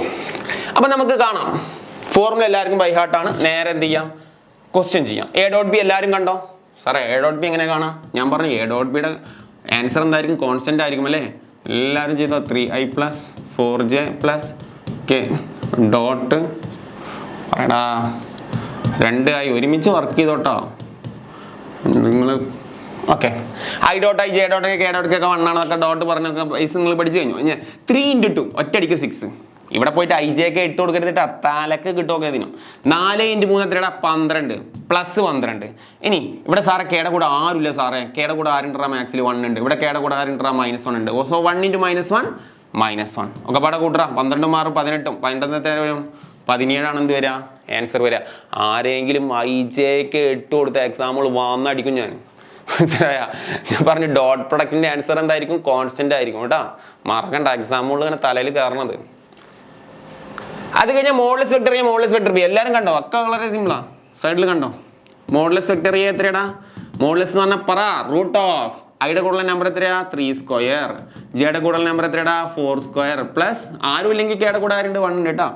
അപ്പോൾ നമുക്ക് കാണാം ഫോർമുല എല്ലാവർക്കും ബൈ ഹാർട്ടാണ് നേരെ എന്ത് ചെയ്യാം ക്വസ്റ്റ്യൻ ചെയ്യാം എ ഡോട്ട് ബി എല്ലാവരും കണ്ടോ സാറേ എ ഡോട്ട് ബി എങ്ങനെ കാണാം ഞാൻ പറഞ്ഞു എ ഡോട്ട് ബിയുടെ ആൻസർ എന്തായിരിക്കും കോൺസ്റ്റന്റ് ആയിരിക്കും അല്ലേ എല്ലാവരും ചെയ്തോ 3i + 4j + k ഡോട്ട് പറയടാ 2i ഒരുമിച്ച് വർക്ക് ചെയ്തോട്ടോ നിങ്ങൾ okay I dot I J dot K dot ഒക്കെ 1 ആണെന്നൊക്കെ ഡോട്ട് പറഞ്ഞൊക്കെ പൈസ നിങ്ങൾ പഠിച്ചു കഴിഞ്ഞു 3 × 2 ഒറ്റയടിക്ക് 6 ഇവിടെ പോയിട്ട് ഐ ജെ ഒക്കെ ഇട്ട് കൊടുക്കരുതിട്ട് തലക്ക് കിട്ടുമൊക്കെ ഇതിനും 4 × 3 എത്രയുടെ 12 + 12 ഇനി ഇവിടെ സാറേ കേടെ കൂടെ ആരുമില്ല സാറേ കേടെ കൂടെ ആരുണ്ടാ മാക്സിൽ 1 ഉണ്ട് ഇവിടെ കേടെ കൂടെ ആരുണ്ടാ -1 ഉണ്ട് സോ 1 × -1 ഒക്കെ പാടെ കൂട്ടറാ 12 മാറും 18 12 വരും 17 ആണ് എന്ത് വരിക ആൻസർ വരിക ആരെങ്കിലും ഐ ജെക്ക് ഇട്ട് കൊടുത്ത എക്സാമ്പിൾ വന്നടിക്കും ഞാൻ ഞാൻ പറഞ്ഞു ഡോട്ട് പ്രൊഡക്റ്റിന്റെ ആൻസർ എന്തായിരിക്കും കോൺസ്റ്റന്റ് ആയിരിക്കും കേട്ടോ മറക്കണ്ട എക്സാമ്പിൾ ഇങ്ങനെ തലയിൽ കയറണത് അത് കഴിഞ്ഞാൽ modulus vector a modulus vector B എല്ലാവരും കണ്ടോ ഒക്കെ വളരെ സിമ്പിളാ സൈഡിൽ കണ്ടോ മോഡുലസ് വെക്ടർ എ എത്രയാടാ മോഡുലസ് എന്ന് പറഞ്ഞാൽ പറ റൂട്ട് ഓഫ് ഐയുടെ കൂടുതൽ നമ്പർ എത്രയാ 3² ജിയുടെ കൂടുതൽ നമ്പർ എത്രയാടാ 4² പ്ലസ് ആരും ഇല്ലെങ്കിൽ കെയുടെ കൂടെ ആരുണ്ട് 1 ഉണ്ട് കേട്ടോ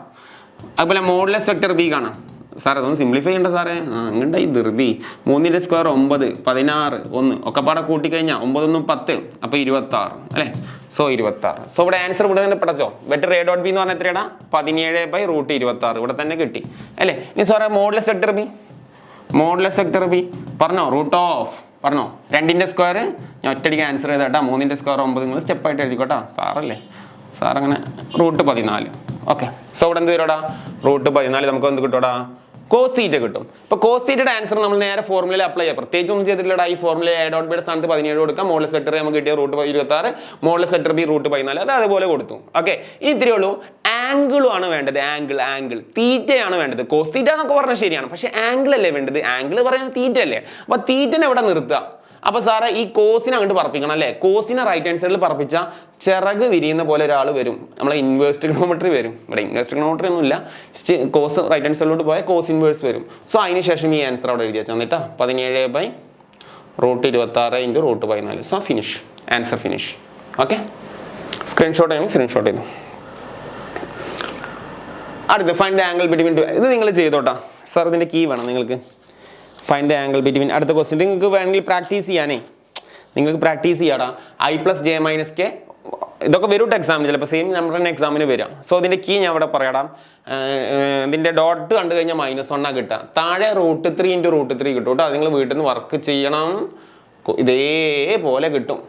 അതുപോലെ മോഡുലസ് വെക്ടർ ബി കാണാം സാറേ അതൊന്ന് സിംപ്ലിഫൈ ചെയ്യണ്ട സാറേ അങ്ങണ്ട ഈ ധൃതി 3ന്റെ സ്ക്വയർ 9 16 1 ഒക്കെ പാടെ കൂട്ടിക്കഴിഞ്ഞാൽ 9 1 10 അപ്പോൾ 26 അല്ലേ സോ 26 സോ ഇവിടെ ആൻസർ ഇവിടെ തന്നെ പഠിച്ചോ വെക്ടർ എ ഡോട്ട് ബി എന്ന് പറഞ്ഞാൽ എത്രയാടാ 17/√26 ഇവിടെ തന്നെ കിട്ടി അല്ലേ ഇനി സാറേ modulus vector B modulus vector B പറഞ്ഞോ റൂട്ട് ഓഫ് പറഞ്ഞോ 2ന്റെ സ്ക്വയർ ഞാൻ ഒറ്റയടിക്ക് ആൻസർ ചെയ്താട്ടാ 3ന്റെ സ്ക്വയർ 9 നിങ്ങൾ സ്റ്റെപ്പായിട്ട് എഴുതിക്കോട്ടാ സാറല്ലേ സാർ അങ്ങനെ റൂട്ട് 14 ഓക്കെ സോ ഇവിടെ എന്ത് വരോടാ റൂട്ട് 14 നമുക്ക് എന്ത് കിട്ടോടാ കോസ് തീറ്റ കിട്ടും. ഇപ്പോൾ കോസ് തീറ്റയുടെ ആൻസർ നമ്മൾ നേരെ ഫോർമുലയിൽ അപ്ലൈ ചെയ്യാം. പ്രത്യേകിച്ച് ഒന്നും ചെയ്തിട്ടില്ല. ഈ ഫോർമുല എ ഡോട്ട് ബിയുടെ സ്ഥാനത്ത് 17 കൊടുക്കാം. മോഡൽ സെക്ടർ നമുക്ക് കിട്ടിയ root 26, model sector B root 14 അത് അതുപോലെ കൊടുത്തു. ഓക്കെ ഇത്രയേ ഉള്ളൂ. ആംഗിളും ആണ് വേണ്ടത്. ആംഗിൾ തീറ്റയാണ് വേണ്ടത്. കോസ് തീറ്റ എന്നൊക്കെ പറഞ്ഞാൽ ശരിയാണ്, പക്ഷേ ആംഗിൾ അല്ലേ വേണ്ടത്. ആംഗിൾ പറയുന്നത് തീറ്റ അല്ലേ. അപ്പോൾ തീറ്റനെ എവിടെ നിർത്തുക? അപ്പോൾ സാറേ ഈ കോസിനെ അങ്ങോട്ട് പറപ്പിക്കണം അല്ലേ. കോസിനെ റൈറ്റ് ഹാൻഡ് സൈഡിൽ പറപ്പിച്ച ചിറക് വിരിയുന്ന പോലെ ഒരാൾ വരും. നമ്മളെ ഇൻവേഴ്സ് ട്രിഗണോമെട്രി വരും. ഇവിടെ ഇൻവേഴ്സ് ട്രിഗണോമെട്രി ഒന്നും ഇല്ല. കോസ് റൈറ്റ് ഹാൻഡ് സൈഡിലോട്ട് പോയാൽ കോസ് ഇൻവേഴ്സ് വരും. സോ അതിന് ശേഷം ഈ ആൻസർ അവിടെ എഴുതി വെച്ചാൽ എന്നിട്ടാ 17/√26 × root 14. So finish answer finish. Okay screenshot ചെയ്യണം. സ്ക്രീൻഷോട്ട് ചെയ്തു. അടുത്ത് find the angle between two. ഇത് നിങ്ങൾ ചെയ്തോട്ടാ സാർ. ഇതിൻ്റെ കീ വേണം നിങ്ങൾക്ക്. Find the angle between. അടുത്ത ക്വസ്റ്റ്യൻ നിങ്ങൾക്ക് വേണമെങ്കിൽ പ്രാക്ടീസ് ചെയ്യാനേ നിങ്ങൾക്ക് പ്രാക്ടീസ് ചെയ്യാടാ. I + J - K ഇതൊക്കെ വരും എക്സാമിന്. ചിലപ്പോൾ സെയിം നമ്പർ തന്നെ എക്സാമിന് വരാം. സോ ഇതിൻ്റെ കീ ഞാൻ ഇവിടെ പറയാം. ഇതിൻ്റെ ഡോട്ട് കണ്ടു കഴിഞ്ഞാൽ -1 കിട്ടുക. താഴെ √3 × √3 കിട്ടും കേട്ടോ. അത് നിങ്ങൾ വീട്ടിൽ നിന്ന് വർക്ക് ചെയ്യണം. ഇതേപോലെ കിട്ടും.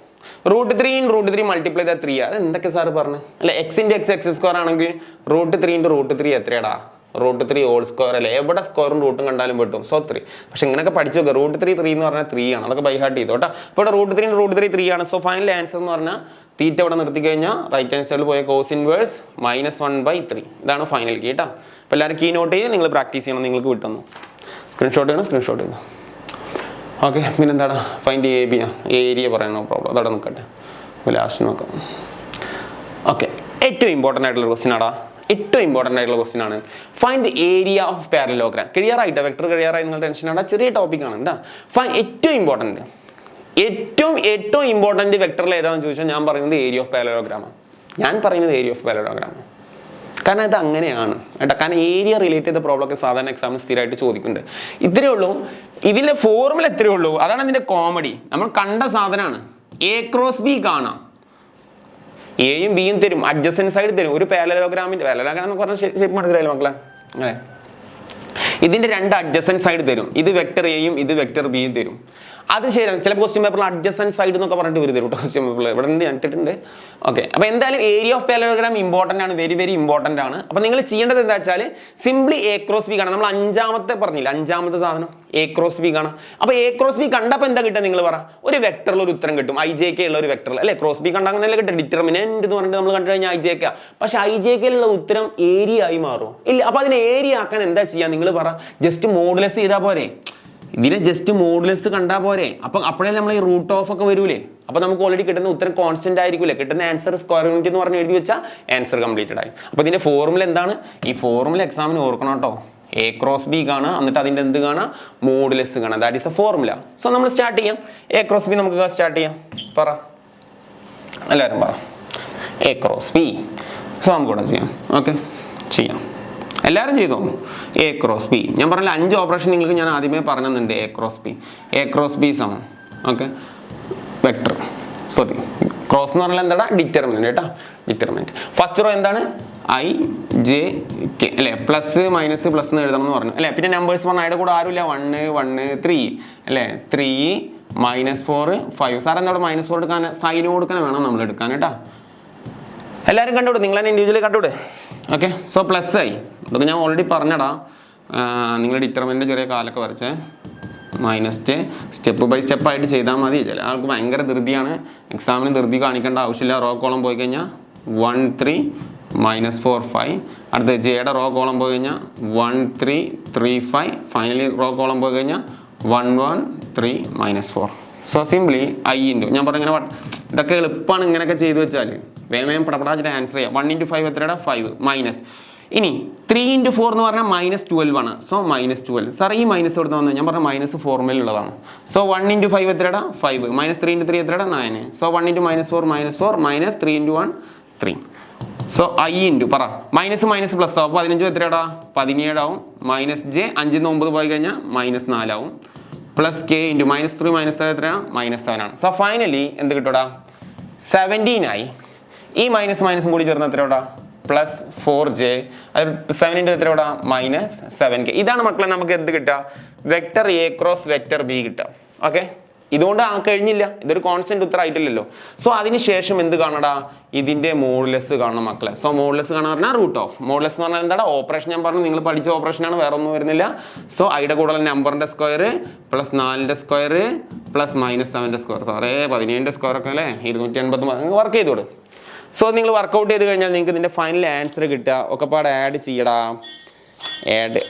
√3 × √3 മൾട്ടിപ്ലൈ ചെയ്താൽ 3. അത് എന്തൊക്കെ സാറ് പറഞ്ഞു അല്ല. x × x² ആണെങ്കിൽ √3 × √3 എത്രയാടാ? √3 ഹോൾ സ്ക്വയർ അല്ലേ. എവിടെ സ്ക്വയറും റൂട്ടും കണ്ടാലും പറ്റും. സോ 3. പക്ഷെ ഇങ്ങനെയൊക്കെ പഠിച്ചു നോക്കുക. √3 3 എന്ന് പറഞ്ഞാൽ 3 ആണ്. അതൊക്കെ ബൈ ഹാർട്ട് ചെയ്തു കേട്ടോ. ഇപ്പോൾ √3 × √3 3 ആണ്. സോ ഫൈനൽ ആൻസർ എന്ന് പറഞ്ഞാൽ തീറ്റ ഇവിടെ നിർത്തി കഴിഞ്ഞാൽ റൈറ്റ് ഹാൻഡ് സൈഡിൽ പോയ കോസ് ഇൻവേഴ്സ് -1/3. ഇതാണ് ഫൈനൽ കീ കേട്ടോ. അപ്പോൾ എല്ലാവരും കീ നോട്ട് ചെയ്ത് നിങ്ങൾ പ്രാക്ടീസ് ചെയ്യണം. നിങ്ങൾക്ക് വിട്ടുന്നു. സ്ക്രീൻഷോട്ട് ചെയ്യണം. സ്ക്രീൻഷോട്ട് ചെയ്തു. ഓക്കെ പിന്നെന്താടാ ഫൈൻഡ് ഏരിയ പറയണോ പ്രോബ്ലം അതവിടെ നിൽക്കട്ടെ. ലാസ്റ്റ് നോക്കാം. ഓക്കെ ഏറ്റവും ഇമ്പോർട്ടൻ്റ് ആയിട്ടുള്ള ക്വസ്റ്റ്യൻ ആടാ. ഏറ്റവും ഇമ്പോർട്ടൻ്റ് ആയിട്ടുള്ള ക്വസ്റ്റ്യൻ ആണ്. Find the area of parallelogram. ക്ലിയറായിട്ടോ വെക്ടർ ക്ലിയറായി നിങ്ങൾ ടെൻഷൻ ആടാ. ചെറിയ ടോപ്പിക്കാണ് എന്താ. ഏറ്റവും ഇമ്പോർട്ടൻറ്റ് വെക്ടറിൽ ഏതാണെന്ന് ചോദിച്ചാൽ ഞാൻ പറയുന്നത് ഏരിയ ഓഫ് പാരലോഗ്രാമാണ്. കാരണം ഇത് അങ്ങനെയാണ് കേട്ടോ. കാരണം ഏരിയ റിലേറ്റ് ചെയ്ത പ്രോബ്ലം ഒക്കെ സാധാരണ എക്സാമിന് സ്ഥിരമായിട്ട് ചോദിക്കുന്നുണ്ട്. ഇത്രയേ ഉള്ളൂ. ഇതിലെ ഫോർമുല എത്രയേ ഉള്ളൂ. അതാണ് അതിൻ്റെ കോമഡി. നമ്മൾ കണ്ട സാധനമാണ്. A × B കാണാം. എയും ബിയും തരും. അഡ്ജസൻറ്റ് സൈഡ് തരും. ഒരു പാരലോഗ്രാമിൻ്റെ പാരലോഗ്രാം എന്ന് പറഞ്ഞാൽ ശരി മനസ്സിലായില്ല മക്കളെ. അല്ലേ ഇതിൻ്റെ 2 അഡ്ജസൻറ്റ് സൈഡ് തരും. ഇത് വെക്ടർ എയും ഇത് വെക്ടർ ബിയും തരും. അത് ശരിയാണ്. ചില ക്വസ്റ്റ്യൻ പേപ്പറിൽ അഡ്ജസൻറ്റ് സൈഡ് എന്നൊക്കെ പറഞ്ഞിട്ട് വരും കേട്ടോ. ക്വസ്റ്റ്യൻ പേപ്പറിൽ ഇവിടെ ഉണ്ട് കണ്ടിട്ടുണ്ട്. ഓക്കെ അപ്പോൾ എന്തായാലും ഏരിയ ഓഫ് പാരലോഗ്രാം ഇമ്പോർട്ടൻ്റ് ആണ്. വെരി വെരി ഇമ്പോർട്ടൻ്റ് ആണ്. അപ്പോൾ നിങ്ങൾ ചെയ്യേണ്ടത് എന്താ വെച്ചാൽ സിംപ്ലി A × B കാണാം. നമ്മൾ അഞ്ചാമത്തെ പറഞ്ഞില്ല, അഞ്ചാമത്തെ സാധനം A × B കാണാം. അപ്പോൾ A × B കണ്ടപ്പോൾ എന്താ കിട്ടുക നിങ്ങൾ പറ. ഒരു വെക്ടറിൽ ഒരു ഉത്തരം കിട്ടും. IJK ഉള്ള ഒരു വെക്ടറിൽ അല്ലേ. ക്രോസ് ബി കണ്ട അങ്ങനെയല്ലേ കിട്ടും. ഡിറ്റർമിനന്റ് എന്ന് പറഞ്ഞിട്ട് നമ്മൾ കണ്ടു കഴിഞ്ഞാൽ IJK. പക്ഷേ IJKയിലുള്ള ഉത്തരം ഏരിയ ആയി മാറും ഇല്ല. അപ്പോൾ അതിനെ ഏരിയ ആക്കാൻ എന്താ ചെയ്യുക നിങ്ങൾ പറ. ജസ്റ്റ് മോഡുലസ് ചെയ്താൽ പോരെ. ഇതിനെ ജസ്റ്റ് മോഡുലസ് കണ്ടാൽ പോരെ. അപ്പം അപ്പോഴേ നമ്മൾ ഈ റൂട്ട് ഓഫ് ഒക്കെ വരൂലേ. അപ്പോൾ നമുക്ക് ഓൾറെഡി കിട്ടുന്ന ഉത്തരം കോൺസ്റ്റന്റ് ആയിരിക്കില്ലേ. കിട്ടുന്ന ആൻസർ സ്ക്വയർ യൂണിറ്റ് എന്ന് പറഞ്ഞ് എഴുതി വെച്ചാൽ ആൻസർ കംപ്ലീറ്റഡ് ആയി. അപ്പോൾ ഇതിന്റെ ഫോർമുല എന്താണ്? ഈ ഫോർമുല എക്സാമിന് ഓർക്കണം കേട്ടോ. A × B കാണാം. എന്നിട്ട് അതിൻ്റെ എന്ത് കാണാം? മോഡുലസ് കാണാം. That is a formula. So നമ്മൾ സ്റ്റാർട്ട് ചെയ്യാം. A × B നമുക്ക് സ്റ്റാർട്ട് ചെയ്യാം. പറ എല്ലാവരും പറ. A × B. സോ നമുക്ക് ഇവിടെ ചെയ്യാം. ഓക്കെ ചെയ്യാം. എല്ലാവരും ചെയ്തോ. A × B. ഞാൻ പറഞ്ഞില്ല 5 ഓപ്പറേഷൻ നിങ്ങൾക്ക് ഞാൻ ആദ്യമേ പറഞ്ഞിട്ടുണ്ട്. A × B സമം ഓക്കെ വെക്ടർ സോറി ക്രോസ് എന്ന് പറഞ്ഞാൽ എന്താ ഡിറ്റർമിനന്റ് കേട്ടോ. ഡിറ്റർമിനന്റ് ഫസ്റ്റ് റോ എന്താണ്? IJK അല്ലേ. പ്ലസ് മൈനസ് പ്ലസ് എന്ന് എഴുതണം എന്ന് പറഞ്ഞു അല്ലേ. പിന്നെ നമ്പേഴ്സ് പറഞ്ഞാൽ അതിൻ്റെ കൂടെ ആരുമില്ല. 1 1 3 അല്ലേ. 3 -4 5. സാർ എന്താ -4 എടുക്കാൻ സൈന് കൊടുക്കാൻ വേണം നമ്മൾ എടുക്കാൻ കേട്ടോ. എല്ലാവരും കണ്ടുവിടും. നിങ്ങൾ തന്നെ ഇൻഡിവിജ്വലി കണ്ടുവിടും. ഓക്കെ സോ പ്ലസ് ആയി. അതൊക്കെ ഞാൻ ഓൾറെഡി പറഞ്ഞടാ. നിങ്ങൾ ഡിറ്റർമിനൻ്റ് ചെറിയ കാലൊക്കെ വരച്ചേ. -J സ്റ്റെപ്പ് ബൈ സ്റ്റെപ്പായിട്ട് ചെയ്താൽ മതി. ചില ആൾക്ക് ഭയങ്കര ധൃതിയാണ്. എക്സാമിന് ധൃതി കാണിക്കേണ്ട ആവശ്യമില്ല. റോ കോളം പോയി കഴിഞ്ഞാൽ 1 3 -4 5. അടുത്ത ജെയുടെ റോ കോളം പോയി കഴിഞ്ഞാൽ 1 3 3 5. ഫൈനലി റോ കോളം പോയി കഴിഞ്ഞാൽ 1 1 3 -4. സോ സിംപ്ലി I ഇൻറ്റു ഞാൻ പറഞ്ഞ ഇങ്ങനെ ഇതൊക്കെ എളുപ്പമാണ്. ഇങ്ങനെയൊക്കെ ചെയ്തു വെച്ചാൽ വേഗം പടപടാച്ചിട്ട് ആൻസർ ചെയ്യാം. 1 × 5 എത്രയുടെ 5 മൈനസ്. ഇനി 3 × 4 എന്ന് പറഞ്ഞാൽ -12 ആണ്. സോ -12. സാർ ഈ മൈനസ് എവിടെ നിന്ന് വന്നത്? ഞാൻ പറഞ്ഞ മൈനസ് ഫോർമുലയുള്ളതാണ്. സോ 1 × 5 എത്രയുടെ 5 -3 × 3 എത്രയുടെ 9. സോ 1 × -4 -4 -3 × 1 3. സോ I ഇൻറ്റു പറ മൈനസ് മൈനസ് പ്ലസ് ആവും. 15 എത്രയാടാ 17 ആവും. -J 5 ന്ന് 9 പോയി കഴിഞ്ഞാൽ -4 ആവും. പ്ലസ് K ഇൻറ്റു -3 -7 എത്രയാണ് -7 ആണ്. സോ ഫൈനലി എന്ത് കിട്ടൂടാ 17 ആയി. ഈ മൈനസും കൂടി ചേർന്ന് എത്രയോടാ പ്ലസ് 4j, അത് 7 ഇൻറ്റു എത്ര ഇവിടെ മൈനസ് 7k. ഇതാണ് മക്കളെ നമുക്ക് എന്ത് കിട്ടുക, vector A cross vector B കിട്ടുക. ഓക്കെ, ഇതുകൊണ്ട് കഴിഞ്ഞില്ല, ഇതൊരു കോൺസ്റ്റന്റ് ഉത്തരം ആയിട്ടില്ലല്ലോ. സോ അതിനുശേഷം എന്ത് കാണടാ, ഇതിന്റെ മോഡുലസ് കാണണം മക്കളെ. സോ മോഡുലസ് കാണാൻ പറഞ്ഞാൽ റൂട്ട് ഓഫ്, മോഡുലസ് എന്ന് പറഞ്ഞാൽ എന്താണ്, ഓപ്പറേഷൻ. ഞാൻ പറഞ്ഞു നിങ്ങൾ പഠിച്ച ഓപ്പറേഷനാണ്, വേറെ ഒന്നും വരുന്നില്ല. സോ ഐയുടെ കൂടെ നമ്പറിന്റെ സ്ക്വയർ പ്ലസ് 4ന്റെ സ്ക്വയർ പ്ലസ് മൈനസ് 7ന്റെ സ്ക്വയർ. സാറേ 17ന്റെ സ്ക്വയർ ഒക്കെ അല്ലേ 289 വർക്ക് ചെയ്തോട്. സോ നിങ്ങൾ വർക്കൗട്ട് ചെയ്ത് കഴിഞ്ഞാൽ നിങ്ങൾക്ക് ഇതിന്റെ ഫൈനൽ ആൻസർ കിട്ടുക. ഒക്കെ പാടെ ആഡ് ചെയ്യടാ, ആഡ്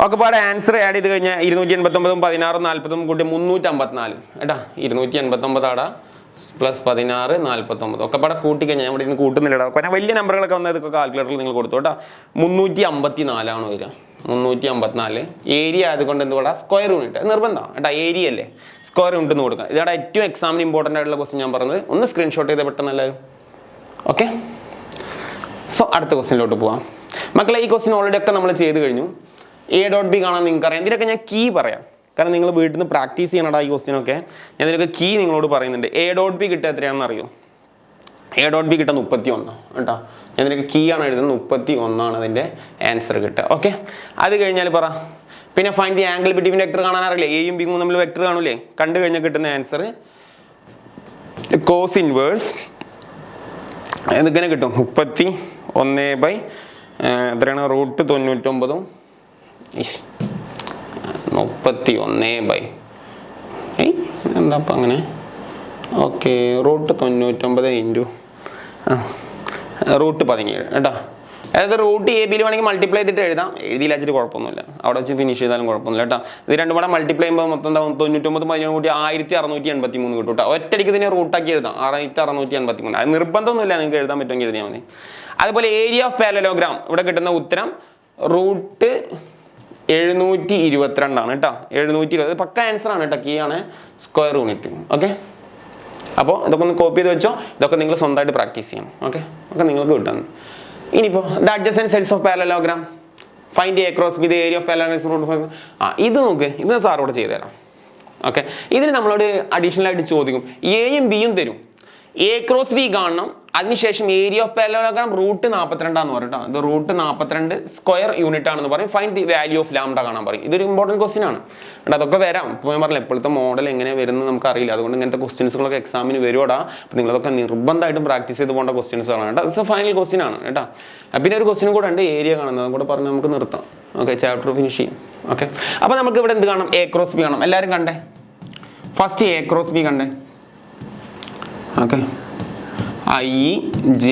ഒക്കെ പാടെ ആൻസർ ആഡ് ചെയ്ത് കഴിഞ്ഞാൽ 289 16 40 കൂട്ടി 354 കേട്ടാ. 289 ആടാ പ്ലസ് 16 49 ഒക്കെ പാടെ കൂട്ടി കഴിഞ്ഞാൽ ഇവിടെ നിന്ന് കൂട്ടുന്നില്ലടാ. കാരണം വലിയ നമ്പറുകളൊക്കെ വന്നത് ഇതൊക്കെ കാൽക്കുലേറ്ററിൽ നിങ്ങൾ കൊടുത്തു കേട്ടോ. 354 വരിക, 354. ഏരിയ ആയതുകൊണ്ട് എന്ത് പറയാ, സ്ക്വയർ യൂണിറ്റ് നിർബന്ധമാണ് കേട്ടോ. ഏരിയ അല്ലേ, സ്ക്വയർ യൂണിറ്റ് എന്ന് കൊടുക്കുക. ഇതാണ് ഏറ്റവും എക്സാമിന് ഇമ്പോർട്ടൻ്റ് ആയിട്ടുള്ള ക്വസ്റ്റ്യൻ ഞാൻ പറഞ്ഞത്. ഒന്ന് സ്ക്രീൻഷോട്ട് ചെയ്ത് പെട്ടെന്ന് എല്ലാവരും. ഓക്കെ, സോ അടുത്ത ക്വസ്റ്റ്യനിലോട്ട് പോവാം മക്കളെ. ഈ ക്വസ്റ്റ്യൻ ഓൾറെഡി ഒക്കെ നമ്മൾ ചെയ്ത് കഴിഞ്ഞു. A.B കാണാൻ നിങ്ങൾക്ക് അറിയാം. ഇതിനൊക്കെ ഞാൻ കീ പറയാം, കാരണം നിങ്ങൾ വീട്ടിൽ നിന്ന് പ്രാക്ടീസ് ചെയ്യണടാ ഈ ക്വസ്റ്റ്യനൊക്കെ. ഞാൻ ഇതിനൊക്കെ കീ നിങ്ങളോട് പറയുന്നുണ്ട്. A.B കിട്ടുക എത്രയാണെന്ന് അറിയോ? A.B കിട്ടുക 31 കേട്ടോ. ഞാൻ ഇതിനൊക്കെ കീ ആണ് എഴുതുന്നത്, 31 അതിൻ്റെ ആൻസർ കിട്ടുക. ഓക്കെ, അത് കഴിഞ്ഞാൽ പറ. പിന്നെ find the angle between vector കാണാൻ അറിയില്ലേ, എയും ബിയും നമ്മൾ വെക്ടർ കാണൂലേ, കണ്ടു കഴിഞ്ഞാൽ കിട്ടുന്ന ആൻസർ കോസ് ഇൻവേഴ്സ് ഇതിങ്ങനെ കിട്ടും. 31 എത്രയാണ്, റൂട്ട് 99 31 എന്താ അപ്പം അങ്ങനെ. ഓക്കെ, റൂട്ട് 99 ഇൻറ്റു റൂട്ട് 17 കേട്ടോ. അതായത് റൂട്ട് എ ബിയിൽ വേണമെങ്കിൽ മൾട്ടിപ്ലൈ ചെയ്തിട്ട് എഴുതാം, എഴുതിയില്ല വെച്ചിട്ട് കുഴപ്പമൊന്നുമില്ല, അവിടെ വെച്ച് ഫിനിഷ് ചെയ്താലും കുഴപ്പമൊന്നുമില്ല കേട്ടോ. ഇത് രണ്ടും കൂടെ മൾട്ടിപ്ലൈ ചെയ്യുമ്പോൾ മൊത്തം എന്താവും, 99 17 കൂടി 1683 കിട്ടും കേട്ടോ. ഒറ്റയടിക്ക് ഇതിനെ റൂട്ടാക്കി എഴുതാം, 1683. അത് നിർബന്ധമൊന്നുമില്ല, നിങ്ങൾക്ക് എഴുതാൻ പറ്റുമെങ്കിൽ എഴുതിയാൽ മതി. അതുപോലെ ഏരിയ ഓഫ് പാരലലോഗ്രാം ഇവിടെ കിട്ടുന്ന ഉത്തരം റൂട്ട് 722 ആണ് കേട്ടോ. 720 പക്ക ആൻസർ ആണ് കേട്ടോ. കീ ആണ് സ്ക്വയർ യൂണിറ്റ്. ഓക്കെ, അപ്പോൾ ഇതൊക്കെ ഒന്ന് കോപ്പി ചെയ്ത് വെച്ചോ. ഇതൊക്കെ നിങ്ങൾ സ്വന്തമായിട്ട് പ്രാക്ടീസ് ചെയ്യണം. ഓക്കെ, ഒക്കെ നിങ്ങൾക്ക് കിട്ടുന്നു. ഇനിയിപ്പോൾ the adjacent sides of parallelogram, find A cross B the area of parallelogram root. ഇത് നോക്ക്, ഇത് സാറോട് ചെയ്തു തരാം. ഓക്കെ, ഇതിന് നമ്മളോട് അഡീഷണൽ ആയിട്ട് ചോദിക്കും, എയും ബിയും തരും, എ ക്രോസ് ബി കാണണം, അതിനുശേഷം ഏരിയ ഓഫ് പാരലലോഗ്രാം റൂട്ട് 42 എന്ന് പറയും കേട്ടോ. ഇത് റൂട്ട് 42 സ്ക്വയർ യൂണിറ്റ് ആണെന്ന് പറയും. Find the value of lambda കാണാൻ പറയും. ഇതൊരു ഇമ്പോർട്ടൻറ്റ് ക്വസ്റ്റ്യൻ ആണ് കേട്ടോ. അതൊക്കെ വരാം. ഇപ്പോൾ ഞാൻ പറഞ്ഞില്ല, ഇപ്പോഴത്തെ മോഡൽ എങ്ങനെ വരുന്നത് നമുക്ക് അറിയില്ല, അതുകൊണ്ട് ഇങ്ങനത്തെ ക്വസ്റ്റ്യൻസുകളൊക്കെ എക്സാമിന് വരുവാടാ. അപ്പോൾ നിങ്ങളതൊക്കെ നിർബന്ധമായിട്ടും പ്രാക്ടീസ് ചെയ്ത് പോകേണ്ട ക്വസ്റ്റ്യൻസുകളാണ് കേട്ടോ. ഇറ്റ്സ് എ ഫൈനൽ ക്വസ്റ്റ്യൻ ആണ് കേട്ടോ. പിന്നെ ഒരു ക്വസ്റ്റ്യനും കൂടെ ഉണ്ട്, ഏരിയ കാണുന്നത്, അതും കൂടെ പറഞ്ഞ് നമുക്ക് നിർത്താം. ഓക്കെ, ചാപ്റ്റർ ഫിനിഷ് ചെയ്യും. ഓക്കെ, അപ്പോൾ നമുക്ക് ഇവിടെ എന്ത് കാണാം, എ ക്രോസ് ബി കാണാം. എല്ലാവരും കണ്ടേ, ഫസ്റ്റ് എ ക്രോസ് ബി കണ്ടേ. ഓക്കെ, IJ,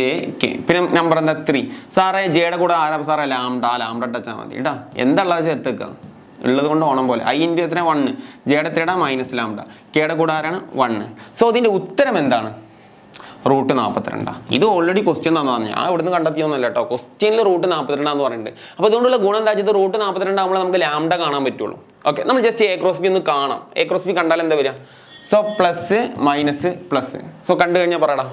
പിന്നെ നമ്പർ എന്താ 3. സാറേ ജെയുടെ കൂടെ ആരാ സാറേ, ലാംഡ ടച്ചാൽ മതി കേട്ടോ. എന്താ ഉള്ളത് ചേർത്തേക്കുക, ഉള്ളത് കൊണ്ട് ഓണം പോലെ. I ഇൻറ്റു എത്ര 1, ജെയുടെ എത്രയുടെ മൈനസ് ലാംഡ, കെയുടെ കൂടെ ആരാണ് 1. സോ ഇതിൻ്റെ ഉത്തരം എന്താണ്, റൂട്ട് 42. ഇത് ഓൾറെഡി ക്വസ്റ്റ്യൻ തന്നതാണ്, ഞാൻ ഇവിടുന്ന് കണ്ടെത്തിയൊന്നുമല്ല കേട്ടോ. ക്വസ്റ്റ്യനിൽ റൂട്ട് 42 എന്ന് പറയുന്നുണ്ട്. അപ്പോൾ ഇതുകൊണ്ടുള്ള ഗുണം എന്താ വെച്ചാൽ റൂട്ട് 42 ആകുമ്പോൾ നമുക്ക് ലാംഡ കാണാൻ പറ്റുള്ളൂ. ഓക്കെ, നമ്മൾ ജസ്റ്റ് എ ക്രോസ് ബി ഒന്ന് കാണാം. എ ക്രോസ് ബി കണ്ടാൽ എന്താ വരിക, so plus minus plus. So കണ്ടു കഴിഞ്ഞാൽ പറയടാ,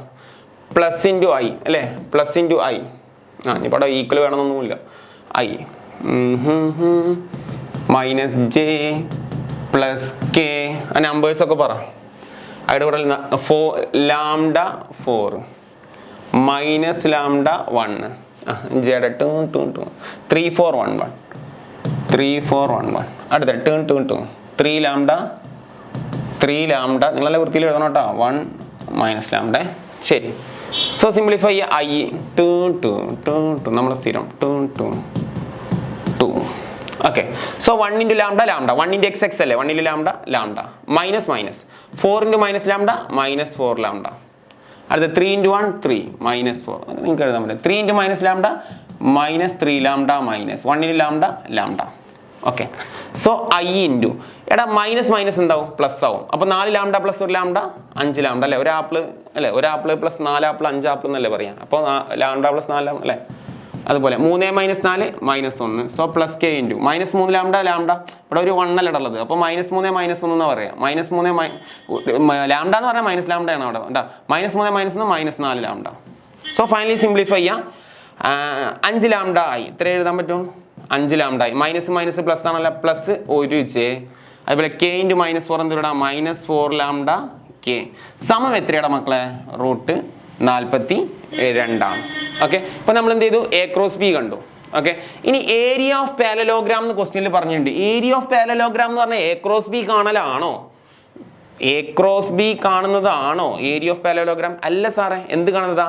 പ്ലസ് ഇൻറ്റു ഐ അല്ലേ, പ്ലസ് ഇൻറ്റു ഐ. ഇപ്പം അവിടെ ഈക്വൽ വേണമെന്നൊന്നുമില്ല. I minus j plus k, ആ നമ്പേഴ്സൊക്കെ പറ. അതിൻ്റെ കൂടെ ലാംഡ 4 മൈനസ് ലാംഡ 1, ജെയുടെ 2 3 4 1 1 3 4 1 1. അടുത്ത 2 3 ലാംഡ നിങ്ങളെല്ലാം വൃത്തിയിൽ എഴുതണം കേട്ടോ. 1 മൈനസ് ലാംഡ. ശരി, സോ സിംപ്ലിഫൈ ഐ 2 നമ്മൾ സ്ഥിരം 2. Okay, so 1 into lambda 1 into X അല്ലേ, 1 into lambda minus 4 into minus lambda minus 4 lambda. അടുത്ത 3 ഇൻറ്റു 1 3 മൈനസ് 4. നിങ്ങൾക്ക് എഴുതാൻ പറ്റും. 3 into minus lambda minus 3 lambda minus 1 into lambda. Okay, so I into എടാ minus എന്താവും, plus ആവും. അപ്പോൾ 4 ലാംഡ പ്ലസ് 1 ലാംഡ 5 ലാംഡ അല്ലേ, ഒരു ആപ്പിൾ പ്ലസ് 4 ആപ്പിൾ 5 ആപ്പിൾ എന്നല്ലേ പറയാം. അപ്പോൾ ലാംഡ പ്ലസ് 4 അല്ലേ. അതുപോലെ 3 minus 4 minus 1. So plus K into minus 3 lambda ഇവിടെ ഒരു 1 അല്ല ഉള്ളത്. അപ്പോൾ -3 -1 എന്ന് പറയാം. -3 ലാംഡ എന്ന് പറഞ്ഞാൽ മൈനസ് ലാംഡ ആണ് അവിടെ കേട്ടോ. -3 -1 -4 ലാംഡ. സോ ഫൈനലി സിംപ്ലിഫൈ ചെയ്യാം. 5 ലാംഡ ആയി. ഇത്ര എഴുതാൻ പറ്റും, 5 ലാംഡ ആയി. മൈനസ് പ്ലസ് ആണല്ലോ, പ്ലസ് 1 ജെ. അതുപോലെ കെ ഇൻറ്റു -4 എന്തിടാം, -4 ലാംഡ കെ സമം എത്രയുടെ മക്കളെ റൂട്ട് 42 ഓക്കെ. ഇപ്പൊ നമ്മൾ എന്ത് ചെയ്തു എ ക്രോസ് ബി കണ്ടു. ഓക്കെ, ഇനി ഏരിയ ഓഫ് പാരലോഗ്രാം എന്ന് ക്വസ്റ്റ്യനിൽ പറഞ്ഞിട്ടുണ്ട്. ഏരിയ ഓഫ് പാരലോഗ്രാം എന്ന് പറഞ്ഞാൽ എ ക്രോസ് ബി കാണലാണോ? എ ക്രോസ് ബി കാണുന്നതാണോ ഏരിയ ഓഫ് പാരലോഗ്രാം? അല്ല സാറേ, എന്ത് കാണുന്നതാ?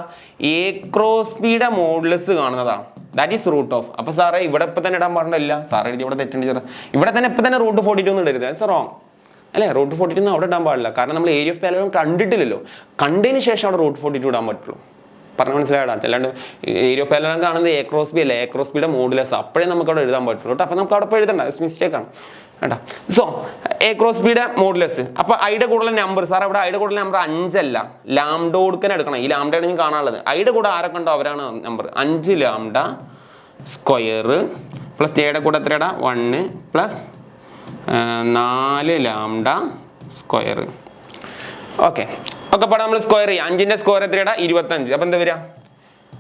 എ ക്രോസ് ബിയുടെ മോഡുലസ് കാണുന്നതാ. That is root of. അപ്പൊ സാറേ ഇവിടെ ഇപ്പൊ തന്നെ ഇടാൻ പാടില്ല. സാറേ എഴുതി ഇവിടെ തെറ്റുണ്ട് സാറേ. ഇവിടെ തന്നെ ഇപ്പൊ തന്നെ റൂട്ട് 42 എന്ന് ഇടരുത്. ദാറ്റ്സ് റോങ് അല്ലേ? റൂട്ട് 42 അവിടെ ഇടാൻ പാടില്ല. കാരണം നമ്മൾ ഏരിയ ഓഫ് പാരലോഗ്രാം കണ്ടിട്ടില്ലല്ലോ. കണ്ടതിന് ശേഷം അവിടെ റൂട്ട് 42 ഇടാൻ പറ്റുള്ളൂ. പറഞ്ഞ മനസ്സിലായിടാം. അല്ലാണ്ട് ഏരിയ ഓഫ് പാരലോഗ്രാം കാണുന്നത് എ ക്രോസ് ബി അല്ല, എ ക്രോസ് ബിയുടെ മോഡുലസ്. അപ്പോഴേ നമുക്ക് അവിടെ എഴുതാൻ പറ്റുള്ളൂ കേട്ടോ. അപ്പൊ നമുക്ക് അവിടെ എഴുതണ്ട, മിസ്റ്റേക്ക് ആണ് കേട്ടോ. സോ എ ക്രോസ് ബിയുടെ മോഡുലസ്. അപ്പൊ ഐയുടെ കൂടുതൽ നമ്പർ സാർ ഇവിടെ ഐയുടെ കൂടുതൽ നമ്പർ 5 അല്ല, ലാംഡ കൊടുക്കാൻ എടുക്കണം. ഈ ലാംഡയാണ് ഞാൻ കാണാനുള്ളത്. ഐയുടെ കൂടെ ആരൊക്കെ ഉണ്ടോ അവരാണ് നമ്പർ. 5 ലാംഡ സ്ക്വയർ പ്ലസ് ജെയുടെ കൂടെ എത്രയുടെ 1 പ്ലസ് 4 ലാംഡ സ്ക്വയർ. ഓക്കെ ഒക്കെ പാടെ നമ്മൾ സ്ക്വയർ ചെയ്യാം. 5ന്റെ സ്ക്വയർ എത്രയുടെ 25. അപ്പൊ എന്താ വരിക?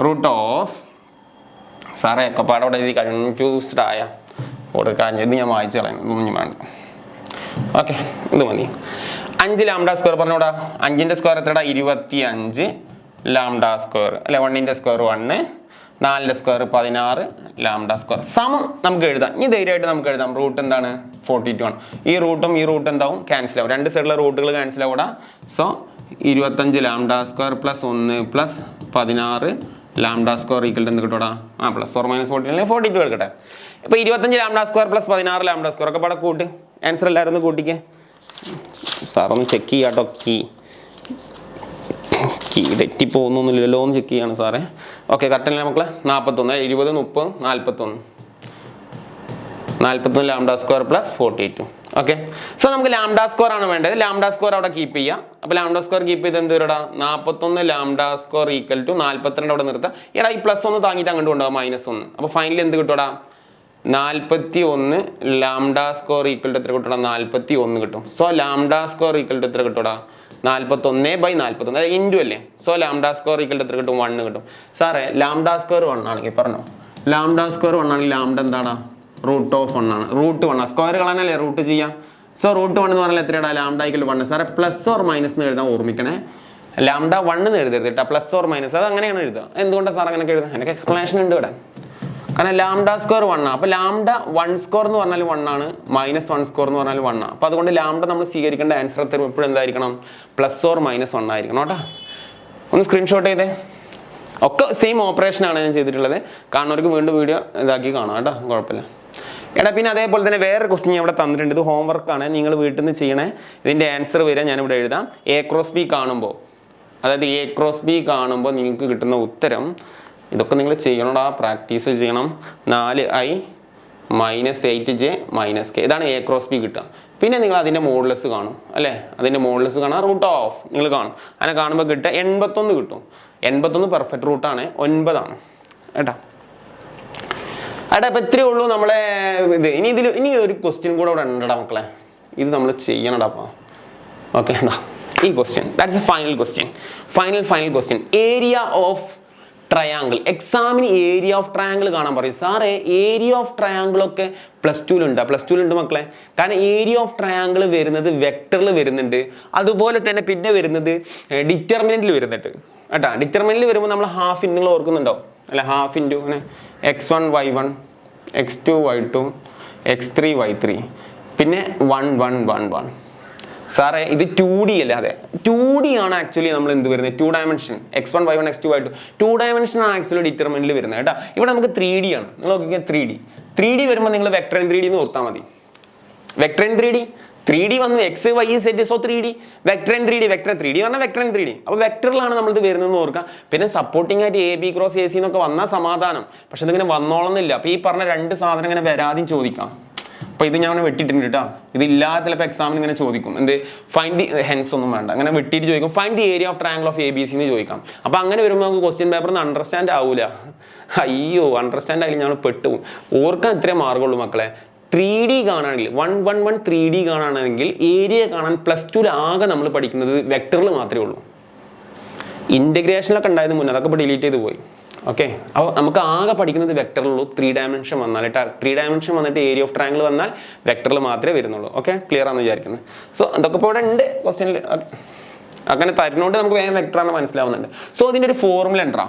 റൂട്ട് ഓഫ് സാറേ ഒക്കെ പാടെ അവിടെ ഇത് കൺഫ്യൂസ്ഡ് ആയ കൊടുക്കാൻ ഇത് ഞാൻ വായിച്ചു കളയുന്നു. ഒന്നും വേണ്ട. ഓക്കെ, ഇത് മതി. 5 ലാംഡ സ്ക്വയർ പറഞ്ഞോടാ. 5ന്റെ സ്ക്വയർ എത്രയുടെ 25 ലാംഡ സ്ക്വയർ അല്ലെ. 1ന്റെ സ്ക്വയർ 1, 4ന്റെ സ്ക്വയർ 16 ലാംഡ സ്ക്വയർ സമം നമുക്ക് എഴുതാം. ഇനി ധൈര്യമായിട്ട് നമുക്ക് എഴുതാം. റൂട്ട് എന്താണ്? 42 ആണ്. ഈ റൂട്ടും എന്താവും? ക്യാൻസൽ ആവും. രണ്ട് സൈഡിലെ റൂട്ടുകൾ ക്യാൻസൽ ആവൂടാ. So 25 lambda square plus 1 plus 16 lambda square equal എന്ത് കിട്ടൂടാ? പ്ലസ് ഓർ മൈനസ് 42 അല്ലെങ്കിൽ 42 എടുക്കട്ടെ. ഇപ്പൊ 25 lambda square plus 16 lambda square ഒക്കെ പാടെ കൂട്ട്. ആൻസർ എല്ലാവരും ഒന്ന് കൂട്ടിക്കേ. സാറൊന്ന് ചെക്ക് ചെയ്യാട്ടോ. കീ തെറ്റിപ്പോകുന്നൊന്നുമില്ലല്ലോ എന്ന് ചെക്ക് ചെയ്യാണ് സാറേ. ഓക്കെ, കറക്റ്റ് അല്ലേ മക്കളെ? 41 20 30 41 lambda square plus 42. Okay, so നമുക്ക് ലാംഡ സ്ക്വയർ ആണ് വേണ്ടത്. ലാംഡ സ്ക്വയർ അവിടെ കീപ്പ് ചെയ്യാം. അപ്പൊ ലാംഡ സ്ക്വയർ കീപ്പ് ചെയ്ത് എന്ത് വരടാ? 41 ലാംഡ സ്ക്വയർ ഈക്വൽ ടു 42 അവിടെ നിർത്താം. എടാ ഈ പ്ലസ് 1 താങ്ങിയിട്ട് അങ്ങോട്ട് കൊണ്ടുപോകാം, -1. അപ്പൊ ഫൈനലി എന്ത് കിട്ടൂടാ? 41 ലാംഡ സ്ക്വയർ ഈക്വൽ ടു എത്ര കിട്ടൂടാ? 41 കിട്ടും. So lambda square equal to എത്ര കിട്ടൂടാ? 41/41 ഇൻറ്റു അല്ലേ. So lambda square equal to എത്ര കിട്ടും? 1 കിട്ടും. സാറേ ലാംഡ സ്ക്വയർ 1 ആണെങ്കിൽ പറഞ്ഞോ, ലാംഡ സ്ക്വയർ 1 ആണെങ്കിൽ ലാംഡ എന്താണ്? റൂട്ട് ഓഫ് 1 ആണ്. റൂട്ട് 1 സ്ക്വയർ കളയാനല്ലേ റൂട്ട് ചെയ്യാം. സോ റൂട്ട് 1 എന്ന് പറഞ്ഞാൽ എത്രയാണ്? Lambda equal 1. സാറേ പ്ലസ് ഓർ മൈനസ് എന്ന് എഴുതാൻ ഓർമ്മിക്കണേ. ലാംഡ 1 എന്ന് എഴുതരുത് കേട്ടോ. പ്ലസ് ഓർ മൈനസ് അത് അങ്ങനെയാണ് എഴുതുക. എന്തുകൊണ്ടാണ് സാർ അങ്ങനെയൊക്കെ എഴുതുക? എനിക്ക് എക്സ്പ്ലനേഷൻ ഉണ്ട് ഇവിടെ. കാരണം ലാംഡ സ്ക്വയർ 1 ആണ്. അപ്പൊ ലാംഡ 1 സ്ക്വയർ എന്ന് പറഞ്ഞാൽ 1 ആണ്, -1 സ്ക്വയർ എന്ന് പറഞ്ഞാൽ 1 ആണ്. അപ്പൊ അതുകൊണ്ട് ലാംഡ നമ്മൾ സ്വീകരിക്കേണ്ട ആൻസർ എപ്പോഴും എന്തായിരിക്കണം? പ്ലസ് ഓർ മൈനസ് 1 ആയിരിക്കണം കേട്ടോ. ഒന്ന് സ്ക്രീൻഷോട്ട് ചെയ്തേ. ഒക്കെ സെയിം ഓപ്പറേഷൻ ആണ് ഞാൻ ചെയ്തിട്ടുള്ളത്. കാണുന്നവർക്ക് വീണ്ടും വീഡിയോ ഇതാക്കി കാണാം കേട്ടോ, കുഴപ്പമില്ല. എടാ പിന്നെ അതേപോലെ തന്നെ വേറെ ക്വസ്റ്റ്യൻ ഞാൻ ഇവിടെ തന്നിട്ടുണ്ട്. ഇത് ഹോംവർക്കാണ്, നിങ്ങൾ വീട്ടിൽ നിന്ന് ചെയ്യണേ. ഇതിൻ്റെ ആൻസർ വരെ ഞാനിവിടെ എഴുതാം. എ ക്രോസ് ബി കാണുമ്പോൾ, അതായത് എ ക്രോസ് ബി കാണുമ്പോൾ നിങ്ങൾക്ക് കിട്ടുന്ന ഉത്തരം ഇതൊക്കെ നിങ്ങൾ ചെയ്യണോടാ, പ്രാക്ടീസ് ചെയ്യണം. 4i - 8j - k ഇതാണ് എ ക്രോസ് ബി കിട്ടുക. പിന്നെ നിങ്ങൾ അതിൻ്റെ മോഡുലസ് കാണും അല്ലേ? അതിൻ്റെ മോഡുലസ് കാണാം, റൂട്ട് ഓഫ് നിങ്ങൾ കാണും. അങ്ങനെ കാണുമ്പോൾ കിട്ടുക 81 കിട്ടും. 81 പെർഫെക്റ്റ് റൂട്ടാണ്, 9 ആണ് കേട്ടോ. അടാ ഇപ്പം ഇത്രയേ ഉള്ളൂ നമ്മളെ ഇത്. ഇനി ഒരു ക്വസ്റ്റ്യൻ കൂടെ ഇവിടെ ഉണ്ടടാ മക്കളെ, ഇത് നമ്മൾ ചെയ്യണടാ. അപ്പോൾ ഓക്കെ, എന്താ ഈ question? That's A final question. Final question. Area of triangle. എക്സാമിന് ഏരിയ ഓഫ് ട്രയാങ്കിൾ കാണാൻ പറയും. സാറേ ഏരിയ ഓഫ് ട്രയാങ്കിൾ ഒക്കെ പ്ലസ് ടുവിലുണ്ട് മക്കളെ. കാരണം ഏരിയ ഓഫ് ട്രയാങ്കിൾ വരുന്നത് വെക്ടറിൽ വരുന്നുണ്ട്, അതുപോലെ തന്നെ പിന്നെ വരുന്നത് ഡിറ്റർമിനന്റിൽ വരുന്നുണ്ട് കേട്ടോ. ഡിറ്റർമിനന്റിൽ വരുമ്പോൾ നമ്മൾ ഹാഫ് നിങ്ങൾ ഓർക്കുന്നുണ്ടോ അല്ലെ? ഹാഫ് ഇൻറ്റു അങ്ങനെ x1 y1 x2 y2 x3 y3 പിന്നെ 1 1 1 1. സാറേ ഇത് 2D അല്ലേ? അതെ 2D ആണ് ആക്ച്വലി നമ്മൾ എന്ത് വരുന്നത്? 2 dimension x1 y1 x2 y2 2 dimension ആണ് ആക്ച്വലി ഡിറ്റർമിനന്റിൽ വരുന്നത് കേട്ടോ. ഇവിടെ നമുക്ക് 3D ആണ്. നിങ്ങൾ നോക്കിയാൽ 3D വരുമ്പോൾ നിങ്ങൾ വെക്ടർ ഇൻ 3D എന്ന് ഓർത്താൽ മതി. വെക്ടർ ഇൻ 3D വന്നു x y z. So 3D vector in 3D vector 3D പറഞ്ഞാൽ വെക്ടർ ഇൻ 3D. അപ്പോൾ വെക്ടറിലാണ് നമ്മളിത് വരുന്നതെന്ന് ഓർക്കുക. പിന്നെ സപ്പോർട്ടിംഗ് ആയിട്ട് AB ക്രോസ് AC എന്നൊക്കെ വന്നാൽ സമാധാനം. പക്ഷെ ഇതിങ്ങനെ വന്നോളന്നില്ല. അപ്പോൾ ഈ പറഞ്ഞ രണ്ട് സാധനം ഇങ്ങനെ വരാതെയും ചോദിക്കാം. അപ്പോൾ ഇത് ഞാൻ വെട്ടിയിട്ടുണ്ട് കേട്ടോ. ഇതില്ലാതെ ചിലപ്പോൾ എക്സാമിന് ഇങ്ങനെ ചോദിക്കും. എന്ത്? ഫൈൻഡ് ദി ഹെൻസ് ഒന്നും വേണ്ട, അങ്ങനെ വെട്ടിയിട്ട് ചോദിക്കും. Find the area of triangle of ABC എന്ന് ചോദിക്കാം. അപ്പോൾ അങ്ങനെ വരുമ്പോൾ നമുക്ക് ക്വസ്റ്റ്യൻ പേപ്പറിൽ നിന്ന് അണ്ടർസ്റ്റാൻഡ് ആവില്ല. അയ്യോ അണ്ടർസ്റ്റാൻഡ് ആയില്ല, ഞങ്ങൾ പെട്ടു. ഓർക്കാൻ ഇത്രേ മാർഗമുള്ളൂ മക്കളെ. 3D കാണുകയാണെങ്കിൽ 1 1 1 3D കാണുകയാണെങ്കിൽ ഏരിയ കാണാൻ പ്ലസ് ടുവിൽ ആകെ നമ്മൾ പഠിക്കുന്നത് വെക്ടറിൽ മാത്രമേ ഉള്ളൂ. ഇൻ്റഗ്രേഷനിലൊക്കെ ഉണ്ടായത് മുന്നേ അതൊക്കെ ഇപ്പോൾ ഡിലീറ്റ് ചെയ്ത് പോയി. ഓക്കെ, അപ്പോൾ നമുക്ക് ആകെ പഠിക്കുന്നത് വെക്ടറിലുള്ളൂ. 3 ഡയമെൻഷൻ വന്നാൽ 3 ഡയമെൻഷൻ വന്നിട്ട് ഏരിയ ഓഫ് ട്രയാങ്കിൾ വന്നാൽ വെക്ടറിൽ മാത്രമേ വരുന്നുള്ളൂ. ഓക്കെ, ക്ലിയർ ആണെന്ന് വിചാരിക്കുന്നത്. സോ അതൊക്കെ ഇപ്പോൾ ഇവിടെ ഉണ്ട് ക്വസ്റ്റ്യനിൽ. അങ്ങനെ തരുന്നോണ്ട് നമുക്ക് വേഗം വെക്ടർ ആണെന്ന് മനസ്സിലാവുന്നുണ്ട്. സോ ഇതിൻ്റെ ഒരു ഫോർമുല ഉണ്ടാ,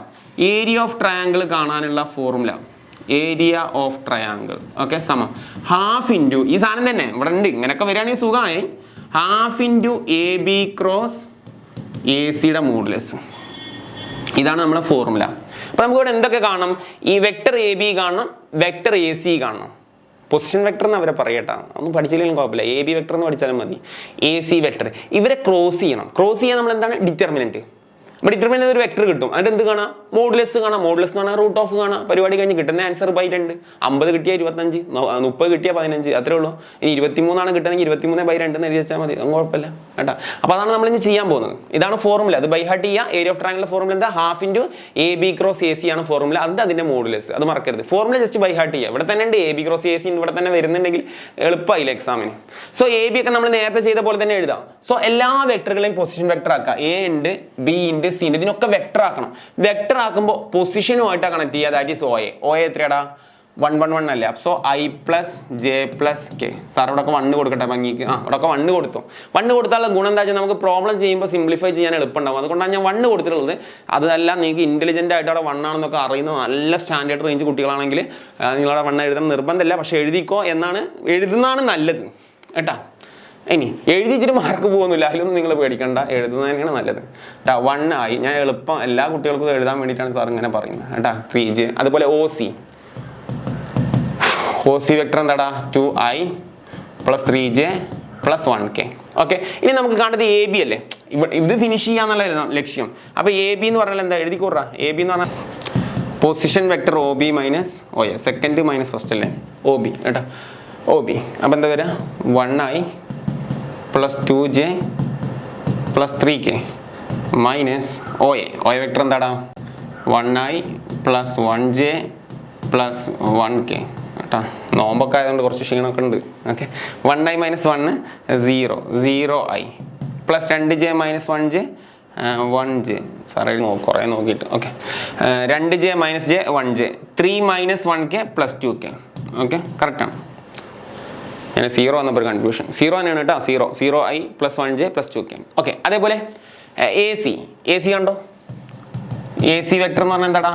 ഏരിയ ഓഫ് ട്രയാങ്കിൾ കാണാനുള്ള formula, area of triangle okay സമം ഹാഫ് ഇൻറ്റു ഈ സാധനം തന്നെ ഇവിടെ ഉണ്ട്, ഇങ്ങനെയൊക്കെ വരികയാണെങ്കിൽ സുഖമായി, half into A b cross A സിയുടെ മോഡുലസ്. ഇതാണ് നമ്മുടെ ഫോർമുല. അപ്പോൾ നമുക്ക് ഇവിടെ എന്തൊക്കെ കാണണം, ഈ വെക്ടർ എ ബി കാണണം, വെക്ടർ എ സി കാണണം. പൊസിഷൻ വെക്ടർ എന്ന് അവരെ പറയട്ടാ, ഒന്നും പഠിച്ചില്ലെങ്കിലും കുഴപ്പമില്ല, എ ബി വെക്ടർ എന്ന് പഠിച്ചാലും മതി. എ സി വെക്ടർ ഇവരെ ക്രോസ് ചെയ്യണം. ക്രോസ് ചെയ്യാൻ നമ്മൾ എന്താണ് ഡിറ്റർമിനന്റ്. അപ്പോൾ ഡിറ്റർമിനന്റ് ഒരു വെക്ടർ കിട്ടും, അതിൻ്റെ എന്ത് കാണാം, മോഡുലസ് കാണാം. മോഡുലസ് എന്ന് പറഞ്ഞാൽ റൂട്ട് ഓഫ് കാണാം. പരിപാടി കഴിഞ്ഞ് കിട്ടുന്ന ആൻസർ ബൈ 2. 50 കിട്ടിയാൽ 25, 30 കിട്ടിയാൽ 15, അത്രേ ഉള്ളൂ. ഇനി 23 കിട്ടുന്നെങ്കിൽ 23/2 എന്ന് എഴുതി വെച്ചാൽ മതി, കുഴപ്പമില്ല കേട്ടോ. അപ്പോൾ അതാണ് നമ്മൾ ഇനി ചെയ്യാൻ പോകുന്നത്. ഇതാണ് ഫോർമുല, അത് ബൈ ഹാർട്ട് ചെയ്യുക. ഏരിയ ഓഫ് ട്രയാങ്കിളിലെ ഫോർമുല എന്താ, half into A b cross a C ആണ് ഫോർമുല. അതിൻ്റെ മോഡുലസ്, അത് മറക്കരുത്. ഫോർമുല ജസ്റ്റ് ബൈ ഹാർട്ട് ചെയ്യുക. ഇവിടെ തന്നെ ഉണ്ട് A b cross a C, ഇവിടെ തന്നെ വരുന്നുണ്ടെങ്കിൽ എളുപ്പമായില്ല എക്സാമിന്. സോ എ ബി ഒക്കെ നമ്മൾ നേരത്തെ ചെയ്ത പോലെ തന്നെ എഴുതാം. സോ എല്ലാ വെക്ടറുകളെയും പൊസിഷൻ വെക്ടർ ആക്കുക. എ ഉണ്ട്, ബി ഉണ്ട്, സി ഉണ്ട്, ഇതിനൊക്കെ വെക്ടർ ആക്കണം. വെക്ടർ ആക്കുമ്പോൾ പൊസിഷനുമായിട്ടാണ് കണക്ട് ചെയ്യുക. ദാറ്റ് ഈസ് OA എത്രയാടാ, 1 1 1 അല്ലേ. So I plus J plus K. Sir ഇവിടെ ഒക്കെ 1 കൊടുക്കട്ടെ ഭംഗിക്ക്. ഇവിടെ ഒക്കെ 1 കൊടുത്തു. 1 കൊടുത്താലുള്ള ഗുണം എന്താ വെച്ചാൽ നമുക്ക് പ്രോബ്ലം ചെയ്യുമ്പോൾ സിംപ്ലിഫൈ ചെയ്യാൻ എളുപ്പമുണ്ടാവും. അതുകൊണ്ടാണ് ഞാൻ 1 കൊടുത്തിട്ടുള്ളത്. അതല്ല നിങ്ങൾക്ക് ഇന്റലിജന്റ് ആയിട്ട് അവിടെ 1 ആണെന്നൊക്കെ അറിയുന്ന നല്ല സ്റ്റാൻഡേർഡ് റേഞ്ച് കുട്ടികളാണെങ്കിൽ നിങ്ങളവിടെ 1 എഴുതാൻ നിർബന്ധമില്ല, പക്ഷെ എഴുതിക്കോ എന്നാണ്, എഴുതുന്നതാണ് നല്ലത് കേട്ടാ. ഇനി എഴുതിച്ചിട്ട് മാർക്ക് പോകുന്നില്ല, അതിലൊന്നും നിങ്ങൾ പേടിക്കണ്ട, എഴുതുന്നത് തന്നെയാണ് നല്ലത് കേട്ടോ. 1 ആയി, ഞാൻ എളുപ്പം എല്ലാ കുട്ടികൾക്കും എഴുതാൻ വേണ്ടിയിട്ടാണ് സാർ ഇങ്ങനെ പറയുന്നത് കേട്ടാ. 3J അതുപോലെ OC വെക്ടർ എന്താടാ, 2I plus 3J plus 1K. Okay, ഇനി നമുക്ക് കാണുന്നത് എ ബി അല്ലേ, ഇത് ഫിനിഷ് ചെയ്യാന്നുള്ള ലക്ഷ്യം. അപ്പോൾ എ ബി എന്ന് പറഞ്ഞാൽ എന്താ, എഴുതിക്കൂടാ. എ ബി എന്ന് പറഞ്ഞാൽ position vector OB minus OA, second minus first അല്ലേ, OB കേട്ടോ. OB അപ്പോൾ എന്താ വരിക, 1I plus 2J plus 3K minus OA vector എന്താടാ, 1I plus 1J plus 1K കേട്ടോ. നോമ്പൊക്കെ ആയതുകൊണ്ട് കുറച്ച് ക്ഷീണമൊക്കെ ഉണ്ട്. Okay, 1I minus 1 0, 0I plus 2J minus 1J 1J. സാറേ കുറേ നോക്കിയിട്ട്. Okay, 2J minus J 1J, 3 minus 1K plus 2K. Okay, കറക്റ്റാണ്. ഞാൻ 0 വന്നപ്പോൾ കൺഫ്യൂഷൻ, 0 തന്നെയാണ് കേട്ടോ. 0I plus 1J plus 2K. Okay, അതേപോലെ എ സി കണ്ടോ, എ സി വെക്ടർ എന്ന് പറഞ്ഞാൽ എന്താടാ,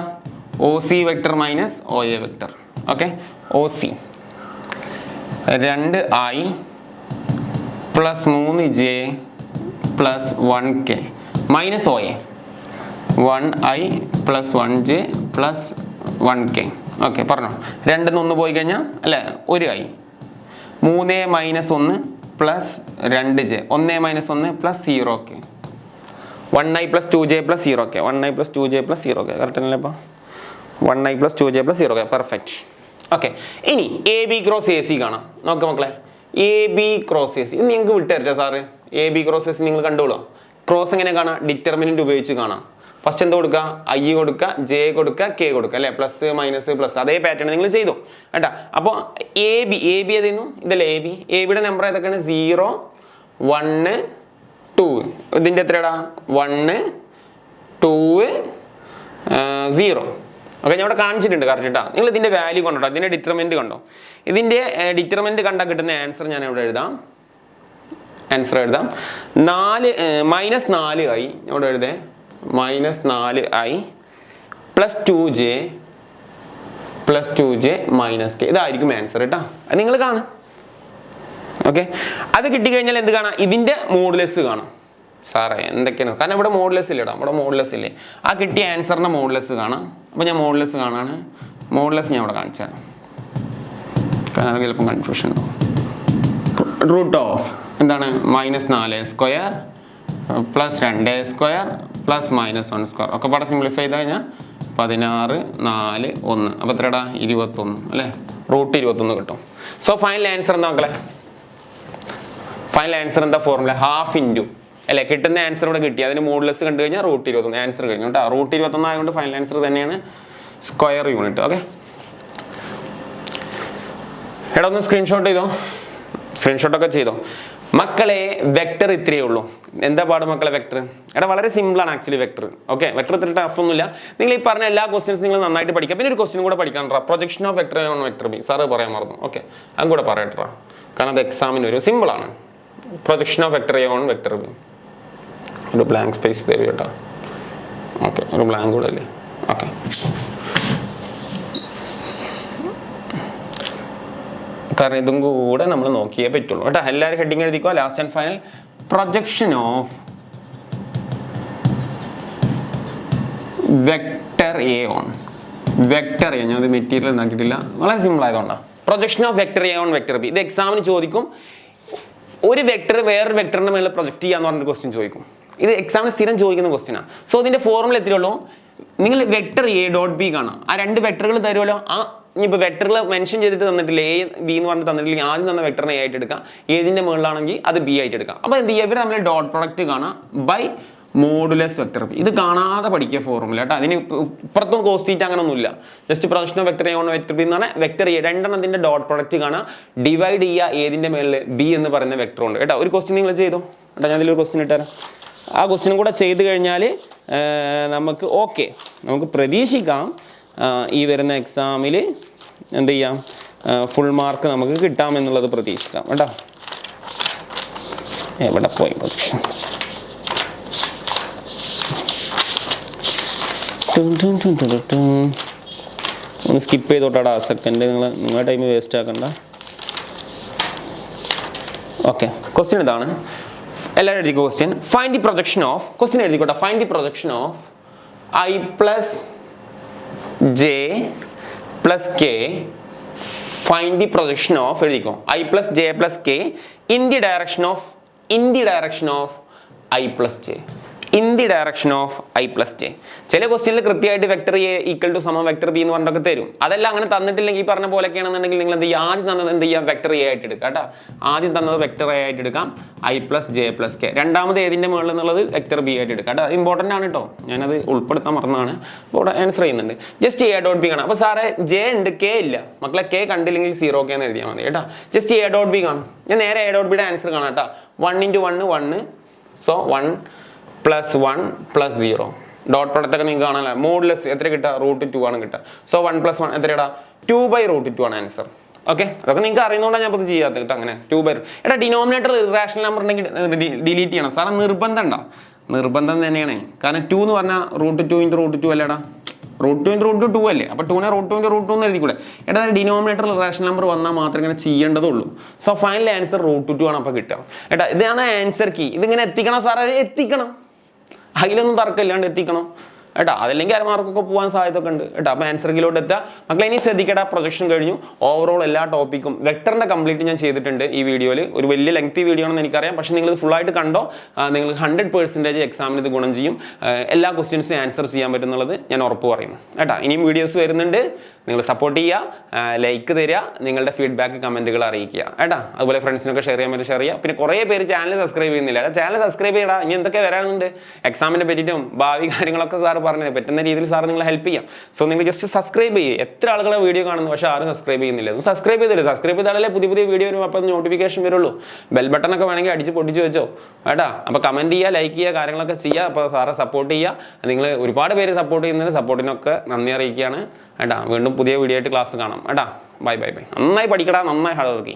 OC vector minus OA vector. Okay, OC 2I plus 3J plus 1K minus OA 1I plus 1J plus 1K. Okay, പറഞ്ഞോ. 2 1 പോയി കഴിഞ്ഞാൽ അല്ലേ, 1I. 3 minus 1 plus 2J, 1 minus 1 plus 0K, 1I plus 2J plus 0K, 1I plus 2J plus 0K. Correct അല്ലേ? അപ്പോൾ 1I plus 2J plus 0K, perfect. Okay, ഇനി A b cross a c കാണാം. നോക്കാം മക്കളെ, a b cross a c ഇത് നിങ്ങൾക്ക് വിട്ടുതരട്ടെ സാറ്. A b cross a c നിങ്ങൾ കണ്ടോളൂ. ക്രോസ് എങ്ങനെ കാണാം, ഡിറ്റർമിനന്റ് ഉപയോഗിച്ച് കാണാം. ഫസ്റ്റ് എന്താ കൊടുക്കുക, I കൊടുക്കുക, J കൊടുക്കുക, K കൊടുക്കുക അല്ലേ, പ്ലസ് മൈനസ് പ്ലസ്, അതേ പാറ്റേൺ നിങ്ങൾ ചെയ്തു കേട്ടോ. അപ്പോൾ എ ബി ഏതായിരുന്നു, ഇതല്ലേ എ ബിയുടെ നമ്പർ ഏതൊക്കെയാണ്, 0 1 2. ഇതിൻ്റെ എത്രയാടാ, 1 2 0. ഓക്കെ, ഞാൻ ഇവിടെ കാണിച്ചിട്ടുണ്ട് കറക്റ്റ് കേട്ടോ. നിങ്ങൾ ഇതിൻ്റെ വാല്യൂ കണ്ടോ, ഇതിൻ്റെ ഡിറ്റർമിനന്റ് കണ്ടോ. ഇതിൻ്റെ ഡിറ്റർമിനന്റ് കണ്ടാൽ കിട്ടുന്ന ആൻസർ ഞാൻ ഇവിടെ എഴുതാം. 4 മൈനസ് 4I ഇവിടെ എഴുതേ, minus 4I plus 2J minus K. ഇതായിരിക്കും ആൻസർ കേട്ടോ. അത് നിങ്ങൾ കാണാം. ഓക്കെ, അത് കിട്ടിക്കഴിഞ്ഞാൽ എന്ത് കാണാം, ഇതിൻ്റെ മോഡുലസ് കാണാം. സാറേ എന്തൊക്കെയാണ്, കാരണം ഇവിടെ മോഡുലസ് ഇല്ല, ഇവിടെ മോഡുലസ് ഇല്ലേ. ആ കിട്ടിയ ആൻസറിൻ്റെ മോഡുലസ് കാണാം. അപ്പോൾ ഞാൻ മോഡുലസ് കാണാണ്. മോഡുലസ് ഞാൻ ഇവിടെ കാണിച്ചു തരാം, കാരണം അത് ചിലപ്പം കൺഫ്യൂഷൻ ഉണ്ടാവും. റൂട്ട് ഓഫ് എന്താണ്, minus 4 square plus 2 square plus minus 1 square. ഒക്കെ പാടെ സിംപ്ലിഫൈ ചെയ്ത് കഴിഞ്ഞാൽ 16 4 1. അപ്പോൾ എത്രടാ, 21 അല്ലേ, റൂട്ട് 21 കിട്ടും. സോ ഫൈനൽ ആൻസർ എന്താ മക്കളെ, ഫൈനൽ ആൻസർ എന്താ, ഫോർമുല ഹാഫ് ഇൻറ്റു അല്ലേ, കിട്ടുന്ന ആൻസർ ഇവിടെ കിട്ടി, അതിന് മോഡുലസ് കണ്ടു കഴിഞ്ഞാൽ റൂട്ട് 21 ആൻസർ കഴിഞ്ഞു കേട്ടോ. റൂട്ട് 21 ആയതുകൊണ്ട് ഫൈനൽ ആൻസർ തന്നെയാണ് സ്ക്വയർ യൂണിറ്റ്. ഓക്കെ, എടാ ഒന്ന് സ്ക്രീൻഷോട്ട് ചെയ്തോ, സ്ക്രീൻഷോട്ടൊക്കെ ചെയ്തോ മക്കളെ. വെക്ടർ ഇത്രയേ ഉള്ളൂ. എന്താ പാട് മക്കളെ വെക്ടർ, എടാ വളരെ സിമ്പിളാണ് ആക്ച്വലി വെക്ടർ. ഓക്കെ, വെക്ടർ ഇത്ര ടഫ് ഒന്നുമില്ല. നിങ്ങൾ ഈ പറഞ്ഞ എല്ലാ ക്വസ്റ്റ്യൻസ് നിങ്ങൾ നന്നായിട്ട് പഠിക്കുക. പിന്നെ ഒരു ക്വസ്റ്റ്യൻ കൂടെ പഠിക്കാനുണ്ടോ, projection of vector on vector b. സാറ് പറയാൻ മറന്നു. ഓക്കെ, അതും കൂടെ പറയട്ടാ, കാരണം അത് എക്സാമിന് ഒരു സിമ്പിളാണ്. Projection of vector on vector B ഒരു ബ്ലാങ്ക് സ്പേസ് തരും കേട്ടോ. ഓക്കെ, ഒരു ബ്ലാങ്ക് കൂടെ അല്ലേ? ഓക്കെ, കാരണം ഇതും കൂടെ നമ്മൾ നോക്കിയേ പറ്റുള്ളൂ കേട്ടോ. എല്ലാവരും ഹെഡിങ് എഴുതിക്കോ. Last and final projection of vector a on vector a. ഞാൻ അത് മെറ്റീരിയൽ ഉണ്ടാക്കിയിട്ടില്ല, വളരെ സിമ്പിൾ ആയതുകൊണ്ടാണ്. Projection of vector a on vector b. ഇത് എക്സാമിന് ചോദിക്കും. ഒരു വെക്ടർ വേറൊരു വെക്ടറിന്റെ മേളിൽ പ്രൊജക്ട് ചെയ്യാന്ന് പറഞ്ഞൊരു ക്വസ്റ്റ്യൻ ചോദിക്കും. ഇത് എക്സാമിന് സ്ഥിരം ചോദിക്കുന്ന ക്വസ്റ്റ്യനാണ്. സോ ഇതിന്റെ ഫോർമുല എത്തിയുള്ളൂ. നിങ്ങൾ വെക്ടർ എ ഡോട്ട് ബി കാണാം. ആ രണ്ട് വെക്ടറുകൾ തരുമല്ലോ. ആ ഇനിയിപ്പോൾ വെക്ടറുകൾ മെൻഷൻ ചെയ്തിട്ട് തന്നിട്ടില്ല, എ ബി എന്ന് പറഞ്ഞിട്ട് തന്നിട്ടില്ലെങ്കിൽ ആദ്യം തന്ന വെക്ടറിനെ എ ആയിട്ട് എടുക്കാം, ഏതിന്റെ മുകളിലാണെങ്കിൽ അത് ബി ആയിട്ട് എടുക്കാം. അപ്പോൾ എന്ത് ചെയ്യുക, ഇവർ നമ്മൾ ഡോട്ട് പ്രൊഡക്റ്റ് കാണാം ബൈ മോഡുലസ് വെക്ടർ ബി. ഇത് കാണാതെ പഠിക്കുക ഫോർമുല കേട്ടോ. അതിന് ഇപ്പുറത്തും കോസ്റ്റീറ്റ് അങ്ങനെ ഒന്നുമില്ല. Just projection of vector a on vector B എന്ന് പറഞ്ഞാൽ വെക്ടർ എ രണ്ടെണ്ണത്തിന്റെ ഡോട്ട് പ്രൊഡക്റ്റ് കാണാം, ഡിവൈഡ് ചെയ്യുക ഏതിന്റെ മേളിൽ ബി എന്ന് പറയുന്ന വെക്ടർ ഉണ്ട് കേട്ടോ. ഒരു ക്വസ്റ്റ്യൻ നിങ്ങൾ ചെയ്തോ കേട്ടോ. ഞാൻ അതിലൊരു ക്വസ്റ്റ്യൻ ഇട്ടുതരാം. ആ ക്വസ്റ്റ്യനും കൂടെ ചെയ്ത് കഴിഞ്ഞാൽ നമുക്ക് ഓക്കെ, നമുക്ക് പ്രതീക്ഷിക്കാം ഈ വരുന്ന എക്സാമിൽ എന്ത് ചെയ്യാം, ഫുൾ മാർക്ക് നമുക്ക് കിട്ടാമെന്നുള്ളത് പ്രതീക്ഷിക്കാം കേട്ടോ. എവിടെ പോയി പ്രൊജക്ഷൻ? ഒന്ന് സ്കിപ്പ് ചെയ്തോട്ടാടാ സെക്കൻഡ്. നിങ്ങളുടെ ടൈം വേസ്റ്റ് ആക്കണ്ട. ഓക്കെ, ക്വസ്റ്റ്യൻ ഇതാണ്. എല്ലാവരും എഴുതി question. Find the projection of, question എഴുതിക്കോട്ടെ. Find the projection of I plus J plus K. Find the projection of എഴുതിക്കോ I plus J plus K in the direction of I plus J. In the direction of I plus J. ചില ക്വസ്റ്റ്യനിൽ കൃത്യമായിട്ട് vector A equal to സമം vector B എന്ന് പറഞ്ഞൊക്കെ തരും. അതെല്ലാം അങ്ങനെ തന്നിട്ടില്ലെങ്കിൽ ഈ പറഞ്ഞ പോലെയൊക്കെയാണെന്നുണ്ടെങ്കിൽ നിങ്ങൾ എന്ത് ചെയ്യുക, ആദ്യം തന്നത് എന്ത് ചെയ്യാം, വെക്ടർ എ ആയിട്ട് എടുക്കാം കേട്ടോ. ആദ്യം തന്നത് വെക്ടർ എ ആയിട്ട് എടുക്കാം, I plus J plus K. രണ്ടാമത് ഏതിൻ്റെ മുകളിൽ എന്നുള്ളത് വെക്ടർ ബി ആയിട്ട് എടുക്കാം കേട്ടോ. അത് ഇമ്പോർട്ടൻ്റ് ആണ് കേട്ടോ, ഞാനത് ഉൾപ്പെടുത്താൻ മറന്നതാണ്. അപ്പോൾ ആൻസർ ചെയ്യുന്നുണ്ട്. ജസ്റ്റ് എ ഡോട്ട് ബി കാണാം. അപ്പോൾ സാറേ ജെ ഉണ്ട്, കെ ഇല്ല. മക്കളെ കെ കണ്ടില്ലെങ്കിൽ 0 കെ എന്ന് എഴുതിയാൽ മതി കേട്ടോ. ജസ്റ്റ് എ ഡോട്ട് ബി കാണും. ഞാൻ നേരെ എ ഡോട്ട് ബിയുടെ ആൻസർ കാണാം കേട്ടോ. 1 × 1 1. സോ 1 + 1 + 0. ഡോട്ട് പ്രൊഡക്റ്റ് ഒക്കെ നിങ്ങൾക്ക് കാണാനല്ല. മോഡുലസ് എത്ര കിട്ടുക, √2 ആണ് കിട്ടുക. സോ 1 + 1 എത്രയാടാ, 2/√2 ആണ് ആൻസർ. ഓക്കെ, അതൊക്കെ നിങ്ങൾക്ക് അറിയുന്നതുകൊണ്ടാണ് ഞാൻ ഇത് ചെയ്യാത്തത് കേട്ടോ. അങ്ങനെ 2/. എടാ ഡിനോമിനേറ്റർ ഇറാഷണൽ നമ്പർ ഉണ്ടെങ്കിൽ ഡിലീറ്റ് ചെയ്യണം സാറേ. നിർബന്ധം ഉണ്ടോ? നിർബന്ധം തന്നെയാണ്. കാരണം 2 എന്ന് പറഞ്ഞാൽ √2 × √2 അല്ലേടാ. √2 × √2 അല്ലേ. അപ്പോൾ 2നെ √2 × √2 എന്ന് എഴുതിക്കൂടെ. എടാ ഡിനോമിനേറ്ററിൽ ഇറാഷണൽ നമ്പർ വന്നാൽ മാത്രം ഇങ്ങനെ ചെയ്യേണ്ടതുള്ളൂ. സോ ഫൈനൽ ആൻസർ √2 ആണ് അപ്പോൾ കിട്ടുക. എടാ ഇതാണ് ആൻസർ കീ. ഇതിങ്ങനെ എത്തിക്കണം സാറേ, എത്തിക്കണം. അതിലൊന്നും തർക്കമില്ലാണ്ട് എത്തിക്കണം കേട്ടോ. അതല്ലെങ്കിൽ അരമാർക്കൊക്കെ പോകാൻ സാധ്യത ഒക്കെ ഉണ്ട് കേട്ടോ. അപ്പോൾ ആൻസർ കീലോട്ട് എത്തുക. മക്കളെ ഇനി ശ്രദ്ധിക്കട്ടെ, പ്രൊജക്ഷൻ കഴിഞ്ഞു. ഓവറോൾ എല്ലാ ടോപ്പിക്കും വെക്ടറിൻ്റെ കംപ്ലീറ്റ് ഞാൻ ചെയ്തിട്ടുണ്ട് ഈ വീഡിയോയിൽ. ഒരു വലിയ ലെങ്തി വീഡിയോ ആണെന്ന് എനിക്കറിയാം. പക്ഷേ നിങ്ങളിത് ഫുള്ളായിട്ട് കണ്ടോ, നിങ്ങൾക്ക് 100% എക്സാമിന് ഇത് ഗുണം ചെയ്യും. എല്ലാ ക്വസ്റ്റ്യൻസും ആൻസർ ചെയ്യാൻ പറ്റുന്നുള്ളത് ഞാൻ ഉറപ്പ് പറയുന്നു കേട്ടോ. ഇനിയും വീഡിയോസ് വരുന്നുണ്ട്. നിങ്ങൾ സപ്പോർട്ട് ചെയ്യുക, ലൈക്ക് തരിക, നിങ്ങളുടെ ഫീഡ്ബാക്ക് കമൻറ്റുകൾ അറിയിക്കുക കേട്ടോ. അതുപോലെ ഫ്രണ്ട്സിനൊക്കെ ഷെയർ ചെയ്യാൻ പറ്റും ഷെയർ ചെയ്യുക. പിന്നെ കുറേ പേര് ചാനൽ സബ്സ്ക്രൈബ് ചെയ്യുന്നില്ല. ചാനൽ സബ്സ്ക്രൈബ് ചെയ്യടാ. ഇനി എന്തൊക്കെ വരാനുണ്ട്, എക്സാമിനെ പറ്റിയിട്ടും ഭാവി കാര്യങ്ങളൊക്കെ സാർ പറഞ്ഞത് പറ്റുന്ന രീതിയിൽ സാർ നിങ്ങളെ ഹെൽപ്പ് ചെയ്യാം. സോ നിങ്ങൾ ജസ്റ്റ് സബ്സ്ക്രൈബ് ചെയ്യുക. എത്ര ആളുകളെ വീഡിയോ കാണുന്നു, പക്ഷേ ആരും സബ്സ്ക്രൈബ് ചെയ്യുന്നില്ല. ഒന്ന് സബ്സ്ക്രൈബ് ചെയ്തില്ല. സബ്സ്ക്രൈബ് ചെയ്താലേ പുതിയ വീഡിയോ വരും. അപ്പോൾ നോട്ടിഫിക്കേഷൻ വരുള്ളൂ. ബെൽ ബട്ടണൊക്കെ വേണമെങ്കിൽ അടിച്ച് പൊട്ടിച്ച് വെച്ചോ കേട്ടോ. അപ്പോൾ കമൻറ്റ് ചെയ്യുക, ലൈക്ക് ചെയ്യുക, കാര്യങ്ങളൊക്കെ ചെയ്യുക. അപ്പോൾ സാറെ സപ്പോർട്ട് ചെയ്യുക. നിങ്ങൾ ഒരുപാട് പേര് സപ്പോർട്ട് ചെയ്യുന്നതിന് സപ്പോർട്ടിനൊക്കെ നന്ദി അറിയിക്കുകയാണ് കേട്ടോ. വീണ്ടും പുതിയ വീഡിയോ ആയിട്ട് ക്ലാസ് കാണാം കേട്ടോ. ബൈ. നന്നായി പഠിക്കടാ, നന്നായി ഹാർഡ് വർക്ക് ചെയ്യും.